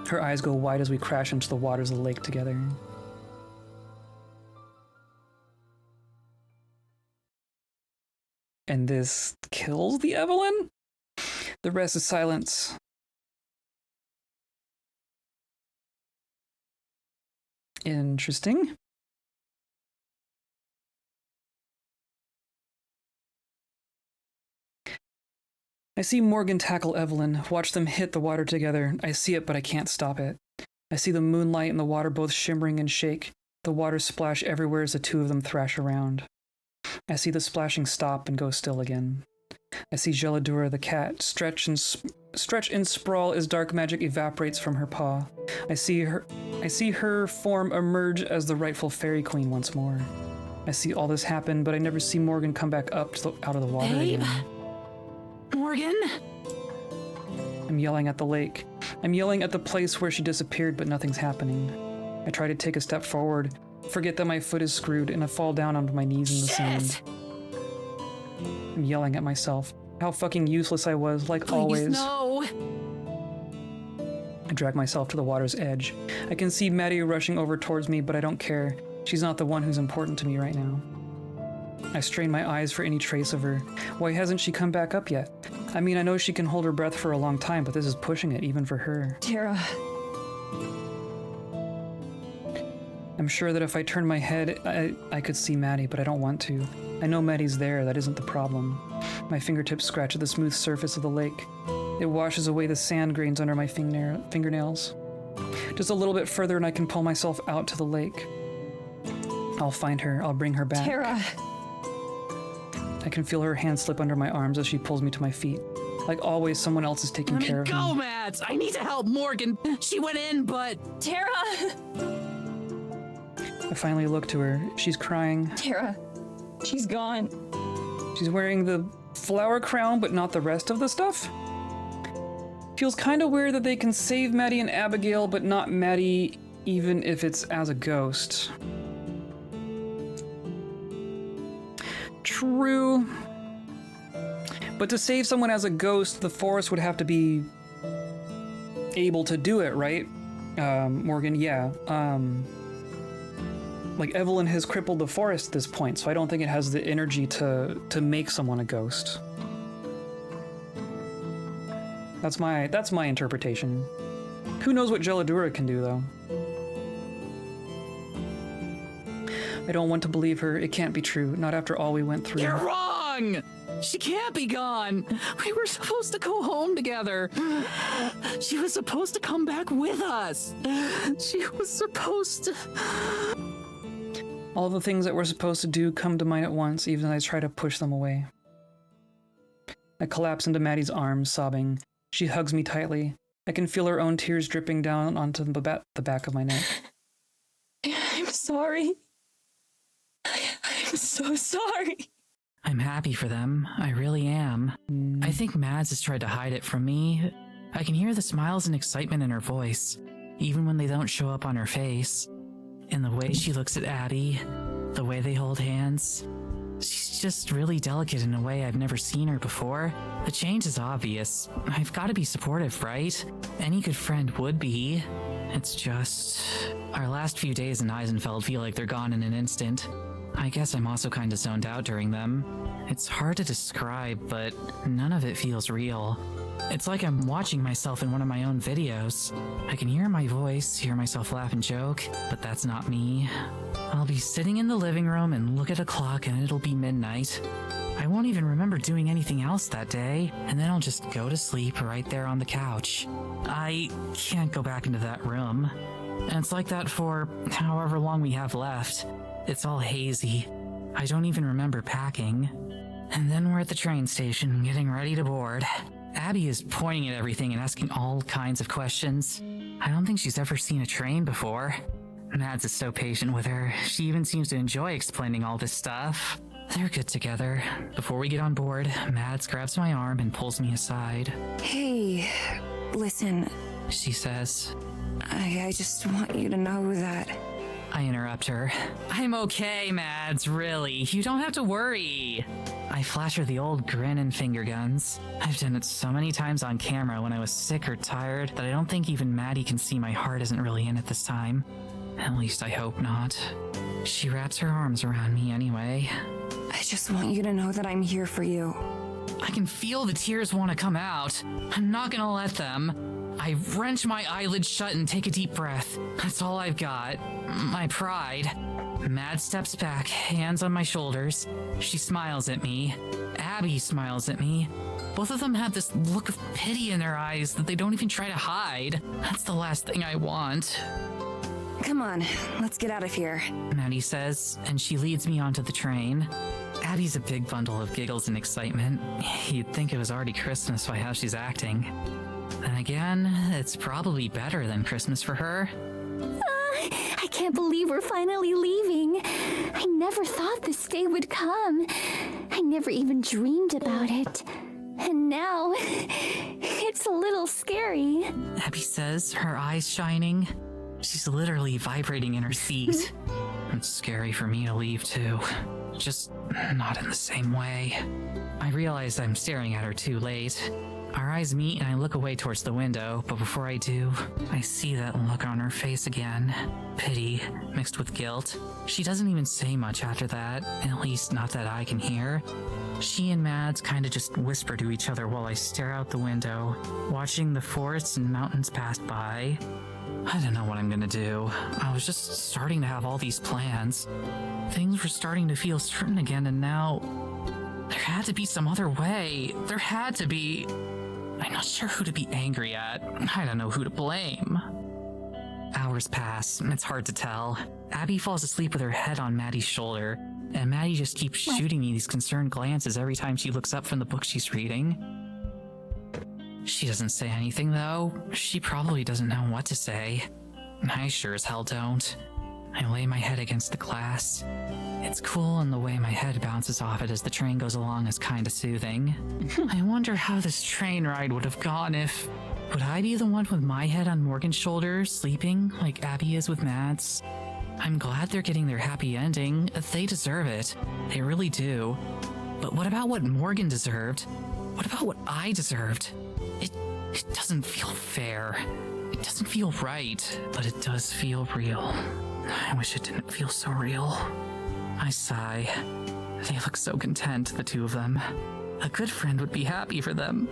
Her eyes go wide as we crash into the waters of the lake together. And this kills the Evelyn? The rest is silence. Interesting. I see Morgan tackle Evelyn, watch them hit the water together. I see it, but I can't stop it. I see the moonlight and the water both shimmering and shake. The water splash everywhere as the two of them thrash around. I see the splashing stop and go still again. I see Geladura the cat stretch and sprawl as dark magic evaporates from her paw. I see her form emerge as the rightful fairy queen once more. I see all this happen, but I never see Morgan come back up out of the water again. Morgan? I'm yelling at the lake. I'm yelling at the place where she disappeared, but nothing's happening. I try to take a step forward, forget that my foot is screwed, and I fall down onto my knees in the sand. I'm yelling at myself. How fucking useless I was, like always. No! I drag myself to the water's edge. I can see Maddie rushing over towards me, but I don't care. She's not the one who's important to me right now. I strain my eyes for any trace of her. Why hasn't she come back up yet? I mean, I know she can hold her breath for a long time, but this is pushing it, even for her. Tara. I'm sure that if I turned my head, I could see Maddie, but I don't want to. I know Maddie's there, that isn't the problem. My fingertips scratch at the smooth surface of the lake. It washes away the sand grains under my fingernails. Just a little bit further and I can pull myself out to the lake. I'll find her, I'll bring her back. Tara. I can feel her hand slip under my arms as she pulls me to my feet. Like always, someone else is taking care of me. Go, Mads! I need to help Morgan. She went in, but... Tara! I finally look to her. She's crying. Tara. She's gone. She's wearing the flower crown, but not the rest of the stuff? Feels kind of weird that they can save Maddie and Abigail, but not Maddie, even if it's as a ghost. True. But to save someone as a ghost, the forest would have to be able to do it, right? Morgan, yeah. Like, Evelyn has crippled the forest at this point, so I don't think it has the energy to make someone a ghost. That's my interpretation. Who knows what Geladura can do, though? I don't want to believe her. It can't be true. Not after all we went through. You're wrong! She can't be gone. We were supposed to go home together. She was supposed to come back with us. She was supposed to... All the things that we're supposed to do come to mind at once, even as I try to push them away. I collapse into Maddie's arms, sobbing. She hugs me tightly. I can feel her own tears dripping down onto the back of my neck. I'm sorry. I'm so sorry. I'm happy for them. I really am. I think Mads has tried to hide it from me. I can hear the smiles and excitement in her voice, even when they don't show up on her face. And the way she looks at Abby, the way they hold hands. She's just really delicate in a way I've never seen her before. The change is obvious. I've got to be supportive, right? Any good friend would be. It's just... Our last few days in Eisenfeld feel like they're gone in an instant. I guess I'm also kind of zoned out during them. It's hard to describe, but none of it feels real. It's like I'm watching myself in one of my own videos. I can hear my voice, hear myself laugh and joke, but that's not me. I'll be sitting in the living room and look at a clock and it'll be midnight. I won't even remember doing anything else that day, and then I'll just go to sleep right there on the couch. I can't go back into that room. And it's like that for however long we have left. It's all hazy. I don't even remember packing. And then we're at the train station, getting ready to board. Abby is pointing at everything and asking all kinds of questions. I don't think she's ever seen a train before. Mads is so patient with her. She even seems to enjoy explaining all this stuff. They're good together. Before we get on board, Mads grabs my arm and pulls me aside. Hey, listen, She says. I just want you to know that... I interrupt her. I'm okay, Mads, really. You don't have to worry. I flash her the old grin and finger guns. I've done it so many times on camera when I was sick or tired that I don't think even Maddie can see my heart isn't really in it this time. At least I hope not. She wraps her arms around me anyway. I just want you to know that I'm here for you. I can feel the tears want to come out. I'm not gonna let them. I wrench my eyelids shut and take a deep breath. That's all I've got. My pride. Mad steps back, hands on my shoulders. She smiles at me. Abby smiles at me. Both of them have this look of pity in their eyes that they don't even try to hide. That's the last thing I want. Come on, let's get out of here. Maddie says, and she leads me onto the train. Abby's a big bundle of giggles and excitement. You'd think it was already Christmas by how she's acting. Then again, it's probably better than Christmas for her. I can't believe we're finally leaving. I never thought this day would come. I never even dreamed about it. And now, it's a little scary. Abby says, her eyes shining. She's literally vibrating in her seat. It's scary for me to leave too. Just not in the same way. I realize I'm staring at her too late. Our eyes meet and I look away towards the window, but before I do, I see that look on her face again. Pity, mixed with guilt. She doesn't even say much after that, at least not that I can hear. She and Mads kind of just whisper to each other while I stare out the window, watching the forests and mountains pass by. I don't know what I'm gonna do. I was just starting to have all these plans. Things were starting to feel certain again, and now... There had to be some other way. There had to be... I'm not sure who to be angry at. I don't know who to blame. Hours pass. It's hard to tell. Abby falls asleep with her head on Maddie's shoulder, and Maddie just keeps shooting me these concerned glances every time she looks up from the book she's reading. She doesn't say anything, though. She probably doesn't know what to say. I sure as hell don't. I lay my head against the glass. It's cool, and the way my head bounces off it as the train goes along is kinda soothing. I wonder how this train ride would have gone if... Would I be the one with my head on Morgan's shoulder, sleeping like Abby is with Mads? I'm glad they're getting their happy ending. They deserve it. They really do. But what about what Morgan deserved? What about what I deserved? It doesn't feel fair. It doesn't feel right, but it does feel real. I wish it didn't feel so real. I sigh. They look so content, the two of them. A good friend would be happy for them.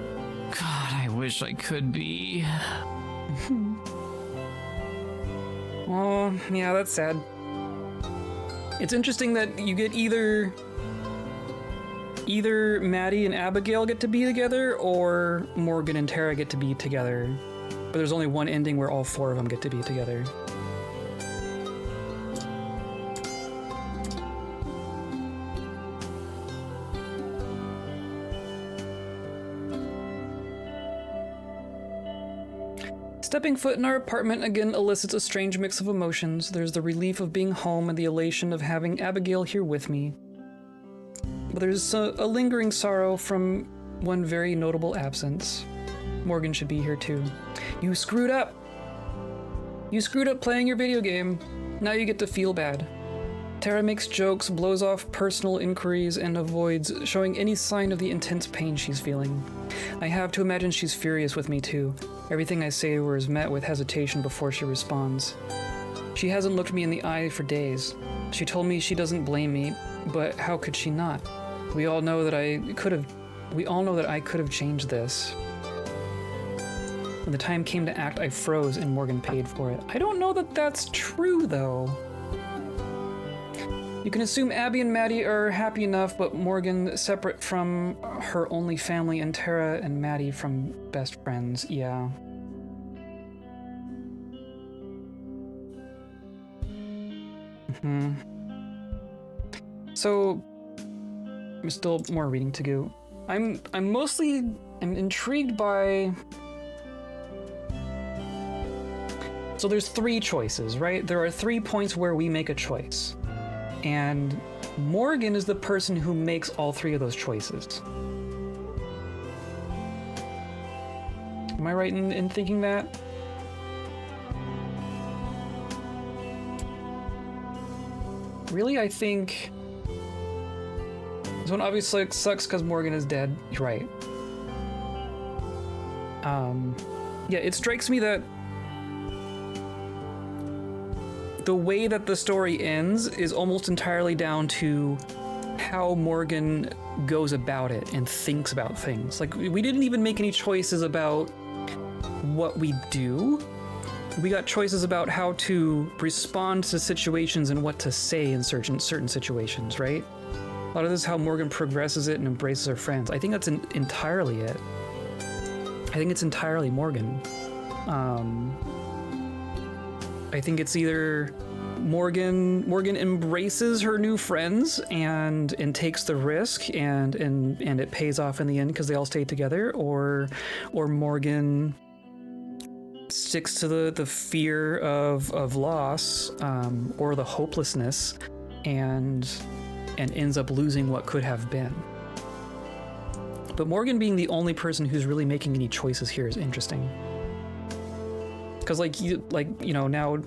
God, I wish I could be. Oh, yeah, that's sad. It's interesting that you get either Maddie and Abigail get to be together, or Morgan and Tara get to be together. But there's only one ending where all four of them get to be together. Stepping foot in our apartment again elicits a strange mix of emotions. There's the relief of being home and the elation of having Abigail here with me. But there's a lingering sorrow from one very notable absence. Morgan should be here too. You screwed up! You screwed up playing your video game. Now you get to feel bad. Tara makes jokes, blows off personal inquiries, and avoids showing any sign of the intense pain she's feeling. I have to imagine she's furious with me too. Everything I say to her is met with hesitation before she responds. She hasn't looked me in the eye for days. She told me she doesn't blame me, but how could she not? We all know that I could have changed this. When the time came to act, I froze and Morgan paid for it. I don't know that that's true, though. You can assume Abby and Maddie are happy enough, but Morgan separate from her only family, and Tara and Maddie from best friends, yeah. So, there's still more reading to go. I'm intrigued by... So there's 3 choices, right? There are 3 points where we make a choice. And Morgan is the person who makes all 3 of those choices. Am I right in thinking that? Really, I think... This one obviously sucks because Morgan is dead. You're right. Yeah, it strikes me that the way that the story ends is almost entirely down to how Morgan goes about it and thinks about things. Like, we didn't even make any choices about what we do. We got choices about how to respond to situations and what to say in certain situations, right? A lot of this is how Morgan progresses it and embraces her friends. I think that's entirely it. I think it's entirely Morgan. I think it's either Morgan embraces her new friends and takes the risk and it pays off in the end because they all stay together, or Morgan sticks to the fear of loss or the hopelessness and ends up losing what could have been. But Morgan being the only person who's really making any choices here is interesting. Because now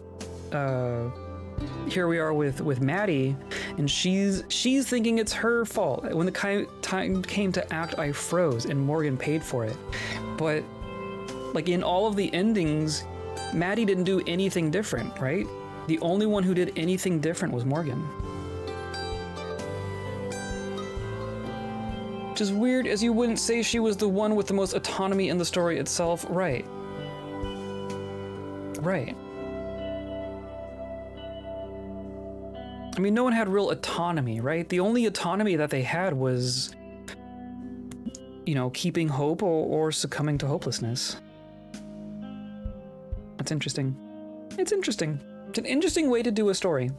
here we are with Maddie, and she's thinking it's her fault. When the time came to act, I froze, and Morgan paid for it. But like in all of the endings, Maddie didn't do anything different, right? The only one who did anything different was Morgan. Which is weird, as you wouldn't say she was the one with the most autonomy in the story itself. Right. Right. I mean, no one had real autonomy, right? The only autonomy that they had was, keeping hope or succumbing to hopelessness. That's interesting. It's interesting. It's an interesting way to do a story.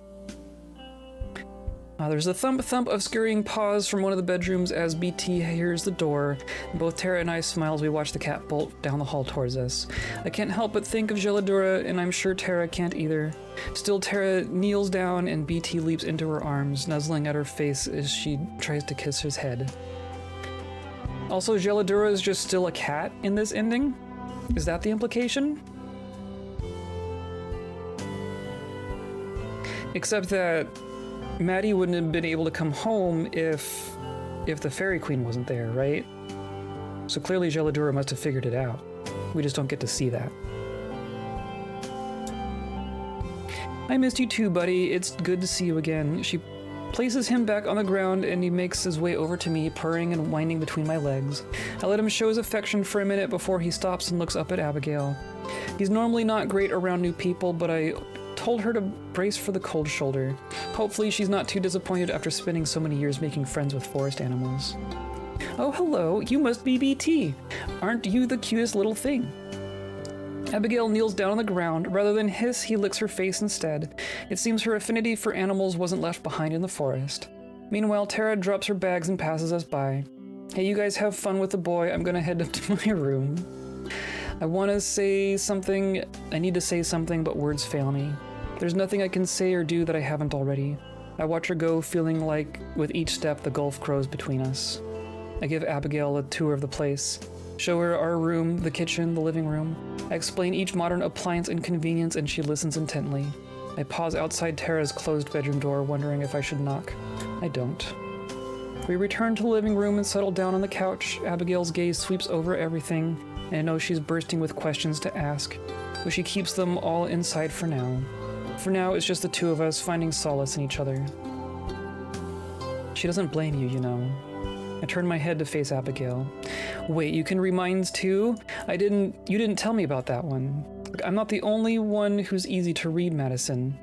There's a thump of scurrying paws from one of the bedrooms as BT hears the door. Both Tara and I smile as we watch the cat bolt down the hall towards us. I can't help but think of Geladura, and I'm sure Tara can't either. Still, Tara kneels down and BT leaps into her arms, nuzzling at her face as she tries to kiss his head. Also, Geladura is just still a cat in this ending? Is that the implication? Except that Maddie wouldn't have been able to come home if the Fairy Queen wasn't there, right? So clearly Geladura must have figured it out. We just don't get to see that. I missed you too, buddy. It's good to see you again. She places him back on the ground and he makes his way over to me, purring and whining between my legs. I let him show his affection for a minute before he stops and looks up at Abigail. He's normally not great around new people, but I told her to brace for the cold shoulder. Hopefully she's not too disappointed after spending so many years making friends with forest animals. Oh, hello, you must be BT. Aren't you the cutest little thing? Abigail kneels down on the ground. Rather than hiss, he licks her face instead. It seems her affinity for animals wasn't left behind in the forest. Meanwhile, Tara drops her bags and passes us by. Hey, you guys have fun with the boy. I'm gonna head up to my room. I want to say something. I need to say something, but words fail me. There's nothing I can say or do that I haven't already. I watch her go, feeling like with each step the gulf grows between us. I give Abigail a tour of the place. Show her our room, the kitchen, the living room. I explain each modern appliance and convenience, and she listens intently. I pause outside Tara's closed bedroom door, wondering if I should knock. I don't. We return to the living room and settle down on the couch. Abigail's gaze sweeps over everything, and I know she's bursting with questions to ask, but she keeps them all inside for now. For now, it's just the two of us finding solace in each other. She doesn't blame you, you know. I turn my head to face Abigail. Wait, you can read minds too? You didn't tell me about that one. I'm not the only one who's easy to read, Madison.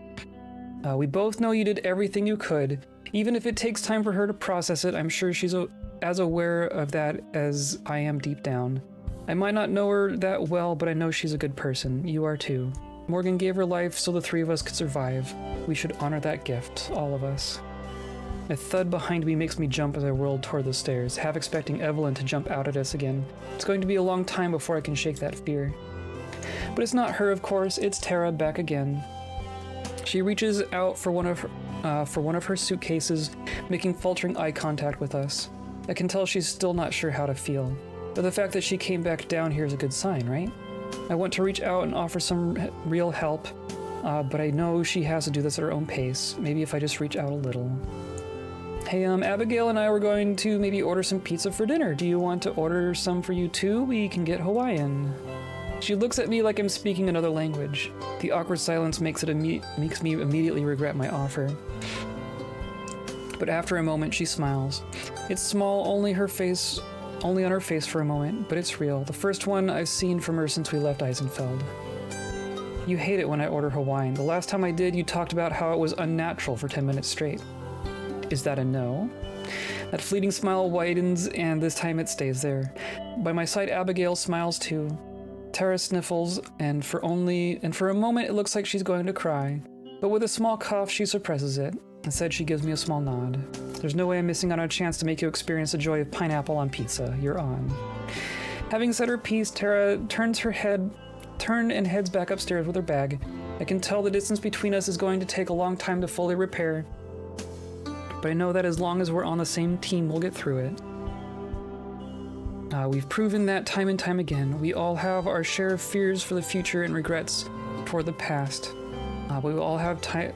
We both know you did everything you could. Even if it takes time for her to process it, I'm sure she's as aware of that as I am deep down. I might not know her that well, but I know she's a good person. You are too. Morgan gave her life so the three of us could survive. We should honor that gift, all of us. A thud behind me makes me jump as I whirl toward the stairs, half expecting Evelyn to jump out at us again. It's going to be a long time before I can shake that fear. But it's not her, of course. It's Tara back again. She reaches out for one of her suitcases, making faltering eye contact with us. I can tell she's still not sure how to feel, but the fact that she came back down here is a good sign, right? I want to reach out and offer some real help, but I know she has to do this at her own pace. Maybe if I just reach out a little. Hey, Abigail and I were going to maybe order some pizza for dinner. Do you want to order some for you too? We can get Hawaiian. She looks at me like I'm speaking another language. The awkward silence makes me immediately regret my offer. But after a moment, she smiles. It's small, only on her face for a moment, but it's real. The first one I've seen from her since we left Eisenfeld. You hate it when I order Hawaiian. The last time I did, you talked about how it was unnatural for 10 minutes straight. Is that a no? That fleeting smile widens, and this time it stays there. By my side, Abigail smiles too. Tara sniffles, and for a moment it looks like she's going to cry. But with a small cough, she suppresses it. Instead, she gives me a small nod. There's no way I'm missing out on a chance to make you experience the joy of pineapple on pizza. You're on. Having said her piece, Tara turns and heads back upstairs with her bag. I can tell the distance between us is going to take a long time to fully repair. But I know that as long as we're on the same team, we'll get through it. We've proven that time and time again. We all have our share of fears for the future and regrets toward the past. But we all have time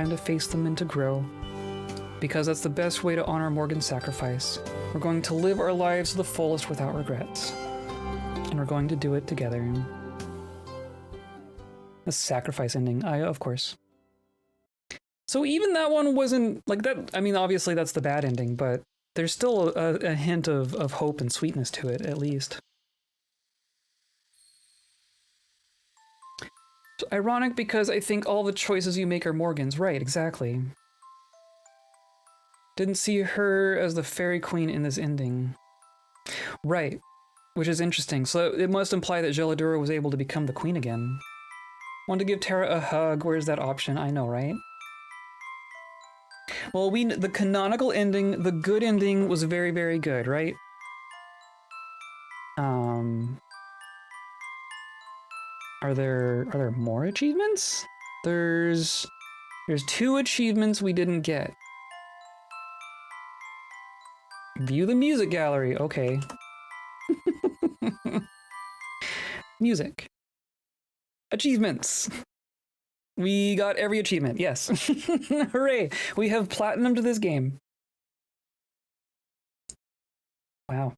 to face them and to grow. Because that's the best way to honor Morgan's sacrifice. We're going to live our lives to the fullest without regrets. And we're going to do it together. A sacrifice ending, of course. So even that one wasn't like that. I mean, obviously that's the bad ending, but there's still a hint of hope and sweetness to it, at least. It's ironic because I think all the choices you make are Morgan's. Right, exactly. Didn't see her as the fairy queen in this ending. Right, which is interesting. So it must imply that Geladura was able to become the queen again. Want to give Tara a hug? Where's that option? I know, right? Well, the canonical ending, the good ending, was very, very good, right? Are there more achievements? There's 2 achievements we didn't get. View the music gallery. Okay. Music. Achievements. We got every achievement, yes. Hooray! We have platinum to this game. Wow.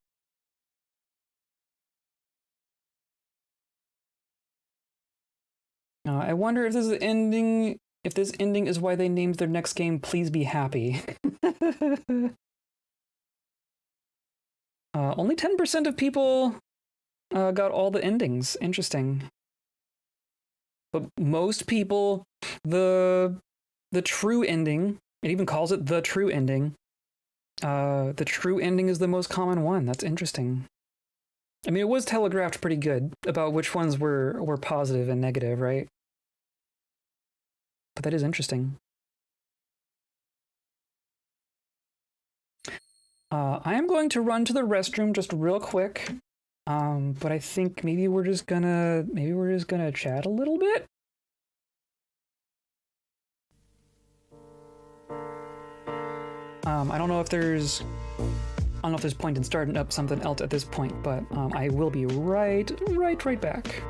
I wonder if this is ending. If this ending is why they named their next game "Please Be Happy." Only 10% of people got all the endings. Interesting. But most people, the true ending, it even calls it the true ending. The true ending is the most common one. That's interesting. I mean, it was telegraphed pretty good about which ones were positive and negative, right? But that is interesting. I am going to run to the restroom just real quick. But I think maybe we're just gonna chat a little bit. I don't know if there's point in starting up something else at this point, but I will be right back.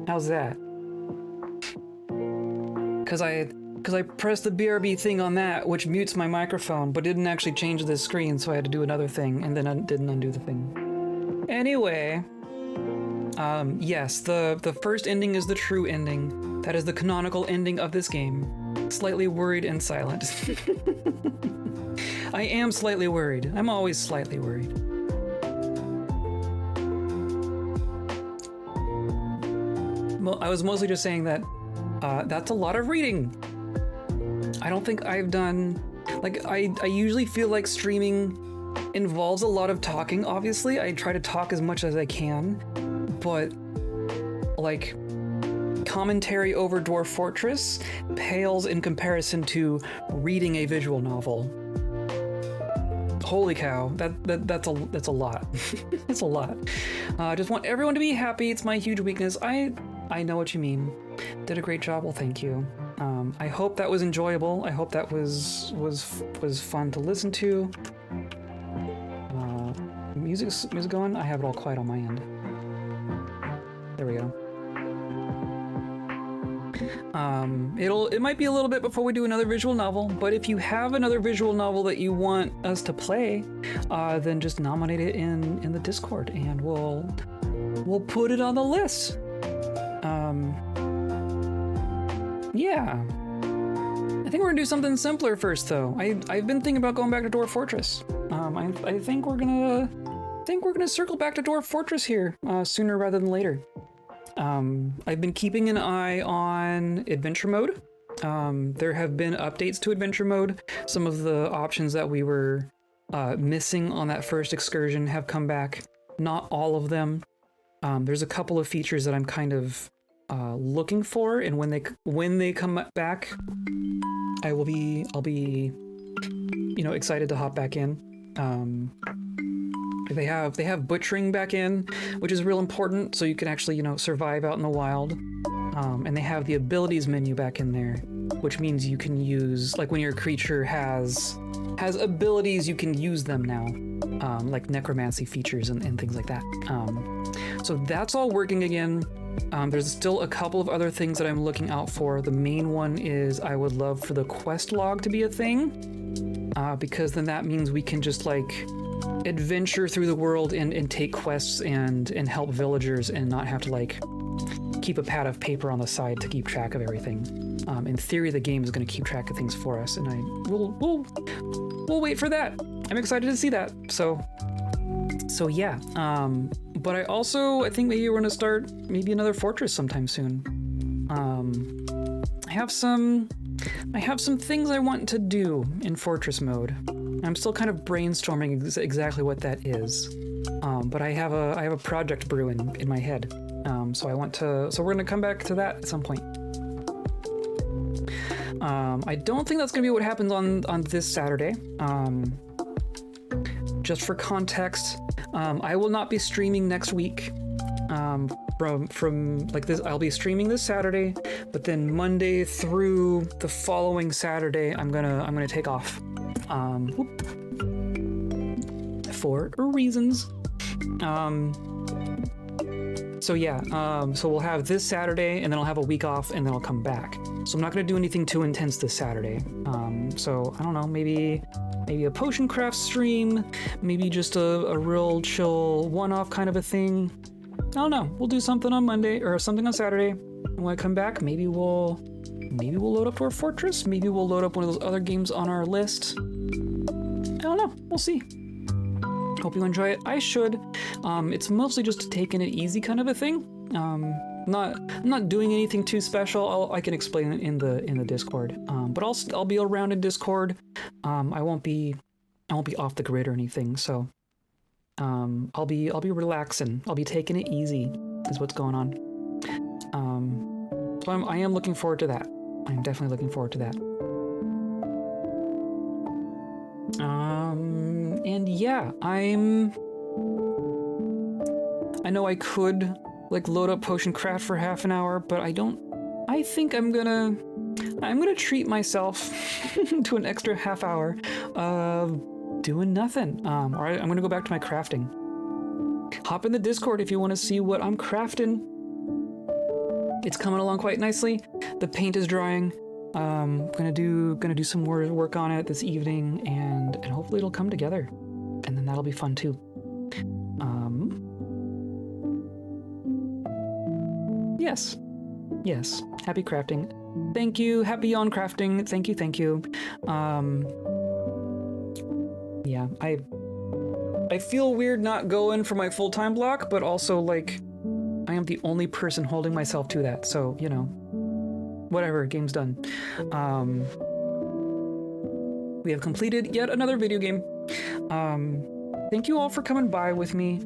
How's that? Because I pressed the BRB thing on that, which mutes my microphone, but didn't actually change the screen, so I had to do another thing, and then I didn't undo the thing. Anyway, yes, the first ending is the true ending. That is the canonical ending of this game. Slightly worried and silent. I am slightly worried. I'm always slightly worried. Well, I was mostly just saying that that's a lot of reading. I don't think I've done... Like, I usually feel like streaming involves a lot of talking, obviously. I try to talk as much as I can. But, like, commentary over Dwarf Fortress pales in comparison to reading a visual novel. Holy cow, that's a lot. It's a lot. I just want everyone to be happy. It's my huge weakness. I know what you mean. Did a great job. Well, thank you. I hope that was enjoyable. I hope that was fun to listen to. Music's going. I have it all quiet on my end. There we go. It might be a little bit before we do another visual novel, but if you have another visual novel that you want us to play, then just nominate it in the Discord, and we'll put it on the list. Yeah. I think we're gonna do something simpler first, though. I've been thinking about going back to Dwarf Fortress. I think we're gonna circle back to Dwarf Fortress here sooner rather than later. I've been keeping an eye on adventure mode. There have been updates to adventure mode. Some of the options that we were missing on that first excursion have come back. Not all of them. There's a couple of features that I'm kind of looking for, and when they come back, I'll be you know, excited to hop back in. They have butchering back in, which is real important, so you can actually, you know, survive out in the wild. And they have the abilities menu back in there, which means you can use, like, when your creature has abilities, you can use them now, like necromancy features and things like that. So that's all working again. There's still a couple of other things that I'm looking out for. The main one is I would love for the quest log to be a thing, because then that means we can just, like, adventure through the world and take quests and help villagers and not have to, like, keep a pad of paper on the side to keep track of everything. In theory, the game is going to keep track of things for us, and we'll wait for that. I'm excited to see that. So yeah. But I think maybe we're going to start maybe another fortress sometime soon. I have some things I want to do in fortress mode. I'm still kind of brainstorming exactly what that is. But I have a project brewing in my head. So we're gonna come back to that at some point. I don't think that's gonna be what happens on this Saturday. Just for context, I will not be streaming next week. From like this, I'll be streaming this Saturday, but then Monday through the following Saturday, I'm gonna take off. For reasons. So yeah, so we'll have this Saturday, and then I'll have a week off, and then I'll come back. So I'm not gonna do anything too intense this Saturday. So I don't know, maybe a potion craft stream, maybe just a real chill one-off kind of a thing. I don't know. We'll do something on Monday or something on Saturday. And when I come back, maybe we'll load up to our fortress. Maybe we'll load up one of those other games on our list. I don't know. We'll see. Hope you enjoy it. I should. It's mostly just taking it easy kind of a thing. I'm not doing anything too special. I can explain it in the Discord. But I'll be around in Discord. I won't be off the grid or anything. So I'll be relaxing. I'll be taking it easy. Is what's going on. So I am looking forward to that. I'm definitely looking forward to that. And yeah, I know I could like load up potion craft for half an hour, but I think I'm gonna treat myself to an extra half hour of doing nothing. All right, I'm gonna go back to my crafting. Hop in the Discord if you want to see what I'm crafting. It's coming along quite nicely. The paint is drying. Gonna do some more work on it this evening, and hopefully it'll come together, and then that'll be fun too. Yes. Happy crafting. Thank you. Happy on crafting. Thank you. Yeah, I feel weird not going for my full-time block, but also like I am the only person holding myself to that. So, you know, whatever, game's done. We have completed yet another video game. Thank you all for coming by with me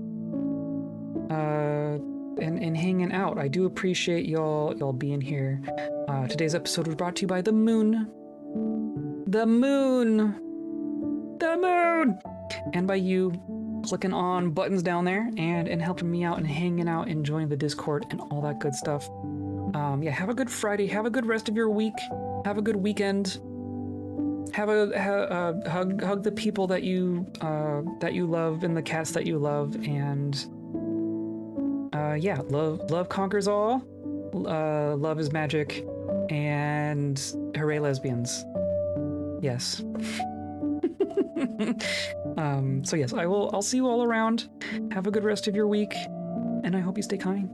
and hanging out. I do appreciate y'all being here. Today's episode was brought to you by the moon. The moon! And by you clicking on buttons down there and helping me out and hanging out, enjoying the Discord and all that good stuff. Yeah, have a good Friday. Have a good rest of your week. Have a good weekend. Hug the people that you love and the cats that you love, and yeah, love conquers all. Love is magic, and hooray lesbians. Yes. So yes, I'll see you all around. Have a good rest of your week, and I hope you stay kind.